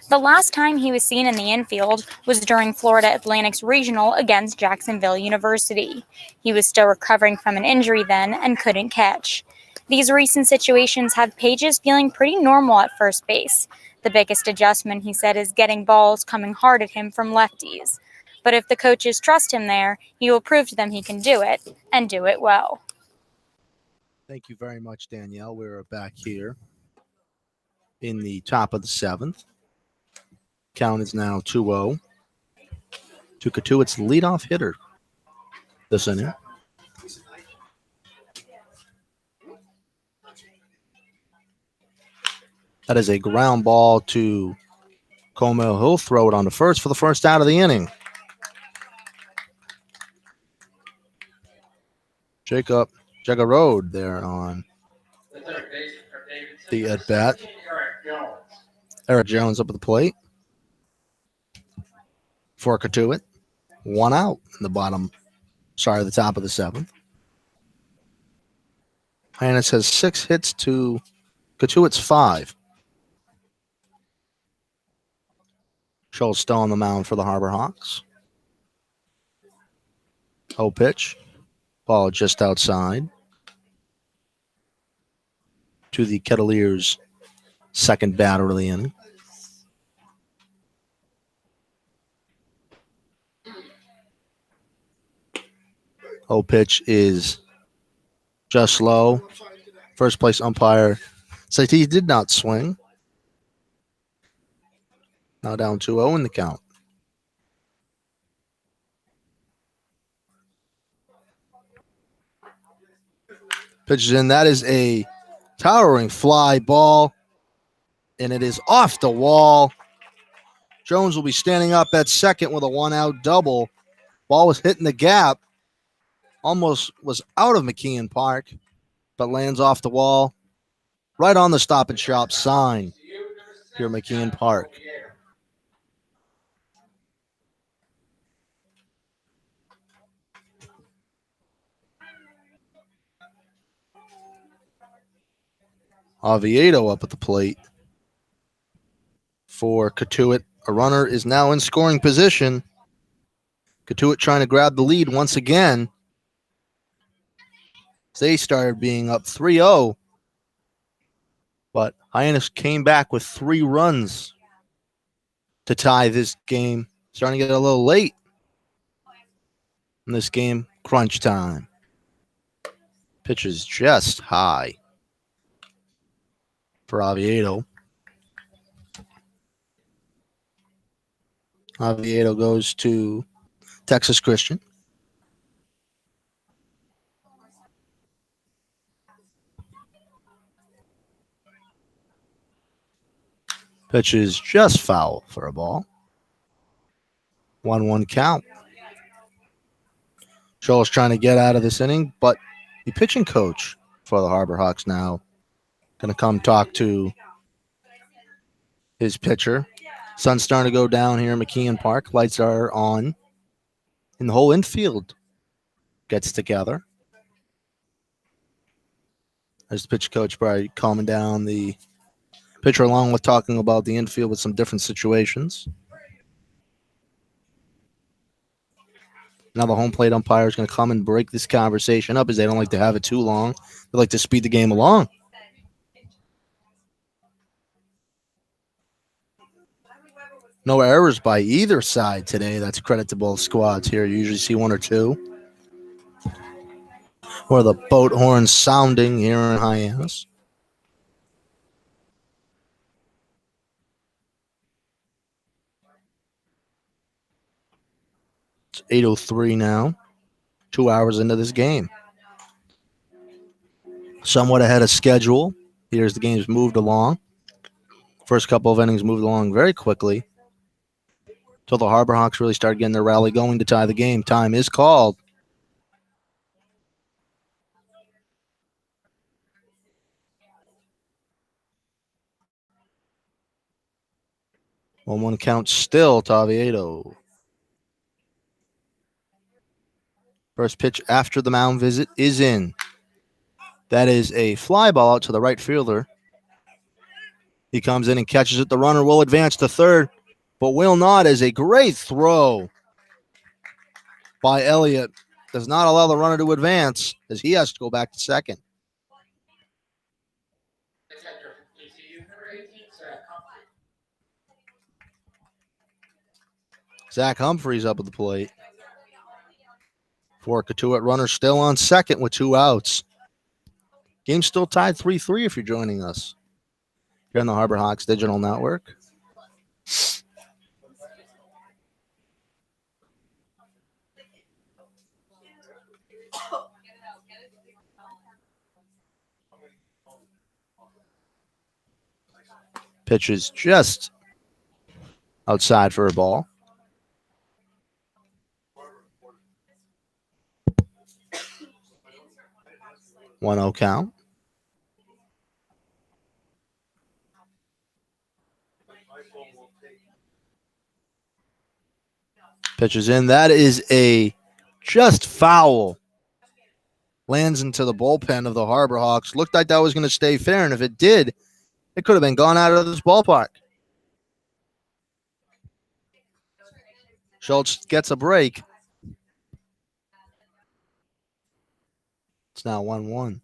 The last time he was seen in the infield was during Florida Atlantic's regional against Jacksonville University. He was still recovering from an injury then and couldn't catch. These recent situations have Pages feeling pretty normal at first base. The biggest adjustment, he said, is getting balls coming hard at him from lefties. But if the coaches trust him there, he will prove to them he can do it, and do it well. Thank you very much, Danielle. We're back here in the top of the 7th. Count is now 2-0 to Cotuit's leadoff hitter this inning. That is a ground ball to Como. He'll throw it on the first for the first out of the inning. Jacob Road there on the at-bat. Eric Jones up at the plate for Cotuit. 1 out in the top of the 7th. Hyannis has 6 hits to Cotuit's 5. Scholl's still on the mound for the Harbor Hawks. Oh, pitch. Ball just outside. To the Kettleers' second batter of the inning. Oh, pitch is just low. First place umpire said he did not swing. Now down 2-0 in the count. Pitches in. That is a towering fly ball, and it is off the wall. Jones will be standing up at second with a 1-out double. Ball was hitting the gap. Almost was out of McKeon Park, but lands off the wall. Right on the Stop and Shop sign here at McKeon Park. Oviedo up at the plate for Cotuit. A runner is now in scoring position. Cotuit trying to grab the lead once again. They started being up 3-0. But Hyannis came back with 3 runs to tie this game. Starting to get a little late in this game. Crunch time. Pitch is just high for Oviedo. Oviedo goes to Texas Christian. Pitch is just foul for a ball. 1-1 count. Scholl's trying to get out of this inning, but the pitching coach for the Harbor Hawks now going to come talk to his pitcher. Sun's starting to go down here in McKeon Park. Lights are on. And the whole infield gets together. As the pitch coach probably calming down the pitcher along with talking about the infield with some different situations. Now the home plate umpire is going to come and break this conversation up as they don't like to have it too long. They like to speed the game along. No errors by either side today. That's credit to both squads here. You usually see 1 or 2. Or the boat horn sounding here in Hyannis. It's 8:03 now. 2 hours into this game. Somewhat ahead of schedule. Here's the game's moved along. First couple of innings moved along very quickly. Until the Harbor Hawks really start getting their rally going to tie the game. Time is called. One count still to Oviedo. First pitch after the mound visit is in. That is a fly ball out to the right fielder. He comes in and catches it. The runner will advance to third, but will not, as a great throw by Elliott. Does not allow the runner to advance as he has to go back to second. Zach Humphreys up at the plate. For Cotuit, runner still on second with 2 outs. Game still tied 3-3 if you're joining us here on the Harbor Hawks Digital Network. Pitch is just outside for a ball. One 0 count. Pitches in. That is a just foul. Lands into the bullpen of the Harbor Hawks. Looked like that was going to stay fair, and if it did, it could have been gone out of this ballpark. Schultz gets a break. It's now 1-1.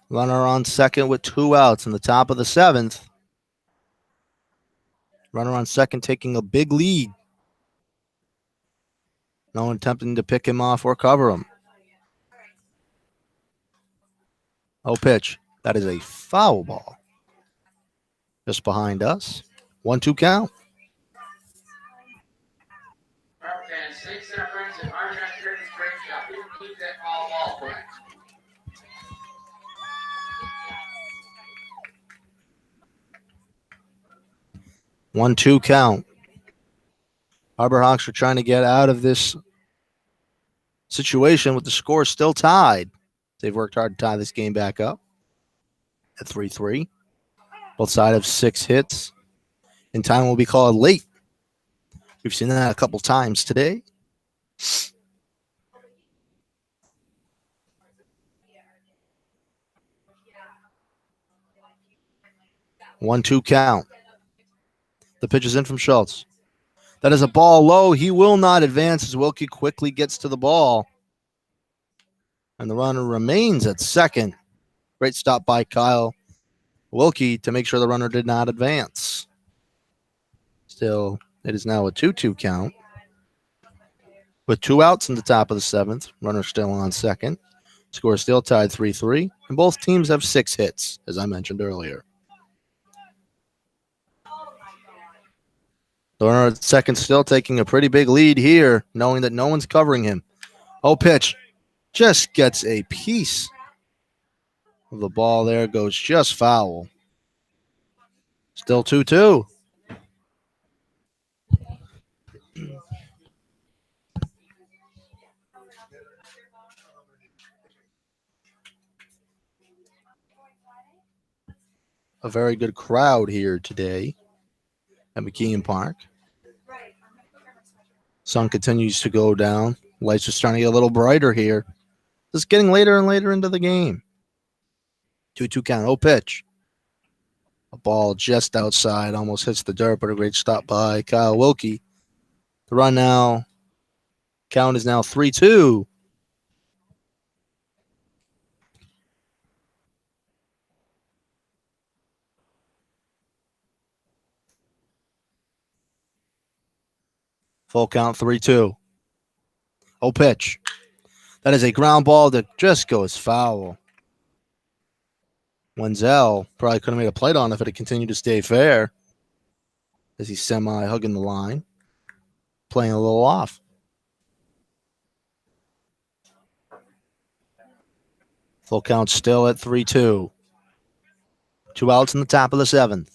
Runner on second with 2 outs in the top of the 7th. Runner on second taking a big lead. No one attempting to pick him off or cover him. Oh, pitch. That is a foul ball. Just behind us. 1-2 count. Okay, 6 seconds and our straight shot. You can keep that foul ball. 1-2 count. Harbor Hawks are trying to get out of this situation with the score still tied. They've worked hard to tie this game back up at 3-3. Both sides have 6 hits. And time will be called late. We've seen that a couple times today. One, 2 count. The pitch is in from Schultz. That is a ball low. He will not advance as Wilkie quickly gets to the ball. And the runner remains at second. Great stop by Kyle Wilkie to make sure the runner did not advance. Still, it is now a 2-2 count. With 2 outs in the top of the 7th, runner still on second. Score still tied 3-3. And both teams have 6 hits, as I mentioned earlier. The runner at second still taking a pretty big lead here, knowing that no one's covering him. Oh, pitch. Just gets a piece of the ball there. Goes just foul. Still 2-2. A very good crowd here today at McKeon Park. Sun continues to go down. Lights are starting to get a little brighter here. Just getting later and later into the game. 2-2 count. Oh, pitch. A ball just outside. Almost hits the dirt, but a great stop by Kyle Wilkie. The run now. Count is now 3-2. Full count, 3-2. Oh, pitch. That is a ground ball that just goes foul. Wenzel probably could have made a plate on it if it had continued to stay fair. As he's semi-hugging the line. Playing a little off. Full count still at 3-2. 2 outs in the top of the 7th.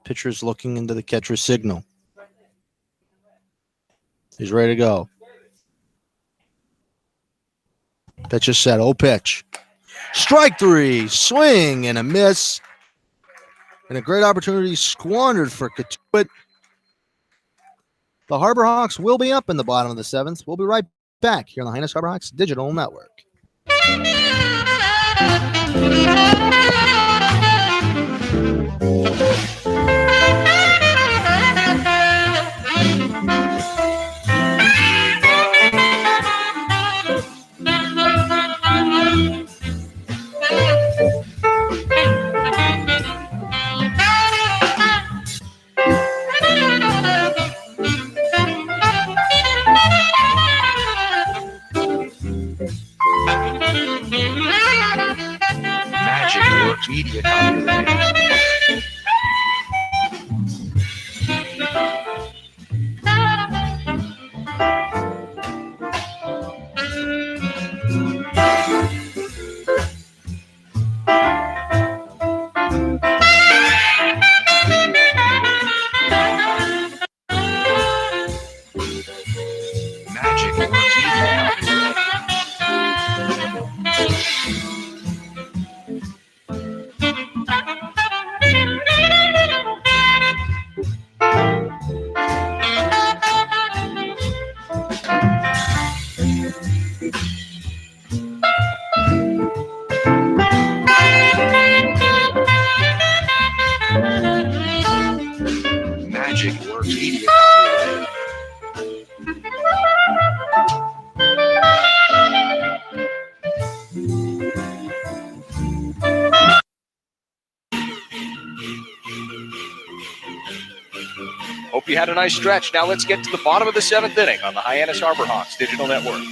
Pitcher's looking into the catcher's signal. He's ready to go. Pitch is set. Oh, pitch. Strike 3. Swing and a miss. And a great opportunity squandered for Cotuit. The Harbor Hawks will be up in the bottom of the 7th. We'll be right back here on the Hyannis Harbor Hawks Digital Network. Media copyright. Magic Works Media copyright. Hope you had a nice stretch. Now let's get to the bottom of the 7th inning on the Hyannis Harbor Hawks Digital Network.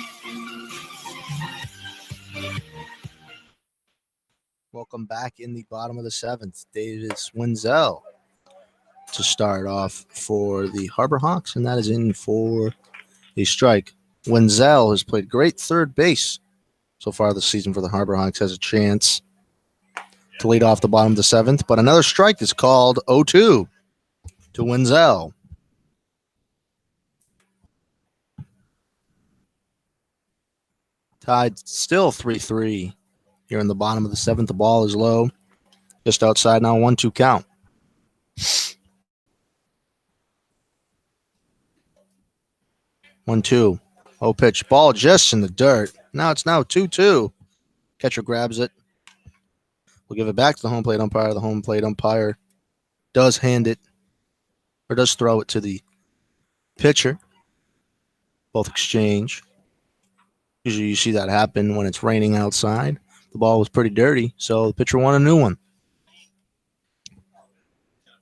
Welcome back in the bottom of the 7th. Davis Wenzel to start off for the Harbor Hawks, and that is in for a strike. Wenzel has played great third base so far this season for the Harbor Hawks, has a chance to lead off the bottom of the 7th, but another strike is called 0-2 to Wenzel. Tied still 3-3 here in the bottom of the 7th. The ball is low, just outside now, 1-2 count. One, two. Oh, pitch. Ball just in the dirt. Now it's 2-2. Catcher grabs it. We'll give it back to the home plate umpire. The home plate umpire does hand it, or does throw it to the pitcher. Both exchange. Usually you see that happen when it's raining outside. The ball was pretty dirty, so the pitcher won a new one.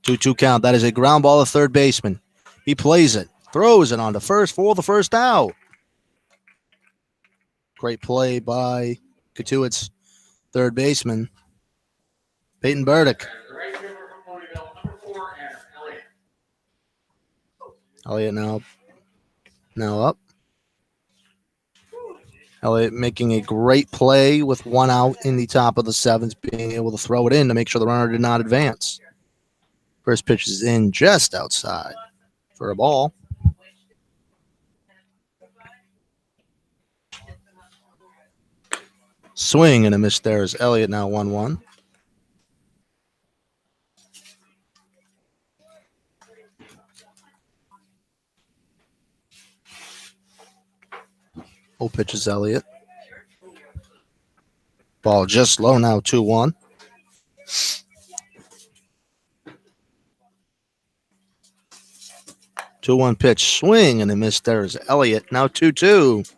2-2 count. That is a ground ball to third baseman. He plays it. Throws it on to first for the first out. Great play by Cotuit's third baseman, Peyton Burdick. Elliott now up. Elliott making a great play with one out in the top of the 7th, being able to throw it in to make sure the runner did not advance. First pitch is in just outside for a ball. Swing and a miss there is Elliott, now 1-1. Oh, pitch is Elliott. Ball just low now, 2-1. Two-one pitch, swing and a miss there is Elliott, now 2-2.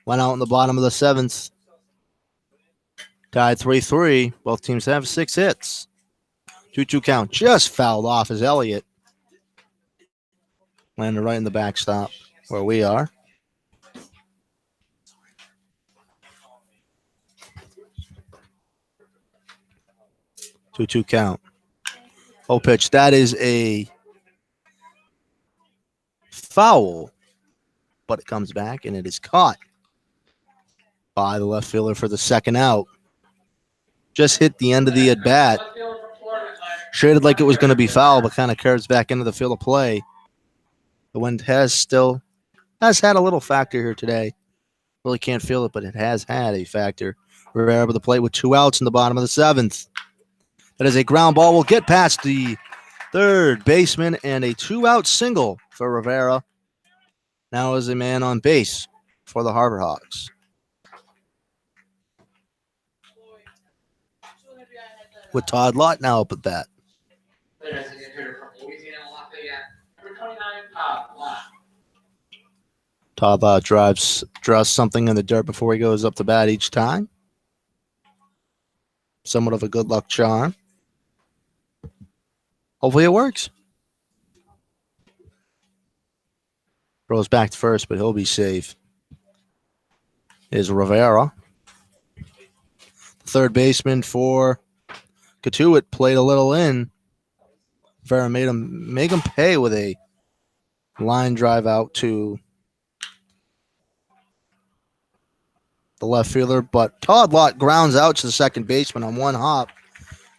Went out in the bottom of the 7th. Tied 3-3. Both teams have 6 hits. 2-2 count. Just fouled off as Elliott landed right in the backstop where we are. Two count. Oh, pitch. That is a foul, but it comes back and it is caught by the left fielder for the second out. Just hit the end of the at-bat. Shaded like it was going to be foul, but kind of curves back into the field of play. The wind has had a little factor here today. Really can't feel it, but it has had a factor. Rivera with the plate with 2 outs in the bottom of the 7th. That is a ground ball. Will get past the third baseman and a 2-out single for Rivera. Now is a man on base for the Harbor Hawks. With Todd Lott now up at bat. Todd Lott draws something in the dirt before he goes up to bat each time. Somewhat of a good luck charm. Hopefully it works. Throws back to first, but he'll be safe. Is Rivera. The third baseman for Cotuit played a little in. Rivera made him pay with a line drive out to the left fielder, but Todd Lott grounds out to the second baseman on one hop.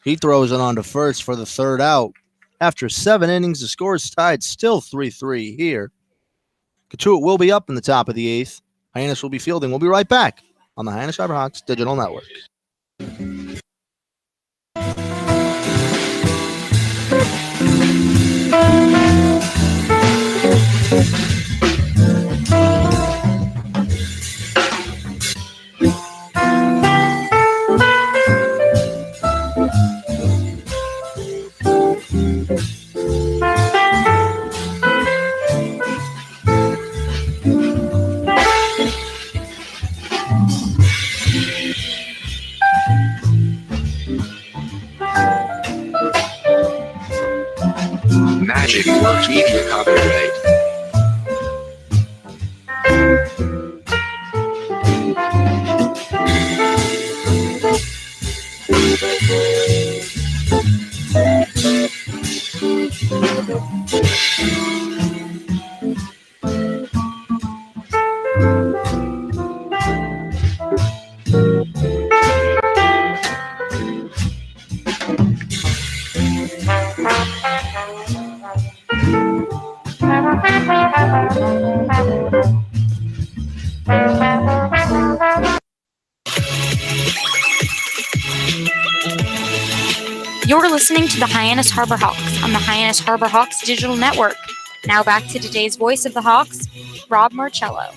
He throws it on to first for the third out. After 7 innings, the score is tied still 3-3 here. Cotuit will be up in the top of the 8th. Hyannis will be fielding. We'll be right back on the Hyannis Harbor Hawks Digital Network. Magic will keep your copyright. You're listening to the Hyannis Harbor Hawks on the Hyannis Harbor Hawks Digital Network. Now back to today's voice of the Hawks, Rob Marcello.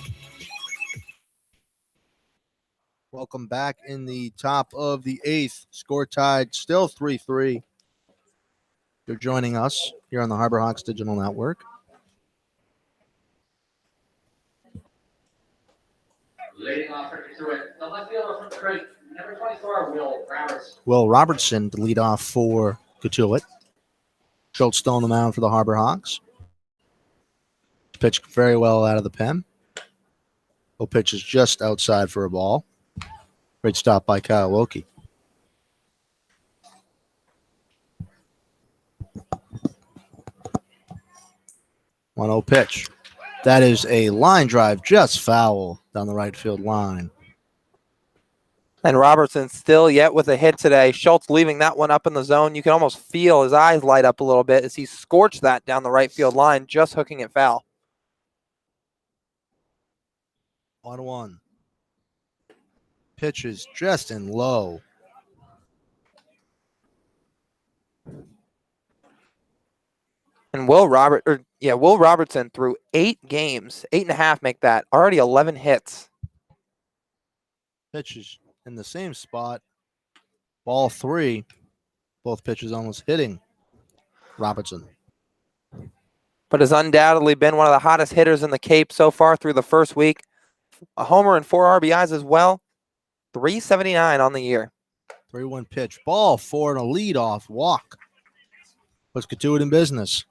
Welcome back in the top of the 8th. Score tied, still 3-3. You're joining us here on the Harbor Hawks Digital Network. Leading off for Cotuit, the left fielder from Detroit, number 24, Will Roberts. Will Robertson to lead off for Cotuit. Schultz still on the mound for the Harbor Hawks. Pitched very well out of the pen. Will pitch is just outside for a ball. Great stop by Kyle Wilkie. One 0 pitch. That is a line drive, just foul down the right field line. And Robertson still yet with a hit today. Schultz leaving that one up in the zone. You can almost feel his eyes light up a little bit as he scorched that down the right field line, just hooking it foul. 1-1. Pitch is just in low. And Will Robertson through 8 games, 8.5 make that, already 11 hits. Pitch is in the same spot. Ball 3. Both pitches almost hitting Robertson. But has undoubtedly been one of the hottest hitters in the Cape so far through the first week. A homer and 4 RBIs as well. 379 on the year. 3-1 pitch. Ball 4 and a leadoff walk. Puts Cotuit in business.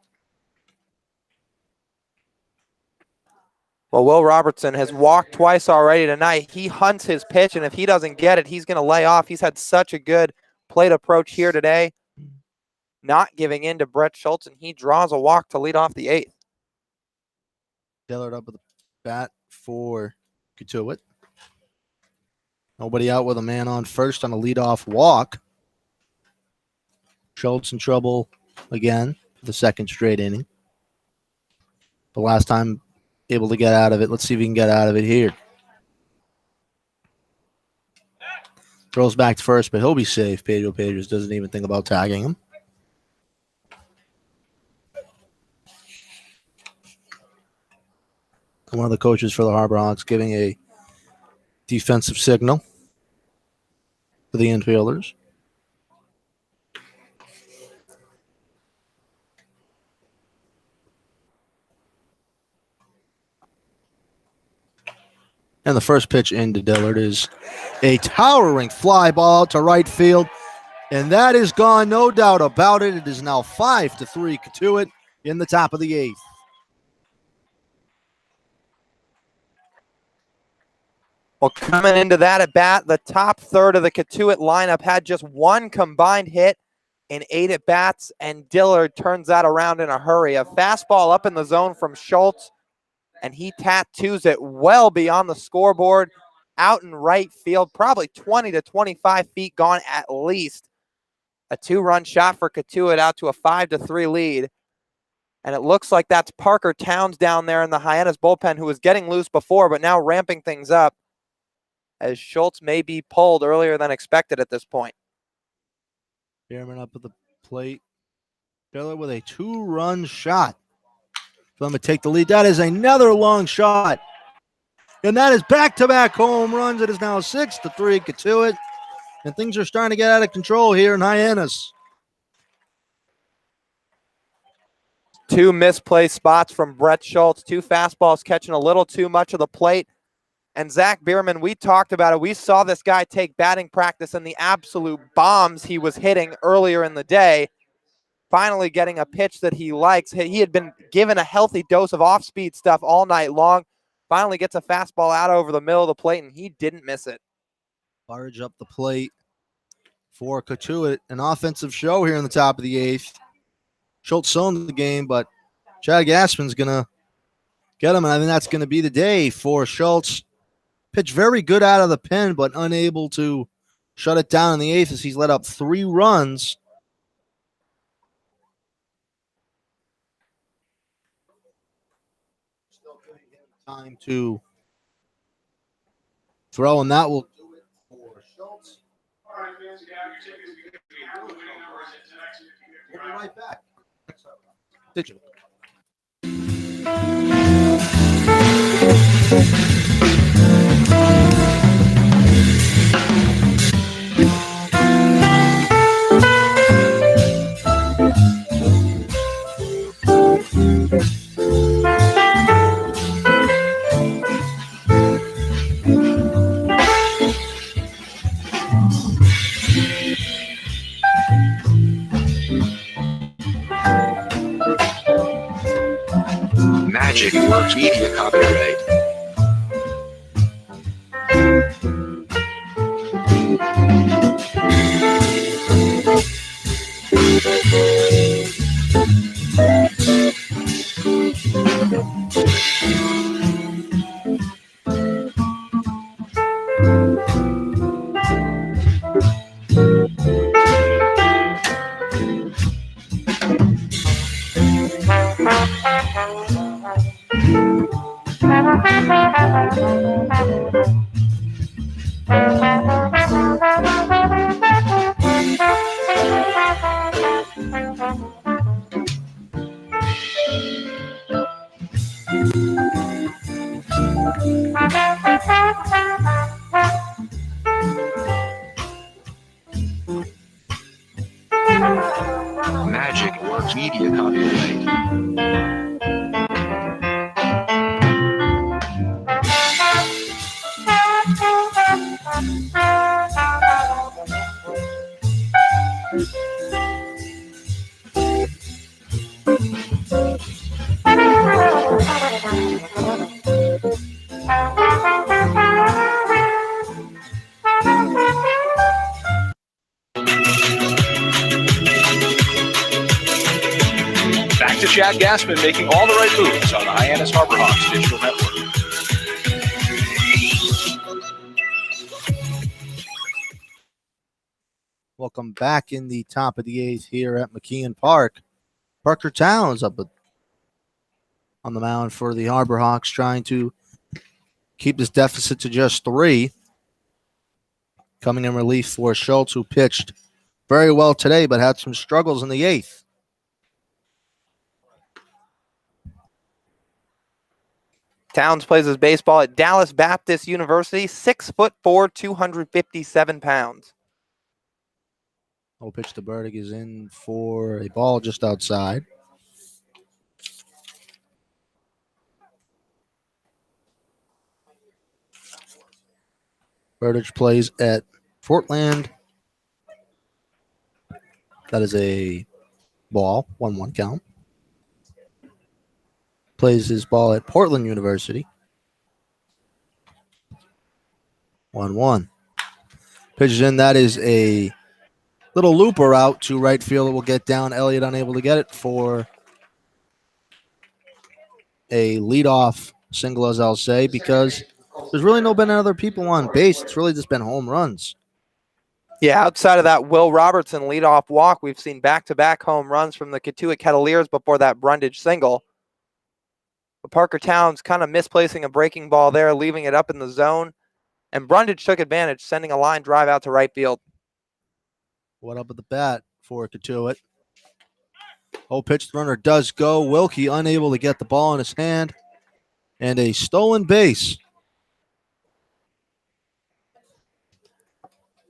Well, Will Robertson has walked twice already tonight. He hunts his pitch, and if he doesn't get it, he's going to lay off. He's had such a good plate approach here today, not giving in to Brett Schultz, and he draws a walk to lead off the 8th. Dillard up with the bat for Cotuit. Nobody out with a man on first on a leadoff walk. Schultz in trouble again for the second straight inning. The last time able to get out of it. Let's see if we can get out of it here. Throws back to first, but he'll be safe. Pedro Pages doesn't even think about tagging him. One of the coaches for the Harbor Hawks giving a defensive signal for the infielders. And the first pitch into Dillard is a towering fly ball to right field. And that is gone, no doubt about it. It is now 5-3 Cotuit in the top of the 8th. Well, coming into that at bat, the top third of the Cotuit lineup had just 1 combined hit in 8 at bats, and Dillard turns that around in a hurry. A fastball up in the zone from Schultz, and he tattoos it well beyond the scoreboard, out in right field, probably 20 to 25 feet gone at least. A 2-run shot for Cotuit out to a 5-3 lead. And it looks like that's Parker Towns down there in the Hyannis bullpen, who was getting loose before, but now ramping things up, as Schultz may be pulled earlier than expected at this point. Bierman up at the plate. Dillard with a 2-run shot for them to take the lead. That is another long shot. And that is back-to-back home runs. It is now 6-3 Cotuit. And things are starting to get out of control here in Hyannis. 2 misplaced spots from Brett Schultz. 2 fastballs catching a little too much of the plate. And Zach Bierman, we talked about it. We saw this guy take batting practice and the absolute bombs he was hitting earlier in the day. finally getting a pitch that he likes. He had been given a healthy dose of off-speed stuff all night long. Finally gets a fastball out over the middle of the plate, and he didn't miss it. Barge up the plate for Cotuit. An offensive show here in the top of the 8th. Schultz owned the game, but Chad Gaspin's going to get him, and I think that's going to be the day for Schultz. Pitched very good out of the pen, but unable to shut it down in the 8th as he's let up 3 runs. Still giving him time to throw, and that will do it for Schultz. We'll be right back. Digital. Magic Works Media copyright. Magic Works Media copyright. Back to Chad Gaspin making all the right moves on the Hyannis Harbor Hawks Digital Network. Welcome back in the top of the 8th here at McKeon Park. Parker Towns up on the mound for the Harbor Hawks, trying to keep this deficit to just 3. Coming in relief for Schultz, who pitched very well today but had some struggles in the 8th. Towns plays his baseball at Dallas Baptist University, 6'4", 257 pounds. Low pitch to Burdick is in for a ball just outside. Burdick plays at Fortland. That is a ball, 1-1 count. Plays his ball at Portland University. 1-1. Pitches in. That is a little looper out to right field. It will get down. Elliott unable to get it for a leadoff single, as I'll say, because there's really been other people on base. It's really just been home runs. Yeah, outside of that Will Robertson leadoff walk, we've seen back-to-back home runs from the Cotuit Kettleers before that Brundage single. But Parker Towns kind of misplacing a breaking ball there, leaving it up in the zone. And Brundage took advantage, sending a line drive out to right field. What up at the bat for Cotuit? Oh, pitch, the runner does go. Wilkie unable to get the ball in his hand. And a stolen base.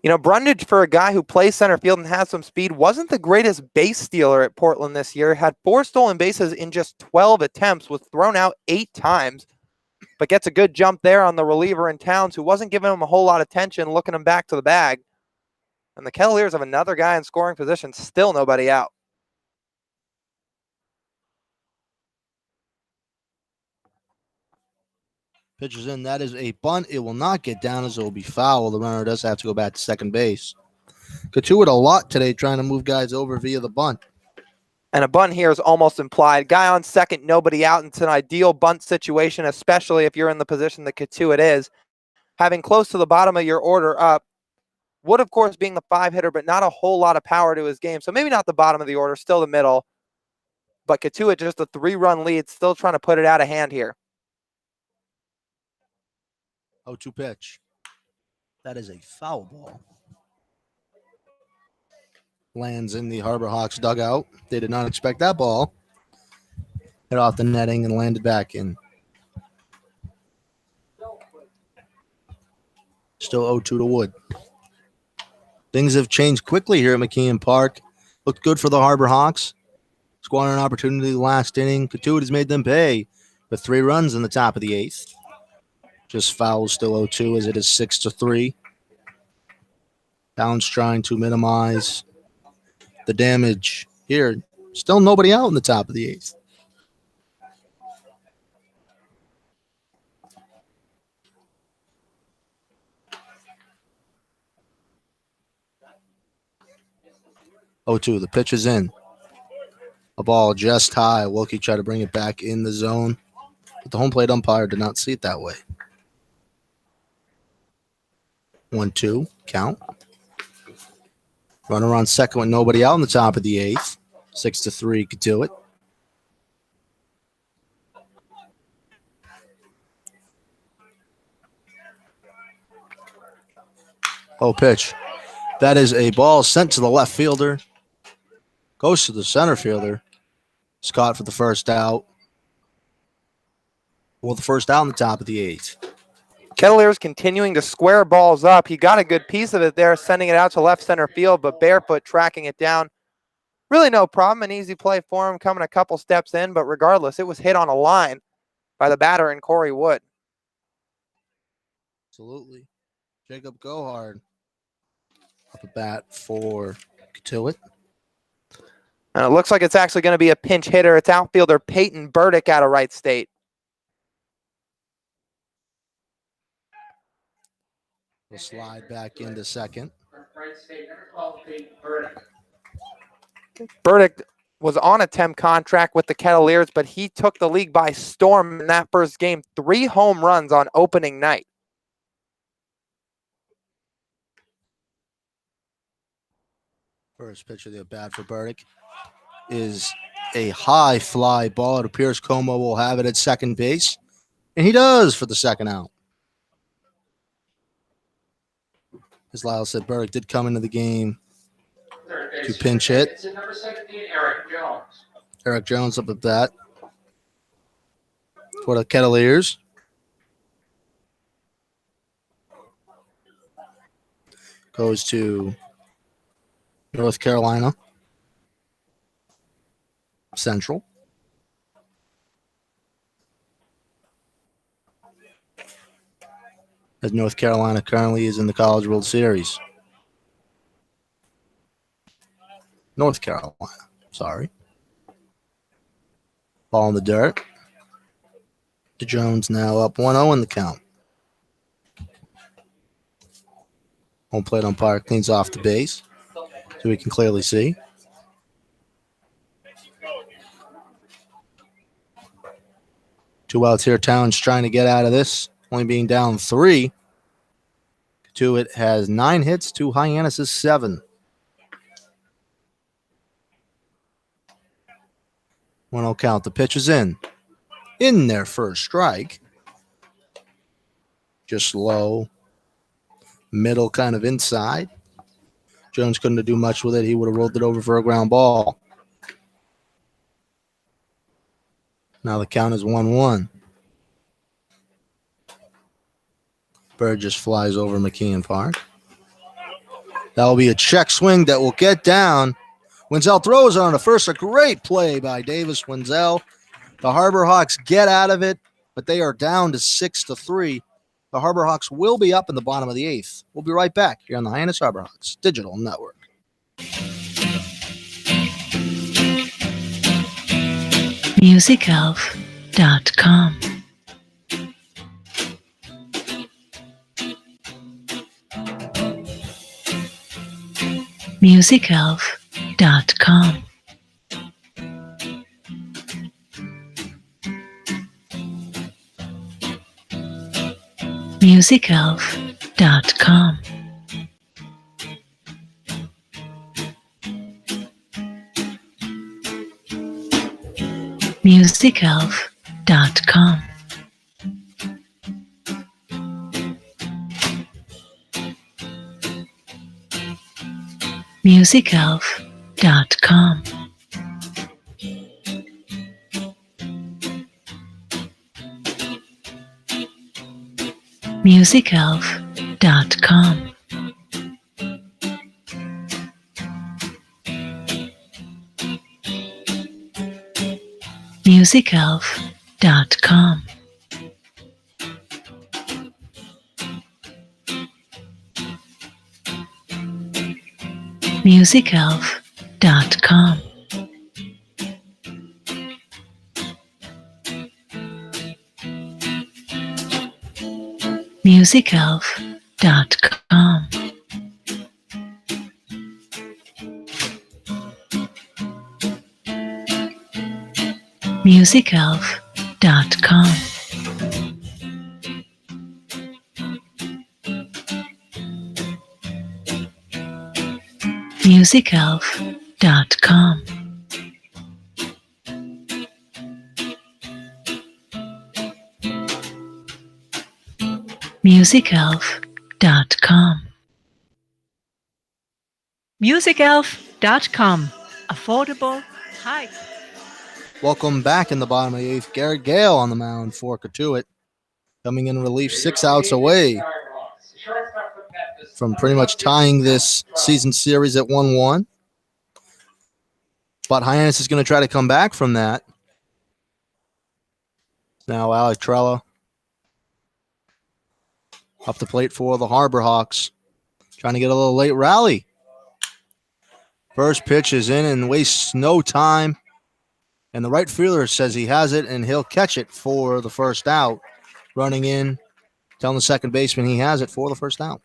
You know, Brundage, for a guy who plays center field and has some speed, wasn't the greatest base stealer at Portland this year. Had 4 stolen bases in just 12 attempts, was thrown out 8 times, but gets a good jump there on the reliever in Towns, who wasn't giving him a whole lot of attention, looking him back to the bag. And the Kettleers have another guy in scoring position, still nobody out. Pitcher's in. That is a bunt. It will not get down as it will be foul. The runner does have to go back to second base. Cotuit a lot today trying to move guys over via the bunt. And a bunt here is almost implied. Guy on second, nobody out. It's an ideal bunt situation, especially if you're in the position that Cotuit is. Having close to the bottom of your order up, Wood, of course, being the 5-hitter, but not a whole lot of power to his game. So maybe not the bottom of the order, still the middle. But Cotuit just a 3-run lead, still trying to put it out of hand here. 0-2 pitch. That is a foul ball. Lands in the Harbor Hawks dugout. They did not expect that ball. Hit off the netting and landed back in. Still 0-2 to Wood. Things have changed quickly here at McKeon Park. Looked good for the Harbor Hawks. Squandered an opportunity last inning. Cotuit has made them pay with 3 runs in the top of the 8th. Just foul, still 0-2 as it is 6-3. Bounce trying to minimize the damage here. Still nobody out in the top of the 8th. The pitch is in. A ball just high. Wilkie tried to bring it back in the zone, but the home plate umpire did not see it that way. 1-2 count. Runner on second with nobody out in the top of the 8th. 6-3 Cotuit. Pitch. That is a ball sent to the left fielder. Goes to the center fielder. It's caught for the first out. Well, the first out in the top of the 8th. Kettler's continuing to square balls up. He got a good piece of it there, sending it out to left center field, but Barefoot tracking it down. Really no problem. An easy play for him, coming a couple steps in, but regardless, it was hit on a line by the batter in Corey Wood. Absolutely. Jacob Gohard up a bat for Cotuit. And it looks like it's actually going to be a pinch hitter. It's outfielder Peyton Burdick out of Wright State. We'll slide back into second. Burdick was on a temp contract with the Kettleers, but he took the league by storm in that first game. 3 home runs on opening night. First pitch of the at-bat for Burdick is a high fly ball. It appears Como will have it at second base, and he does for the second out. As Lyle said, Burdick did come into the game to pinch hit. Eric Jones up at bat for the Kettleers. Goes to North Carolina Central. As North Carolina currently is in the College World Series. North Carolina, sorry. Ball in the dirt. DeJones now up 1-0 in the count. Home plate umpire cleans off the base so we can clearly see. Two outs here. Towns trying to get out of this, only being down 3. Cotuit has 9 hits to Hyannis' 7. 1-0 count. The pitch is in their first strike. Just low, middle, kind of inside. Jones couldn't do much with it. He would have rolled it over for a ground ball. Now the count is 1-1. Bird just flies over McKeon Park. That will be a check swing that will get down. Wenzel throws on the first. A great play by Davis Wenzel. The Harbor Hawks get out of it, but they are down to 6-3. The Harbor Hawks will be up in the bottom of the 8th. We'll be right back here on the Hyannis Harbor Hawks Digital Network. MusicElf.com. MusicElf.com. MusicElf.com. MusicElf.com. MusicElf.com. MusicElf.com. MusicElf.com. MusicElf.com. MusicElf.com. MusicElf.com. MusicElf.com. MusicElf.com. MusicElf.com. Affordable, high. Welcome back in the bottom of the eighth. Garrett Gale on the mound for Cotuit. Coming in relief, 6 outs away from pretty much tying this season series at 1-1. But Hyannis is going to try to come back from that. Now Alec Trella up the plate for the Harbor Hawks. Trying to get a little late rally. First pitch is in and wastes no time. And the right fielder says he has it and he'll catch it for the first out. Running in, telling the second baseman he has it for the first out.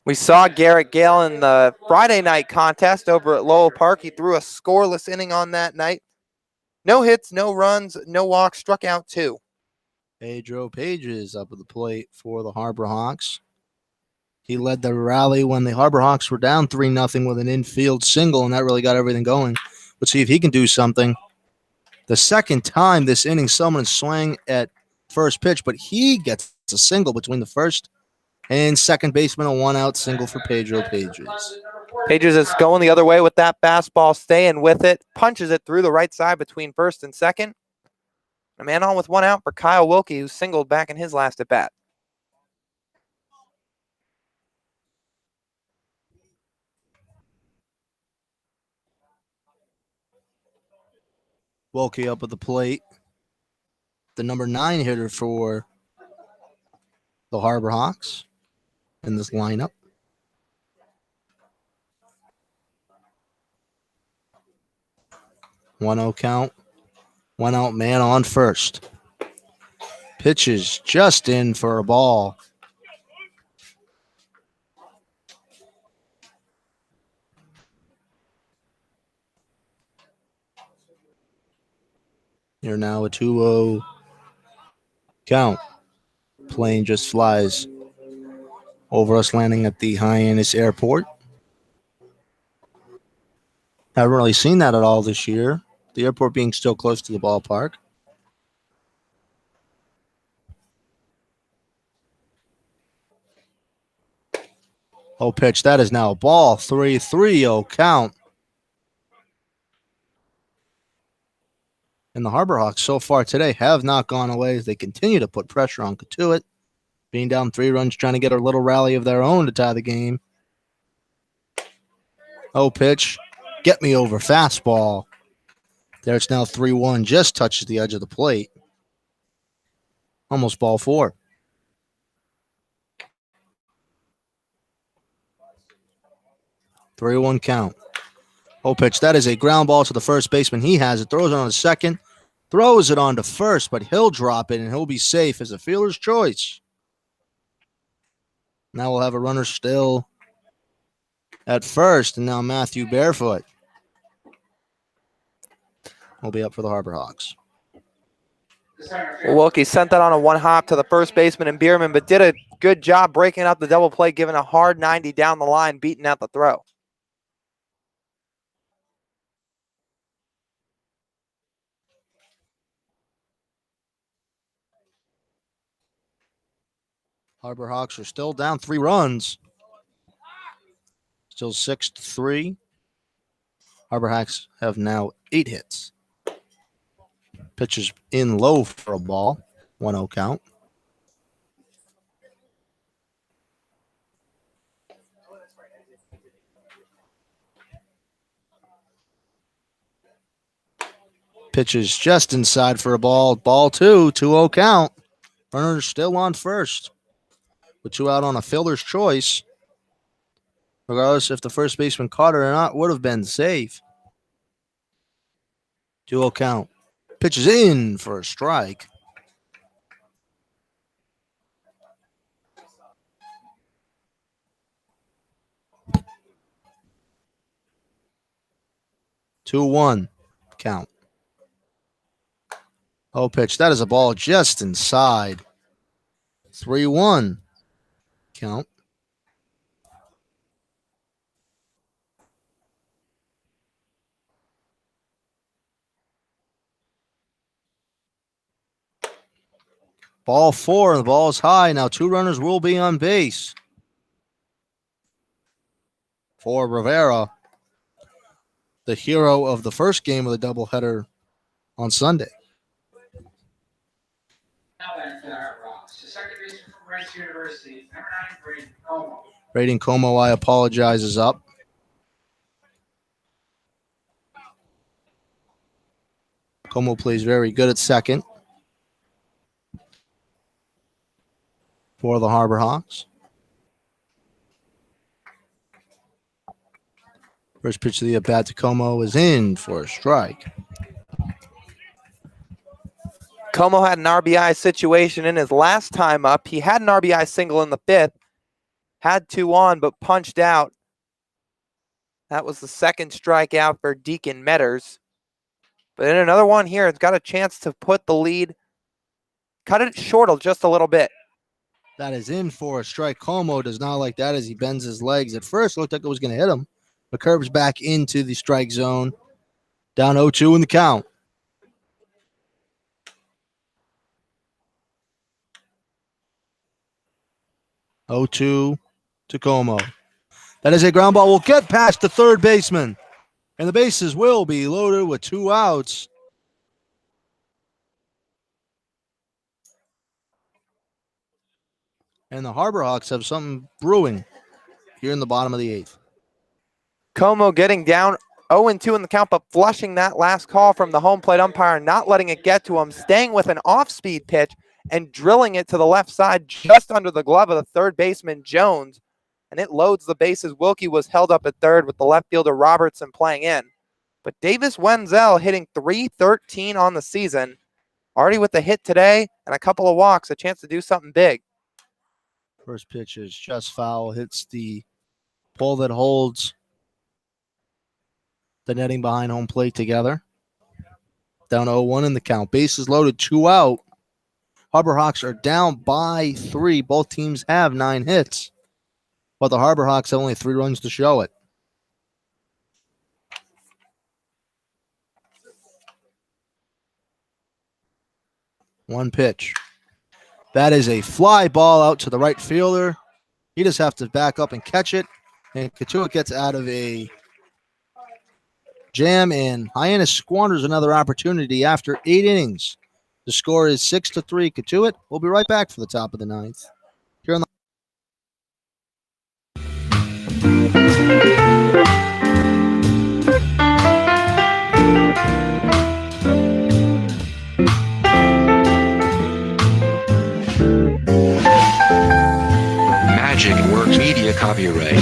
We saw Garrett Gale in the Friday night contest over at Lowell Park. He threw a scoreless inning on that night. No hits, no runs, no walks, struck out 2. Pedro Pages up at the plate for the Harbor Hawks. He led the rally when the Harbor Hawks were down 3-0 with an infield single, and that really got everything going. Let's see if he can do something. The second time this inning, someone swung at first pitch, but he gets a single between the first and second baseman, a 1-out single for Pedro Pages. Pages is going the other way with that fastball, staying with it, punches it through the right side between first and second. A man on with 1 out for Kyle Wilkie, who singled back in his last at bat. Wilkie up at the plate. The number 9 hitter for the Harbor Hawks in this lineup. One-0 count. 1 out man on first. Pitches just in for a ball. You're now a 2-0 count. Plane just flies over us, landing at the Hyannis Airport. Haven't really seen that at all this year. The airport being still close to the ballpark. Oh, pitch. That is now a ball. 3-0 count. And the Harbor Hawks so far today have not gone away as they continue to put pressure on Cotuit. Being down 3 runs, trying to get a little rally of their own to tie the game. Oh, pitch. Get me over. Fastball. There it's now 3-1. Just touches the edge of the plate. Almost ball 4. Three-one count. Oh, pitch. That is a ground ball to the first baseman. He has it. Throws it on the second. Throws it on to first, but he'll drop it and he'll be safe as a fielder's choice. Now we'll have a runner still at first, and now Matthew Barefoot will be up for the Harbor Hawks. Wilkie sent that on a one hop to the first baseman and Bierman, but did a good job breaking up the double play, giving a hard 90 down the line, beating out the throw. Harbor Hawks are still down 3 runs. Still 6-3. Harbor Hawks have now 8 hits. Pitches in low for a ball. 1-0 count. Pitches just inside for a ball. Ball 2. 2-0 count. Runner still on first. With 2 out on a fielder's choice. Regardless if the first baseman caught it or not, would have been safe. 2-0 count. Pitches in for a strike. Two 1 count. Oh, pitch. That is a ball just inside. 3-1 count. Ball 4. The ball is high. Now 2 runners will be on base. For Rivera, the hero of the first game of the doubleheader on Sunday. Now back to the Harbor Hawks. The second baseman from Rice University, number 9, Braden Como. Braden Como, I apologize, is up. Como plays very good at second for the Harbor Hawks. First pitch of the at-bat to Como is in for a strike. Como had an RBI situation in his last time up. He had an RBI single in the 5th, had 2 on, but punched out. That was the second strikeout for Deacon Metters. But in another one here, it's got a chance to put the lead, cut it short just a little bit. That is in for a strike. Como does not like that as he bends his legs. At first, it looked like it was going to hit him, but curves back into the strike zone. Down 0-2 in the count. To Como. That is a ground ball. Will get past the third baseman. And the bases will be loaded with 2 outs. And the Harbor Hawks have something brewing here in the bottom of the 8th. Como getting down 0-2 in the count, but flushing that last call from the home plate umpire, not letting it get to him, staying with an off-speed pitch and drilling it to the left side just under the glove of the third baseman, Jones. And it loads the bases. Wilkie was held up at third with the left fielder Robertson playing in. But Davis Wenzel hitting .313 on the season, already with a hit today and a couple of walks, a chance to do something big. First pitch is just foul, hits the pole that holds the netting behind home plate together. Down 0-1 in the count. Bases loaded, 2 out. Harbor Hawks are down by 3. Both teams have 9 hits, but the Harbor Hawks have only 3 runs to show it. One pitch. That is a fly ball out to the right fielder. He just has to back up and catch it. And Cotuit gets out of a jam, and Hyannis squanders another opportunity after 8 innings. The score is 6-3. Cotuit. We'll be right back for the top of the 9th. Here on the Magic Works Media copyright.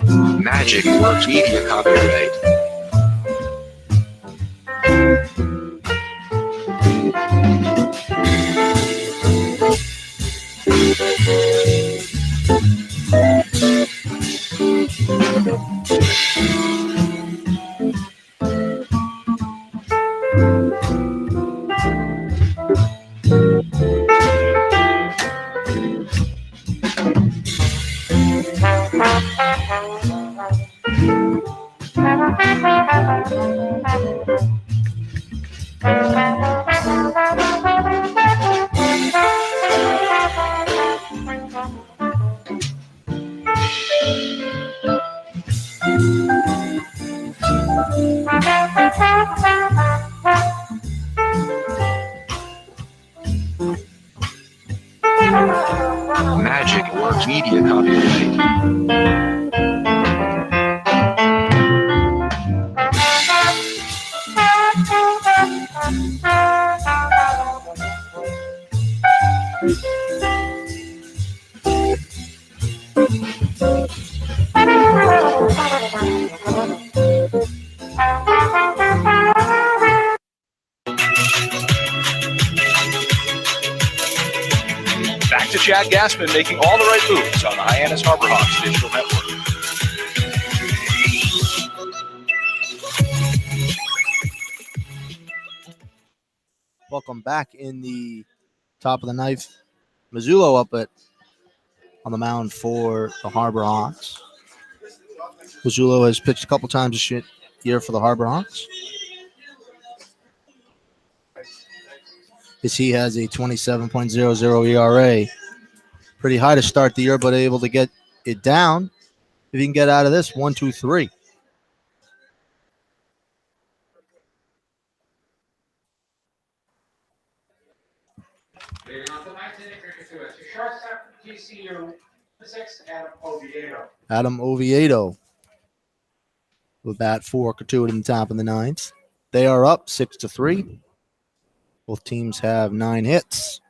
Magic Works Media copyright. Magic Works Media copyright. Back to Chad Gassman making all the right moves on the Hyannis Harbor Hawks digital network. Welcome back in the top of the ninth. Mizzoulo up on the mound for the Harbor Hawks. Mizzoulo has pitched a couple times this year for the Harbor Hawks. He has a 27.00 ERA. Pretty high to start the year, but able to get it down. If you can get out of this, 1, 2, 3. Leading off the ninth inning for Cotuit, to shortstop for TCU, 6, Adam Oviedo. Adam Oviedo with bat for Cotuit in the top of the ninth. They are up 6-3. Both teams have 9 hits.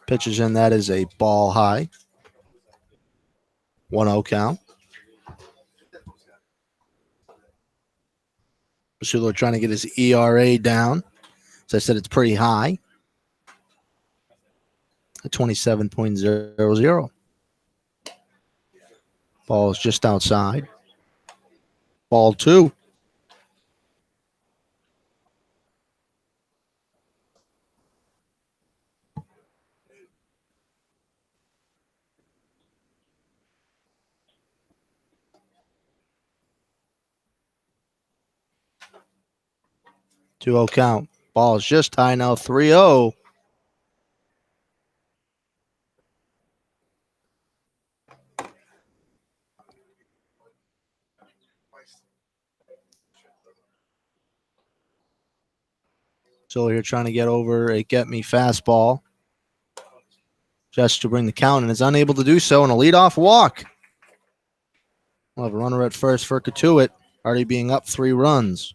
Pitches in, that is a ball high. 1-0 count. Mizzoulo trying to get his ERA down. As I said, it's pretty high. At 27.00. Ball is just outside. Ball 2. Two-zero count. Ball is just high now. 3-0. So here trying to get over a get-me fastball. Just to bring the count, and is unable to do so, and a leadoff walk. We'll have a runner at first for Cotuit, already being up 3 runs.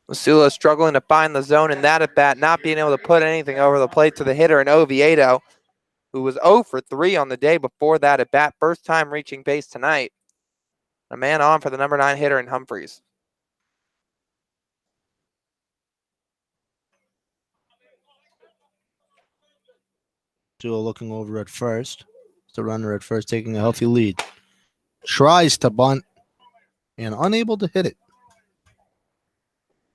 Mizzoulo struggling to find the zone in that at bat, not being able to put anything over the plate to the hitter in Oviedo, who was 0 for 3 on the day before that at bat. First time reaching base tonight. A man on for the number 9 hitter in Humphreys. Mizzoulo looking over at first. The runner at first taking a healthy lead. Tries to bunt and unable to hit it.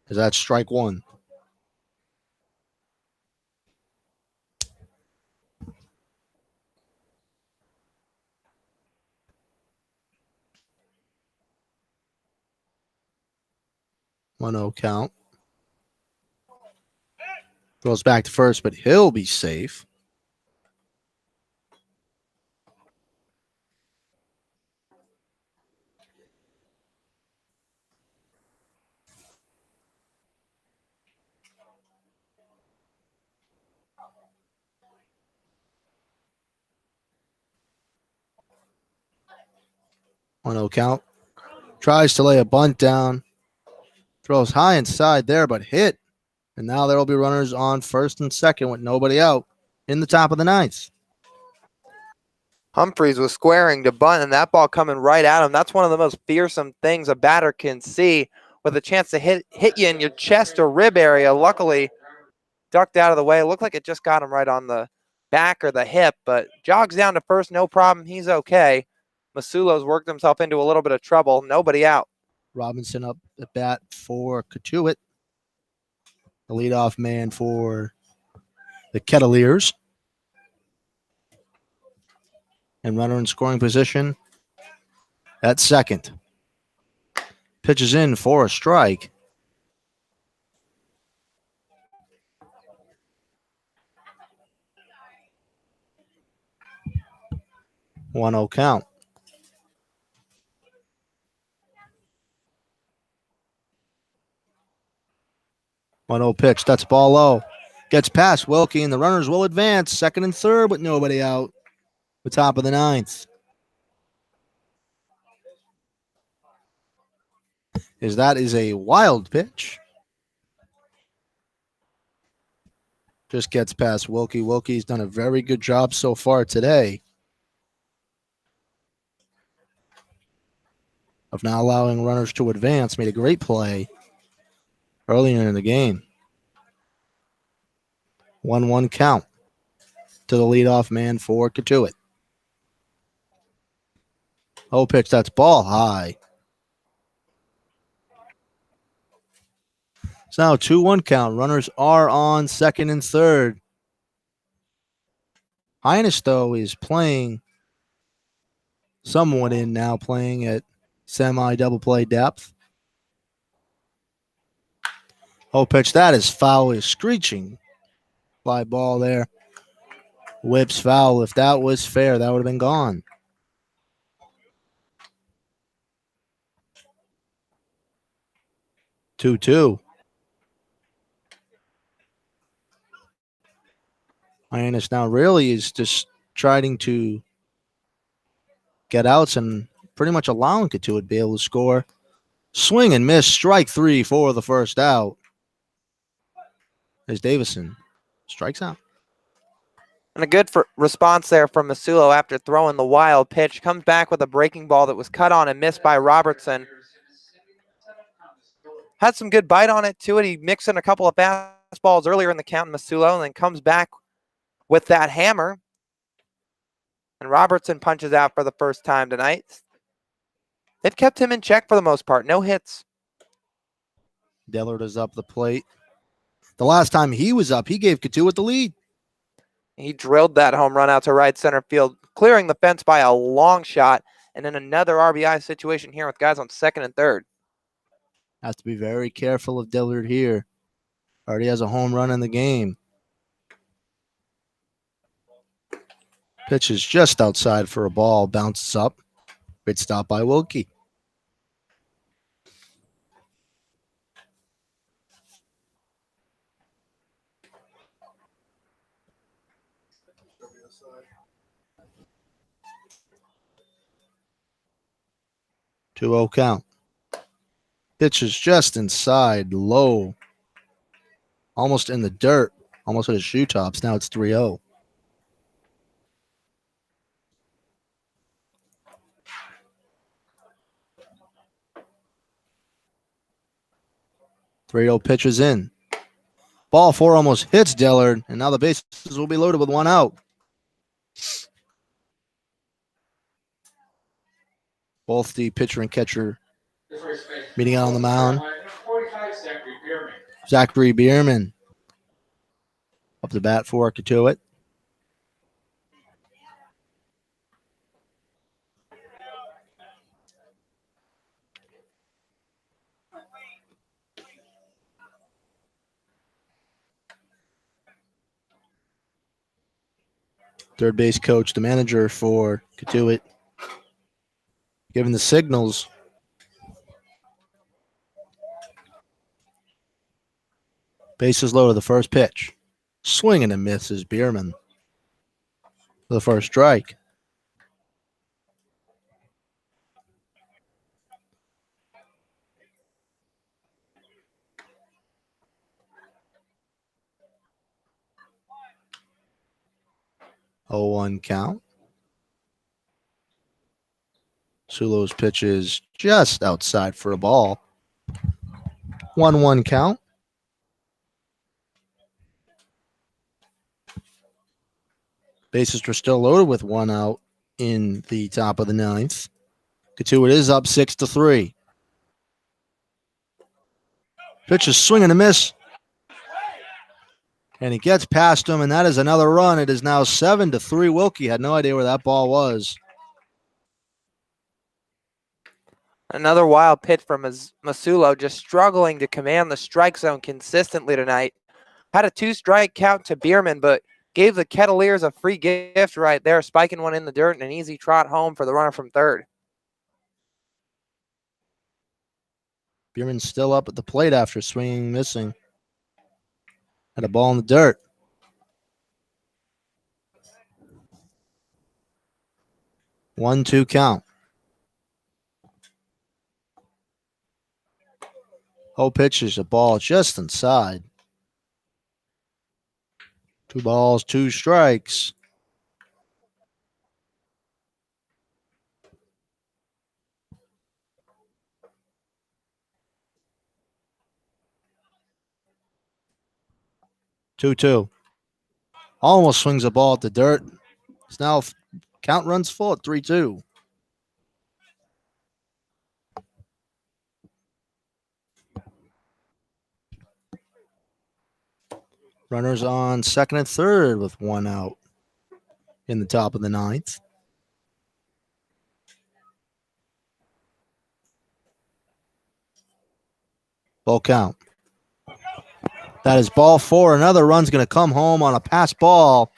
Is that strike 1? One-zero count. Goes back to first, but he'll be safe. 1-0 count. Tries to lay a bunt down. Throws high inside there, but hit. And now there will be runners on first and second with nobody out in the top of the ninth. Humphreys was squaring to bunt, and that ball coming right at him. That's one of the most fearsome things a batter can see, with a chance to hit you in your chest or rib area. Luckily, ducked out of the way. It looked like it just got him right on the back or the hip, but jogs down to first, no problem. He's okay. Masulo's worked himself into a little bit of trouble. Nobody out. Robinson up at bat for Cotuit. The leadoff man for the Kettleers. And runner in scoring position at second. Pitches in for a strike. One 0 count. One 0 pitch. That's ball low. Gets past Wilkie, and the runners will advance. Second and third with nobody out. The top of the ninth. That is a wild pitch. Just gets past Wilkie. Wilkie's done a very good job so far today of not allowing runners to advance. Made a great play earlier in the game. 1-1 count to the leadoff man for Cotuit. Oh, pitch. That's ball high. It's now a 2-1 count. Runners are on second and third. Hyannis, though, is playing somewhat in now, playing at semi-double play depth. Oh, pitch. That is foul. Is screeching. Fly ball there. Whips foul. If that was fair, that would have been gone. Two. Hyannis now really is just trying to get outs and pretty much allowing Cotuit to be able to score. Swing and miss. Strike 3 for the first out. As Davison strikes out. And a good response there from Masulo after throwing the wild pitch. Comes back with a breaking ball that was cut on and missed by Robertson. Had some good bite on it to it. He mixed in a couple of fastballs earlier in the count, Masulo, and then comes back with that hammer. And Robertson punches out for the first time tonight. They've kept him in check for the most part. No hits. Dillard is up the plate. The last time he was up, he gave Cotuit the lead. He drilled that home run out to right center field, clearing the fence by a long shot. And then another RBI situation here with guys on second and third. Has to be very careful of Dillard here. Already has a home run in the game. Pitch is just outside for a ball. Bounces up. Great stop by Wilkie. Two 0 count. Pitch is just inside, low. Almost in the dirt. Almost at his shoe tops. Now it's 3-0. Pitch is in. Ball 4 almost hits Dillard, and now the bases will be loaded with one out. Both the pitcher and catcher meeting out on the mound. Zachary Bierman up the bat for Cotuit. Third base coach, the manager for Cotuit, giving the signals. Bases loaded, the first pitch. Swing and a miss is Bierman for the first strike. 0-1 count. Sulo's pitch is just outside for a ball. 1-1 count. Bases are still loaded with 1 out in the top of the 9th. Cotuit is up 6-3. Pitch is swing and a miss. And he gets past him, and that is another run. It is now 7-3. Wilkie had no idea where that ball was. Another wild pitch from Masulo, just struggling to command the strike zone consistently tonight. Had a 2-strike count to Bierman, but gave the Kettleers a free gift right there, spiking one in the dirt and an easy trot home for the runner from third. Bierman's still up at the plate after swinging, missing. Had a ball in the dirt. One-two count. Whole pitch is a ball just inside. 2 balls, 2 strikes. Two. Almost swings a ball at the dirt. It's now count runs full at 3-2. Runners on second and third with 1 out in the top of the 9th. Full count. That is ball 4. Another run's going to come home on a pass ball.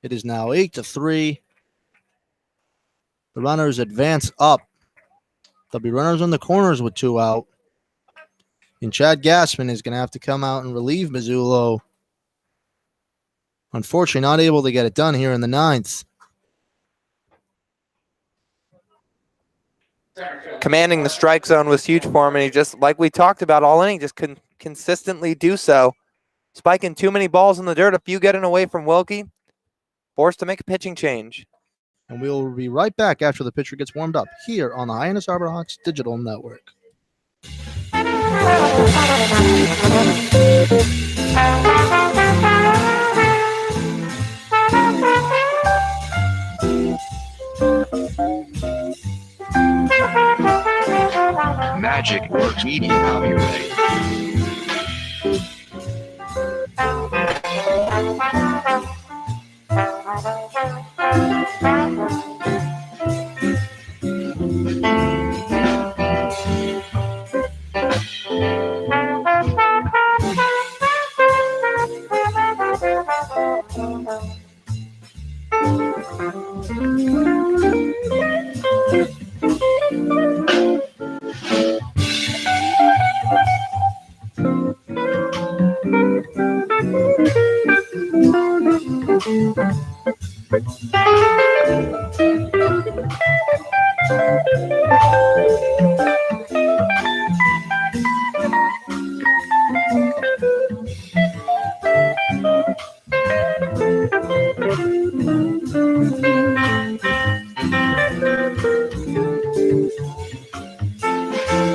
It is now 8-3. The runners advance up. There'll be runners on the corners with 2 out. And Chad Gassman is going to have to come out and relieve Mazzulo. Unfortunately, not able to get it done here in the 9th. Commanding the strike zone was huge for him, and he just, like we talked about all inning, just couldn't consistently do so. Spiking too many balls in the dirt, a few getting away from Wilkie. Forced to make a pitching change. And we'll be right back after the pitcher gets warmed up here on the Hyannis Harbor Hawks Digital Network. Magic Works Media copyright.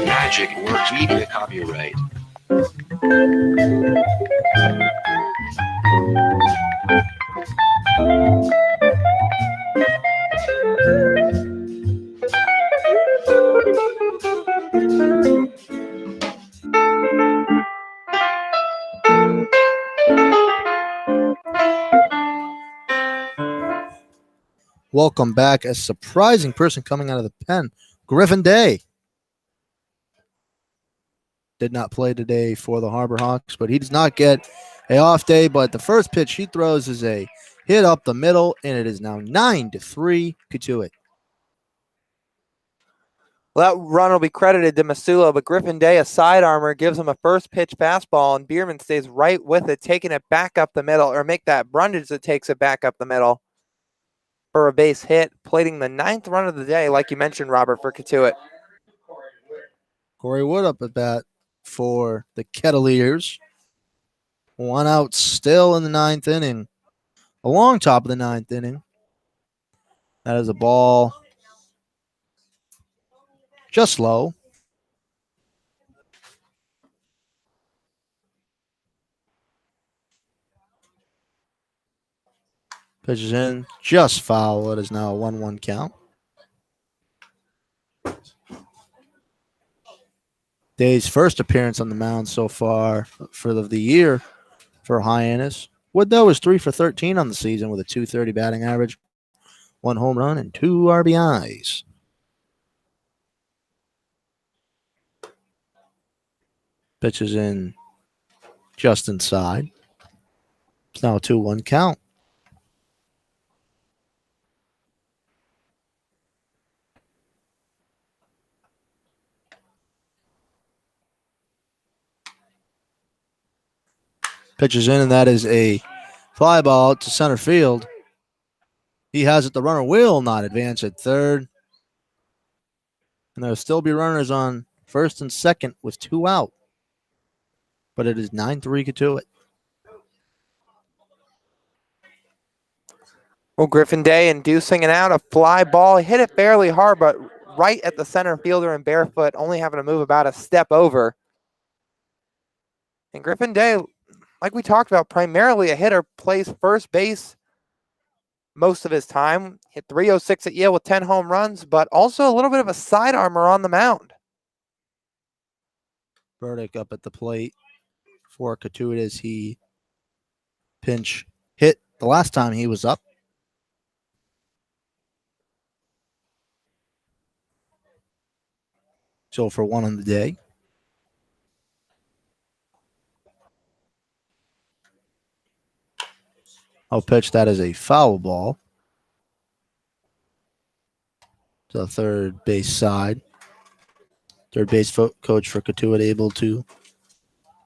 Magic Works Media copyright. Welcome back. A surprising person coming out of the pen, Griffin Day. Did not play today for the Harbor Hawks, but he does not get an off day. But the first pitch he throws is a hit up the middle, and it is now 9-3 Cotuit. Well, that run will be credited to Masulo, but Griffin Day, a side armor, gives him a first pitch fastball, and Bierman stays right with it, taking it back up the middle, or make that Brundage that takes it back up the middle for a base hit, plating the 9th run of the day, like you mentioned, Robert, for Cotuit. Corey Wood up at bat for the Kettleers. 1 out still in the 9th inning. along top of the 9th inning. That is a ball just low. Pitches in, just foul. It is now a 1-1 count. Day's first appearance on the mound so far for the year for Hyannis. Wood, though, is 3 for 13 on the season with a .230 batting average, 1 home run, and 2 RBIs. Pitches in just inside. It's now a 2-1 count. Pitches in, and that is a fly ball out to center field. He has it. The runner will not advance at third. And there'll still be runners on first and second with 2 out. But it is 9-3 Cotuit. Well, Griffin Day inducing it out, a fly ball. Hit it fairly hard, but right at the center fielder and barefoot, only having to move about a step over. And Griffin Day, like we talked about, primarily a hitter, plays first base most of his time. Hit .306 at Yale with 10 home runs, but also a little bit of a sidearmer on the mound. Burdick up at the plate for Cotuit as he pinch hit the last time he was up. So for 1 on the day. I'll pitch that as a foul ball to the third base side. Third base coach for Cotuit able to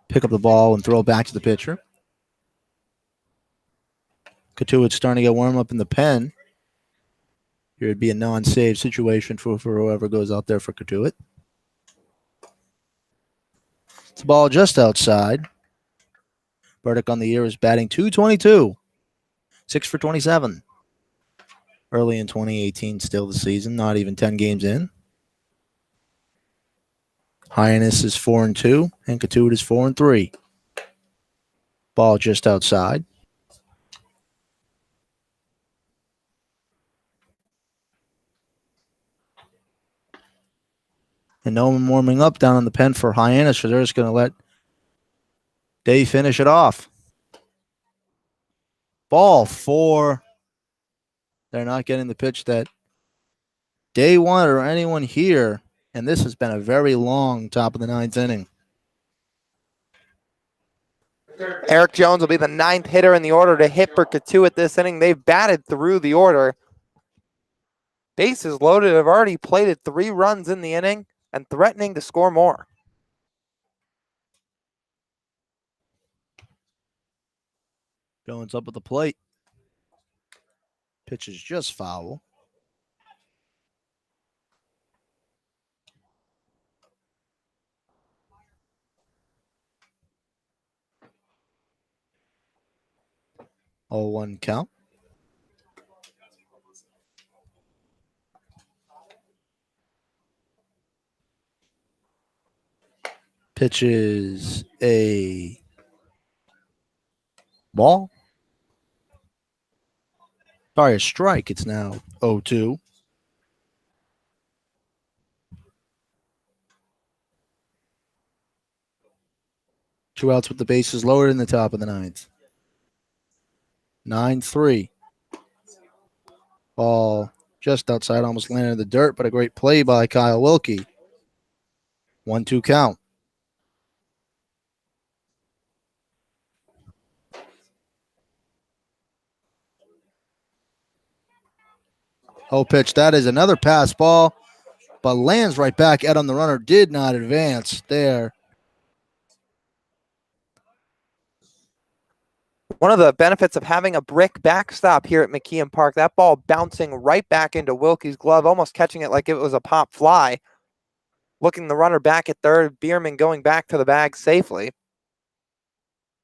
pick up the ball and throw it back to the pitcher. Cotuit's starting to get warm up in the pen. Here would be a non-save situation for whoever goes out there for Cotuit. It's a ball just outside. Burdick on the year is batting .222. 6 for 27. Early in 2018, still the season, not even 10 games in. Hyannis is 4-2, and Cotuit is 4-3. Ball just outside. And no one warming up down in the pen for Hyannis, so they're just going to let Day finish it off. Ball 4. They're not getting the pitch that Day wanted or anyone here, and this has been a very long top of the 9th inning. Eric Jones will be the 9th hitter in the order to hit for Cotuit this inning. They've batted through the order. Bases loaded, have already plated 3 runs in the inning and threatening to score more. Jones up at the plate. Pitch is just foul. All 1 count. Pitches a ball. Sorry, a strike. It's now 0-2. Two outs with the bases lowered in the top of the 9th. 9-3. Ball just outside, almost landed in the dirt, but a great play by Kyle Wilkie. 1-2 count. Oh, pitch. That is another pass ball, but lands right back at him. The runner did not advance there. One of the benefits of having a brick backstop here at McKeon Park, that ball bouncing right back into Wilkie's glove, almost catching it like it was a pop fly. Looking the runner back at third, Bierman going back to the bag safely.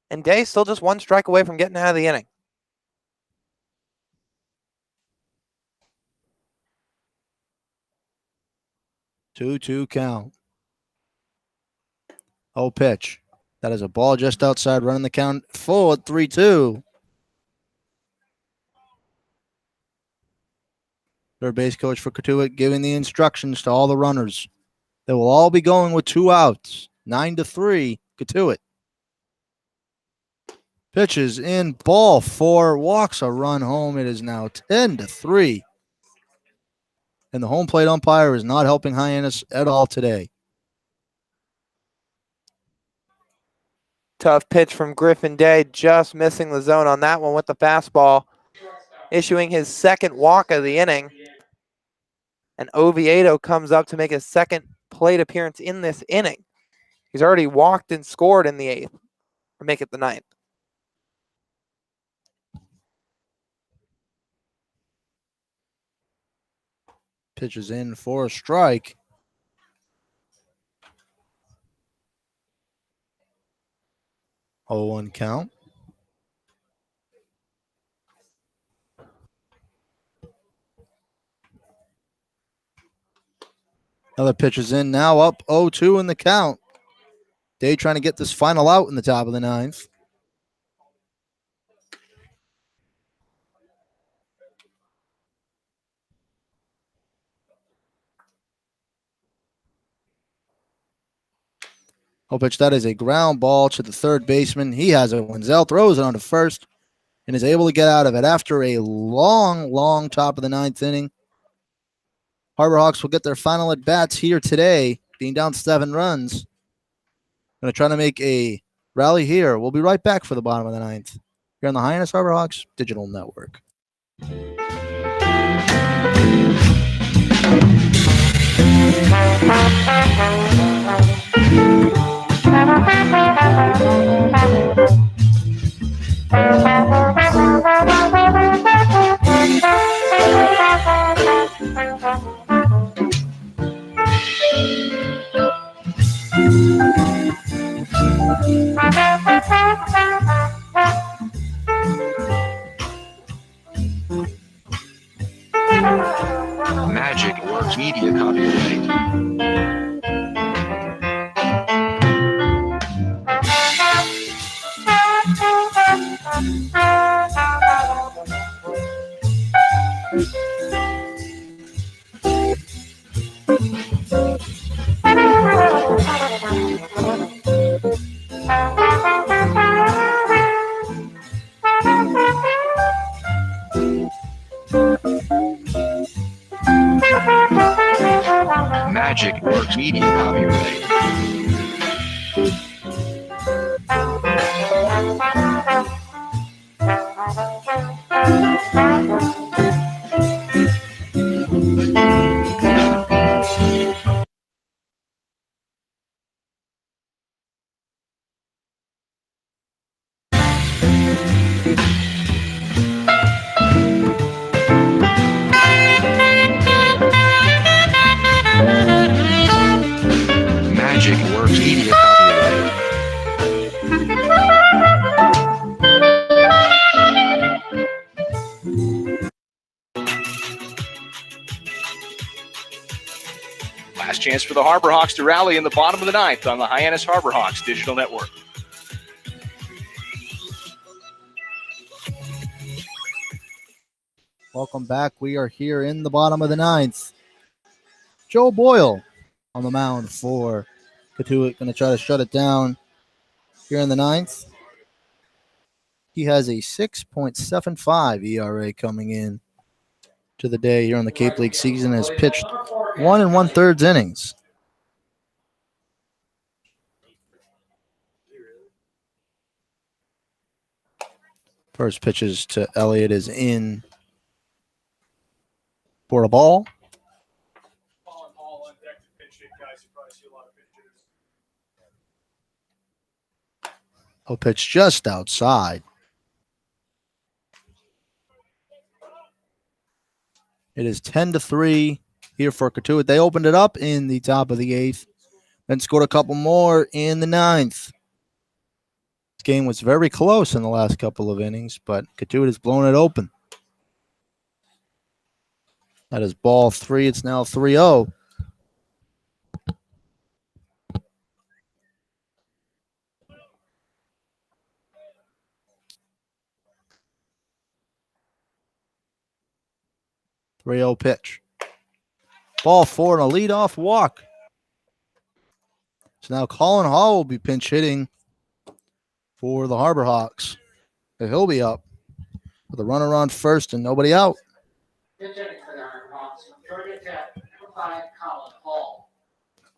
And Day still just 1 strike away from getting out of the inning. 2-2 count. Oh, pitch. That is a ball just outside, running the count full at 3-2. Third base coach for Cotuit giving the instructions to all the runners. They will all be going with 2 outs. 9-3, Cotuit. Pitches in, ball 4, walks a run home. It is now 10-3. And the home plate umpire is not helping Hyannis at all today. Tough pitch from Griffin Day, just missing the zone on that one with the fastball, issuing his second walk of the inning. And Oviedo comes up to make his second plate appearance in this inning. He's already walked and scored in the 8th, or make it the 9th. Pitches in for a strike. Oh, 1 count. Another pitch is in now, up 0-2 in the count. Day trying to get this final out in the top of the 9th. Oh, pitch, that is a ground ball to the third baseman. He has it. Wenzel throws it on to first and is able to get out of it after a long top of the 9th inning. Harbor Hawks will get their final at bats here today, being down 7 runs. Going to try to make a rally here. We'll be right back for the bottom of the 9th here on the Hyannis Harbor Hawks Digital Network. Magic Works Media copyright. Magic Works Media copyright. Magic Works Media copyright. Last chance for the Harbor Hawks to rally in the bottom of the 9th on the Hyannis Harbor Hawks Digital Network. Welcome back. We are here in the bottom of the 9th. Joe Boyle on the mound for Cotuit. Going to try to shut it down here in the 9th. He has a 6.75 ERA coming in to the day here on the Cape League season. Has pitched 1 1/3 innings. First pitches to Elliott is in for a ball. Oh, pitch just outside. It is 10-3 here for Cotuit. They opened it up in the top of the 8th, then scored a couple more in the 9th. This game was very close in the last couple of innings, but Cotuit has blown it open. That is ball 3. It's now 3-0. 3-0 pitch. Ball 4 and a leadoff walk. So now Colin Hall will be pinch hitting for the Harbor Hawks. And he'll be up with a runner on first and nobody out. Pitch hitting for the Harbor Hawks. Georgia Tech, number 5, Colin Hall.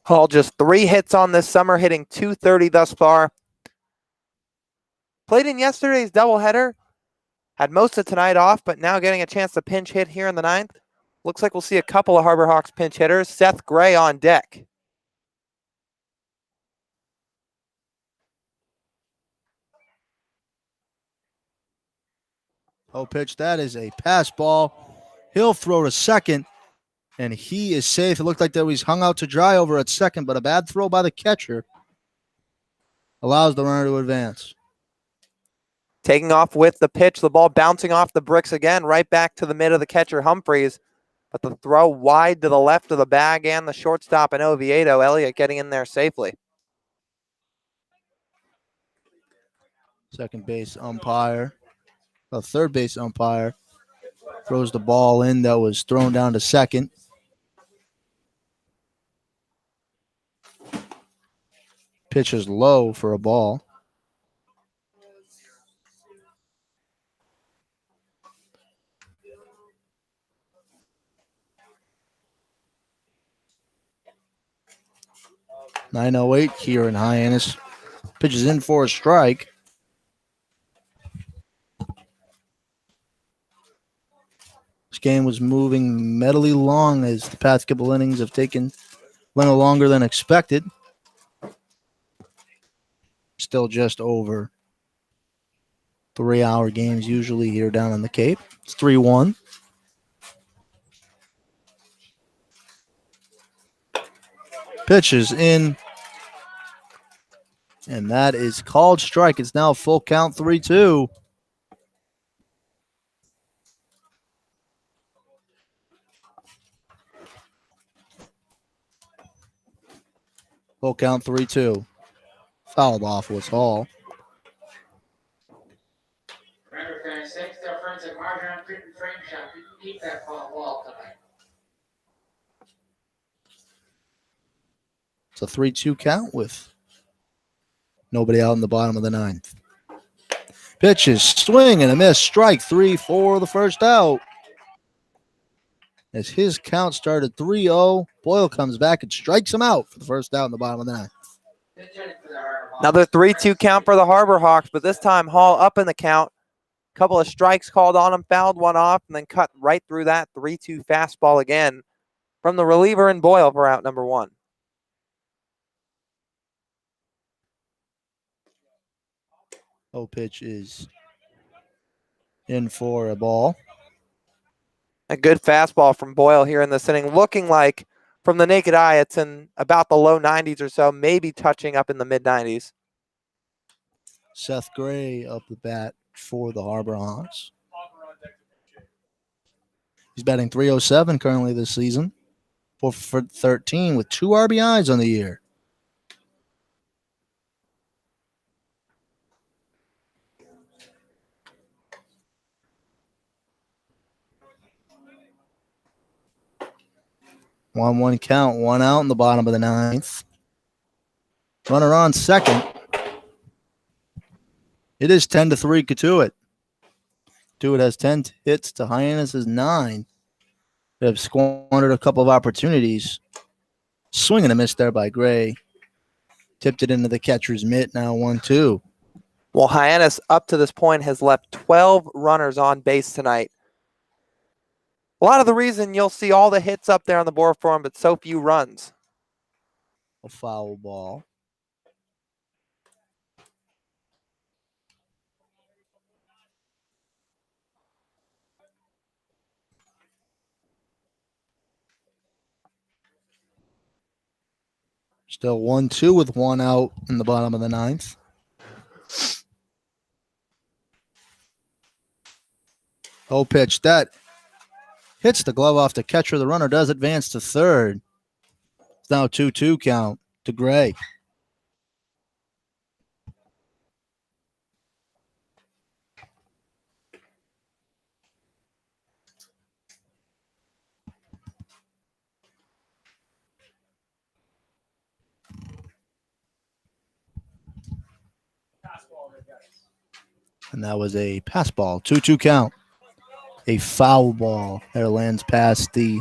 Hall just 3 hits on this summer, hitting .230 thus far. Played in yesterday's doubleheader. Had most of tonight off, but now getting a chance to pinch hit here in the 9th. Looks like we'll see a couple of Harbor Hawks pinch hitters. Seth Gray on deck. Oh, pitch. That is a pass ball. He'll throw to second, and he is safe. It looked like that he's hung out to dry over at second, but a bad throw by the catcher allows the runner to advance. Taking off with the pitch, the ball bouncing off the bricks again, right back to the mid of the catcher, Humphreys. But the throw wide to the left of the bag and the shortstop in Oviedo. Elliott getting in there safely. Second base umpire, third base umpire, throws the ball in that was thrown down to second. Pitch is low for a ball. .908 here in Hyannis. Pitches in for a strike. This game was moving medley long as the past couple innings have taken a little longer than expected. Still just over 3-hour games usually here down on the Cape. It's 3-1. Pitches in. And that is called strike. It's now full count 3-2. Full count 3-2. Fouled off was Hall. Remember, fans, thanks to our friends at Marjan Print and Frame Shop, you can keep that wall tonight. It's a 3-2 count with nobody out in the bottom of the 9th. Pitches, swing and a miss. Strike 3 for the first out. As his count started 3-0, Boyle comes back and strikes him out for the first out in the bottom of the 9th. Another 3-2 count for the Harbor Hawks, but this time Hall up in the count. Couple of strikes called on him, fouled one off, and then cut right through that 3-2 fastball again from the reliever in Boyle for out number 1. Pitch is in for a ball. A good fastball from Boyle here in this inning, looking like from the naked eye it's in about the low 90s or so, maybe touching up in the mid 90s. Seth Gray up the bat for the Harbor Hawks. He's batting .307 currently this season. 4 for 13 with 2 RBIs on the year. One count, 1 out in the bottom of the 9th. Runner on second. It is 10-3 Cotuit. Cotuit has 10 hits to Hyannis' 9. They have squandered a couple of opportunities. Swing and a miss there by Gray. Tipped it into the catcher's mitt, now 1-2. Well, Hyannis up to this point has left 12 runners on base tonight. A lot of the reason you'll see all the hits up there on the board for him, but so few runs. A foul ball. Still 1-2 with 1 out in the bottom of the 9th. Pitch. That hits the glove off the catcher. The runner does advance to third. It's now 2-2 count to Gray. And that was a pass ball. 2-2 count. A foul ball that lands past the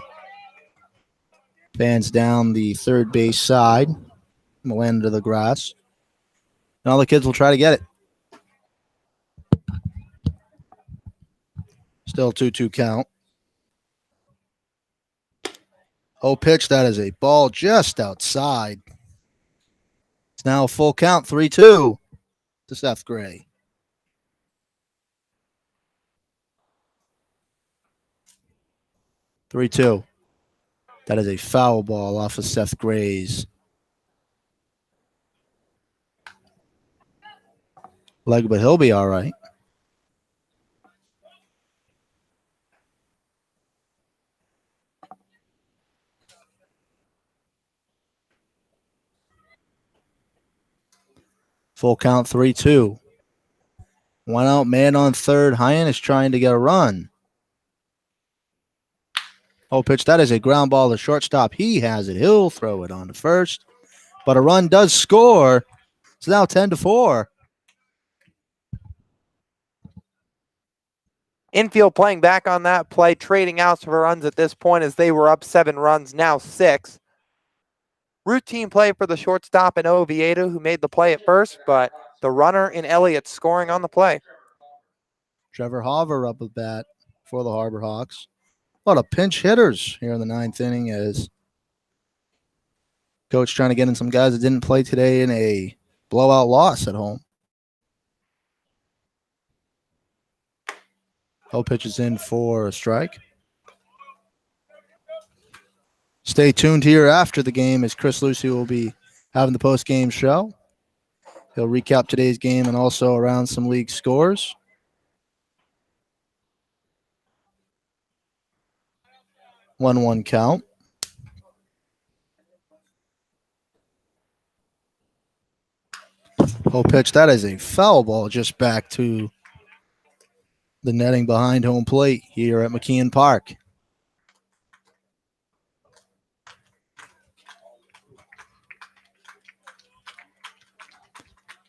fans down the third base side. And will land into the grass. And all the kids will try to get it. Still 2-2 count. Oh, pitch. That is a ball just outside. It's now a full count. 3-2 to Seth Gray. That is a foul ball off of Seth Gray's leg, but he'll be all right. Full count, 3-2. One out, man on third. Hyannis trying to get a run. Oh, pitch. That is a ground ball to shortstop. He has it. He'll throw it on to first. But a run does score. It's now 10-4. Infield playing back on that play, trading outs for runs at this point as they were up 7 runs, now 6. Routine play for the shortstop in Oviedo, who made the play at first, but the runner in Elliott scoring on the play. Trevor Hoover up with bat for the Harbor Hawks. A lot of pinch hitters here in the 9th inning as coach trying to get in some guys that didn't play today in a blowout loss at home. Hill pitches in for a strike. Stay tuned here after the game as Chris Lucy will be having the post-game show. He'll recap today's game and also around some league scores. One count. Oh, pitch. That is a foul ball just back to the netting behind home plate here at McKeon Park.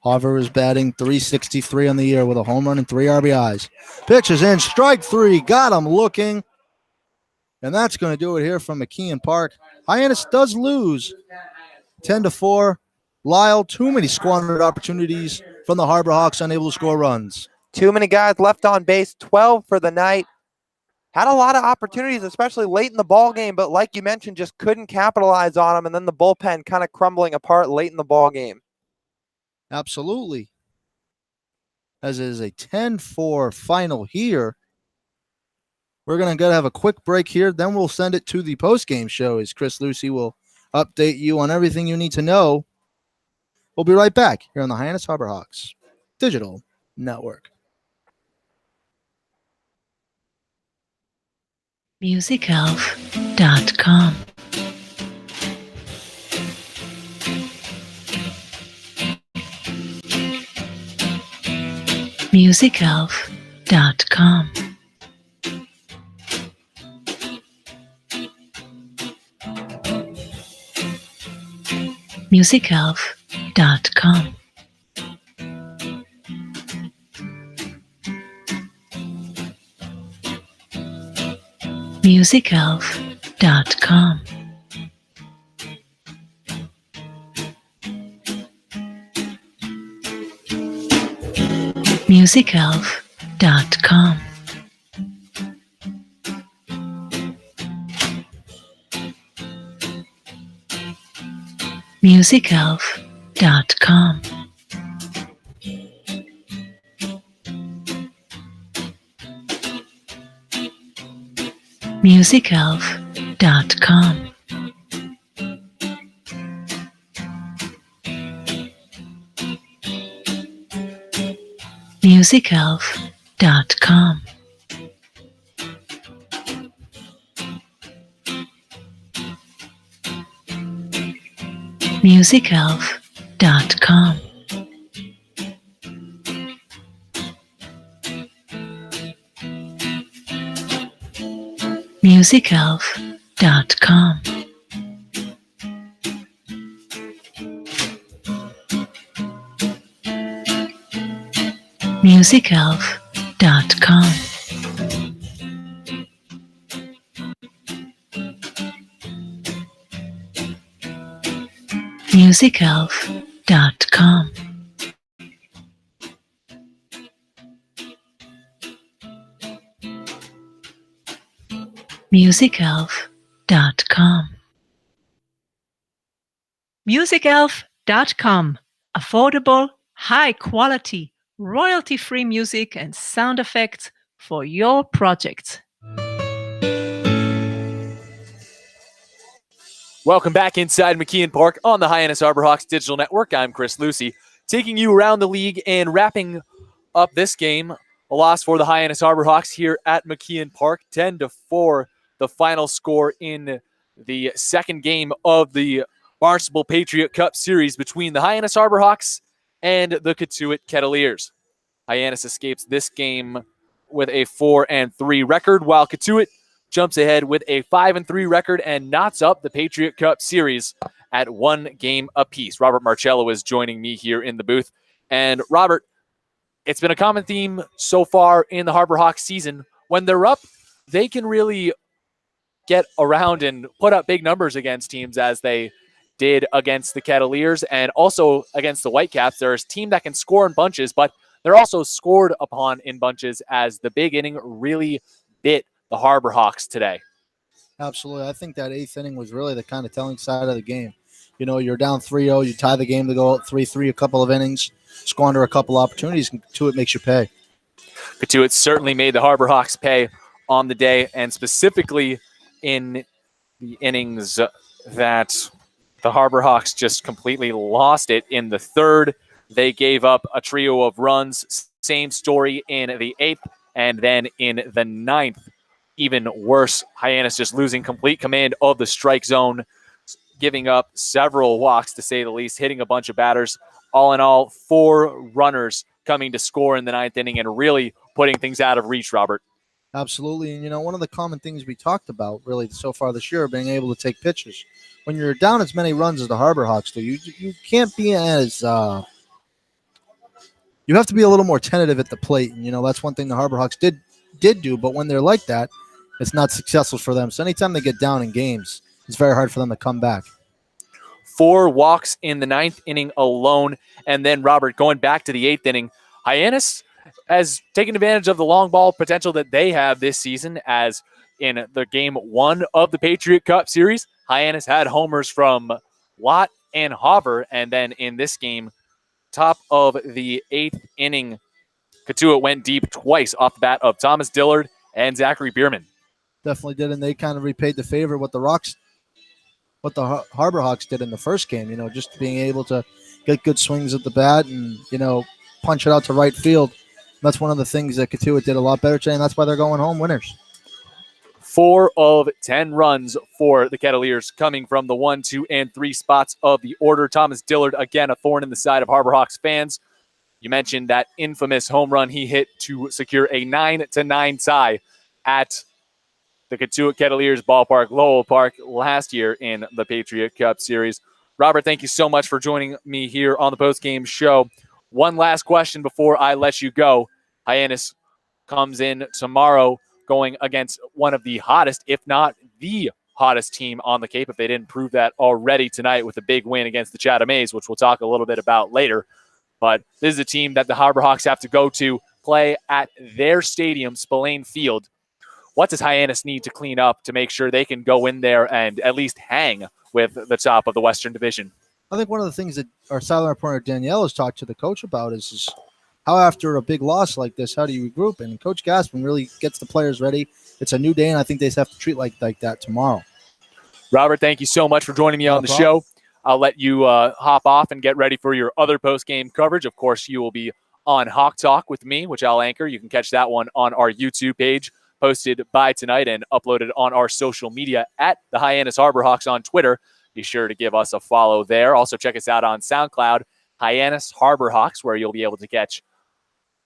Hoover is batting .363 on the year with a home run and 3 RBIs. Pitch is in. Strike 3. Got him looking. And that's going to do it here from McKeon Park. Hyannis does lose 10-4. Lyle, too many squandered opportunities from the Harbor Hawks, unable to score runs. Too many guys left on base, 12 for the night. Had a lot of opportunities, especially late in the ball game, but like you mentioned, just couldn't capitalize on them, and then the bullpen kind of crumbling apart late in the ball game. Absolutely. As it is a 10-4 final here. We're going to have a quick break here. Then we'll send it to the post-game show as Chris Lucy will update you on everything you need to know. We'll be right back here on the Hyannis Harbor Hawks Digital Network. MusicElf.com. MusicElf.com. MusicElf.com. MusicElf.com. MusicElf.com. MusicElf.com. MusicElf.com. MusicElf.com. MusicElf.com. MusicElf.com. MusicElf.com. MusicElf.com. MusicElf.com. MusicElf.com. Affordable, high quality, royalty free music and sound effects for your project. Welcome back inside McKeon Park on the Hyannis Harborhawks Digital Network. I'm Chris Lucy, taking you around the league and wrapping up this game. A loss for the Hyannis Harborhawks here at McKeon Park, 10-4, the final score in the second game of the Barnstable Patriot Cup series between the Hyannis Harborhawks and the Cotuit Kettleers. Hyannis escapes this game with a 4-3 record, while Cotuit jumps ahead with a 5-3 record and knots up the Patriot Cup series at 1 game apiece. Robert Marcello is joining me here in the booth. And Robert, it's been a common theme so far in the Harborhawks season. When they're up, they can really get around and put up big numbers against teams, as they did against the Kettleers and also against the Whitecaps. There's a team that can score in bunches, but they're also scored upon in bunches, as the big inning really bit the Harborhawks today. Absolutely. I think that 8th inning was really the kind of telling side of the game. You know, you're down 3-0, you tie the game to go out 3-3 a couple of innings, squander a couple opportunities, and Cotuit makes you pay. Cotuit certainly made the Harborhawks pay on the day, and specifically in the innings that the Harborhawks just completely lost it. In the third, they gave up a trio of runs. Same story in the 8th, and then in the 9th, even worse. Hyannis just losing complete command of the strike zone, giving up several walks, to say the least, hitting a bunch of batters. All in all, 4 runners coming to score in the 9th inning and really putting things out of reach, Robert. Absolutely. And, you know, one of the common things we talked about really so far this year, being able to take pitches. When you're down as many runs as the Harborhawks do, you can't be as you have to be a little more tentative at the plate. And, you know, that's one thing the Harborhawks did do. But when they're like that, it's not successful for them. So anytime they get down in games, it's very hard for them to come back. 4 walks in the 9th inning alone. And then, Robert, going back to the 8th inning, Hyannis has taken advantage of the long ball potential that they have this season, as in the game 1 of the Patriot Cup series, Hyannis had homers from Lott and Hauver. And then in this game, top of the 8th inning, Cotuit went deep twice off the bat of Thomas Dillard and Zachary Bierman. Definitely did, and they kind of repaid the favor what the Harborhawks did in the first game. You know, just being able to get good swings at the bat and, you know, punch it out to right field. That's one of the things that Cotuit did a lot better today, and that's why they're going home winners. 4 of 10 runs for the Kettleers coming from the 1, 2, and 3 spots of the order. Thomas Dillard, again, a thorn in the side of Harborhawks fans. You mentioned that infamous home run he hit to secure a 9-9 tie at the Cotuit Kettleers ballpark, Lowell Park, last year in the Patriot Cup series. Robert, thank you so much for joining me here on the postgame show. One last question before I let you go. Hyannis comes in tomorrow going against one of the hottest, if not the hottest team on the Cape, if they didn't prove that already tonight with a big win against the Chatham A's, which we'll talk a little bit about later. But this is a team that the Harborhawks have to go to play at their stadium, Spillane Field. What does Hyannis need to clean up to make sure they can go in there and at least hang with the top of the Western Division? I think one of the things that our sideline reporter Danielle has talked to the coach about is how after a big loss like this, how do you regroup? And Coach Gaspin really gets the players ready. It's a new day, and I think they just have to treat like that tomorrow. Robert, thank you so much for joining me on the show. I'll let you hop off and get ready for your other post-game coverage. Of course, you will be on Hawk Talk with me, which I'll anchor. You can catch that one on our YouTube page, posted by tonight and uploaded on our social media at the Hyannis Harborhawks on Twitter. Be sure to give us a follow there. Also, check us out on SoundCloud, Hyannis Harborhawks, where you'll be able to catch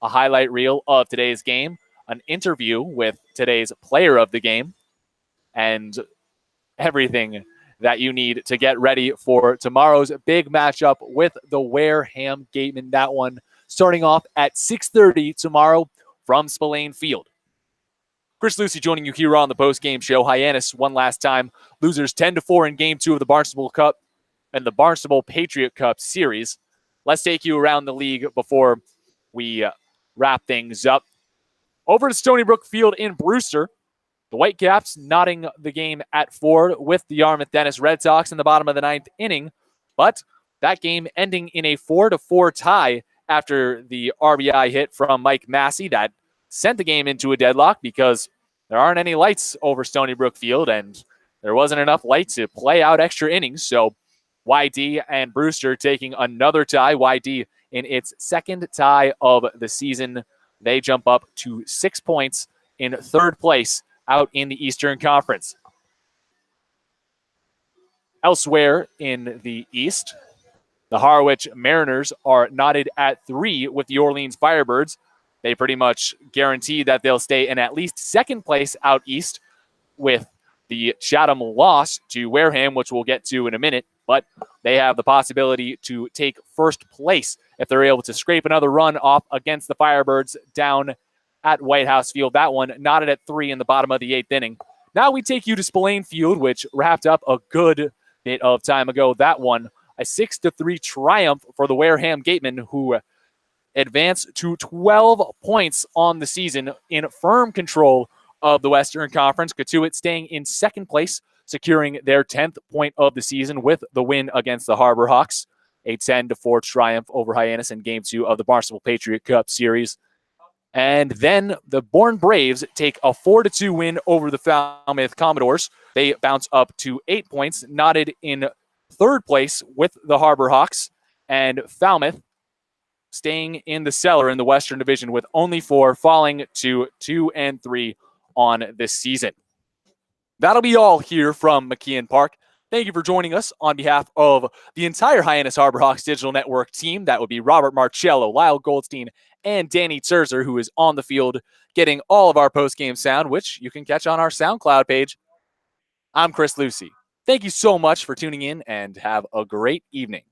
a highlight reel of today's game, an interview with today's player of the game, and everything that you need to get ready for tomorrow's big matchup with the Wareham Gatemen. That one starting off at 6:30 tomorrow from Spillane Field. Chris Lucy joining you here on the post-game show. Hyannis one last time. Losers 10-4 in Game 2 of the Barnstable Cup and the Barnstable Patriot Cup Series. Let's take you around the league before we wrap things up. Over to Stony Brook Field in Brewster. The Whitecaps knotting the game at 4 with the Yarmouth Dennis Red Sox in the bottom of the 9th inning. But that game ending in a 4-4 tie after the RBI hit from Mike Massey that sent the game into a deadlock because there aren't any lights over Stony Brook Field and there wasn't enough light to play out extra innings. So YD and Brewster taking another tie. YD in its second tie of the season. They jump up to 6 points in third place out in the Eastern Conference. Elsewhere in the East, the Harwich Mariners are knotted at 3 with the Orleans Firebirds. They pretty much guarantee that they'll stay in at least second place out east with the Chatham loss to Wareham, which we'll get to in a minute. But they have the possibility to take first place if they're able to scrape another run off against the Firebirds down at White House Field. That one knotted at 3 in the bottom of the 8th inning. Now we take you to Spillane Field, which wrapped up a good bit of time ago. That one, a 6-3 triumph for the Wareham Gatemen, who advanced to 12 points on the season in firm control of the Western Conference. Cotuit staying in second place, securing their 10th point of the season with the win against the Harbor Hawks. A 10-4 triumph over Hyannis in Game 2 of the Barnstable Patriot Cup Series. And then the Bourne Braves take a 4-2 win over the Falmouth Commodores. They bounce up to 8 points, knotted in third place with the Harbor Hawks. And Falmouth staying in the cellar in the Western Division with only 4, falling to 2-3 on this season. That'll be all here from McKeon Park. Thank you for joining us on behalf of the entire Hyannis Harbor Hawks Digital Network team. That would be Robert Marcello, Lyle Goldstein, and Danny Zerzer, who is on the field getting all of our post-game sound, which you can catch on our SoundCloud page. I'm Chris Lucy. Thank you so much for tuning in and have a great evening.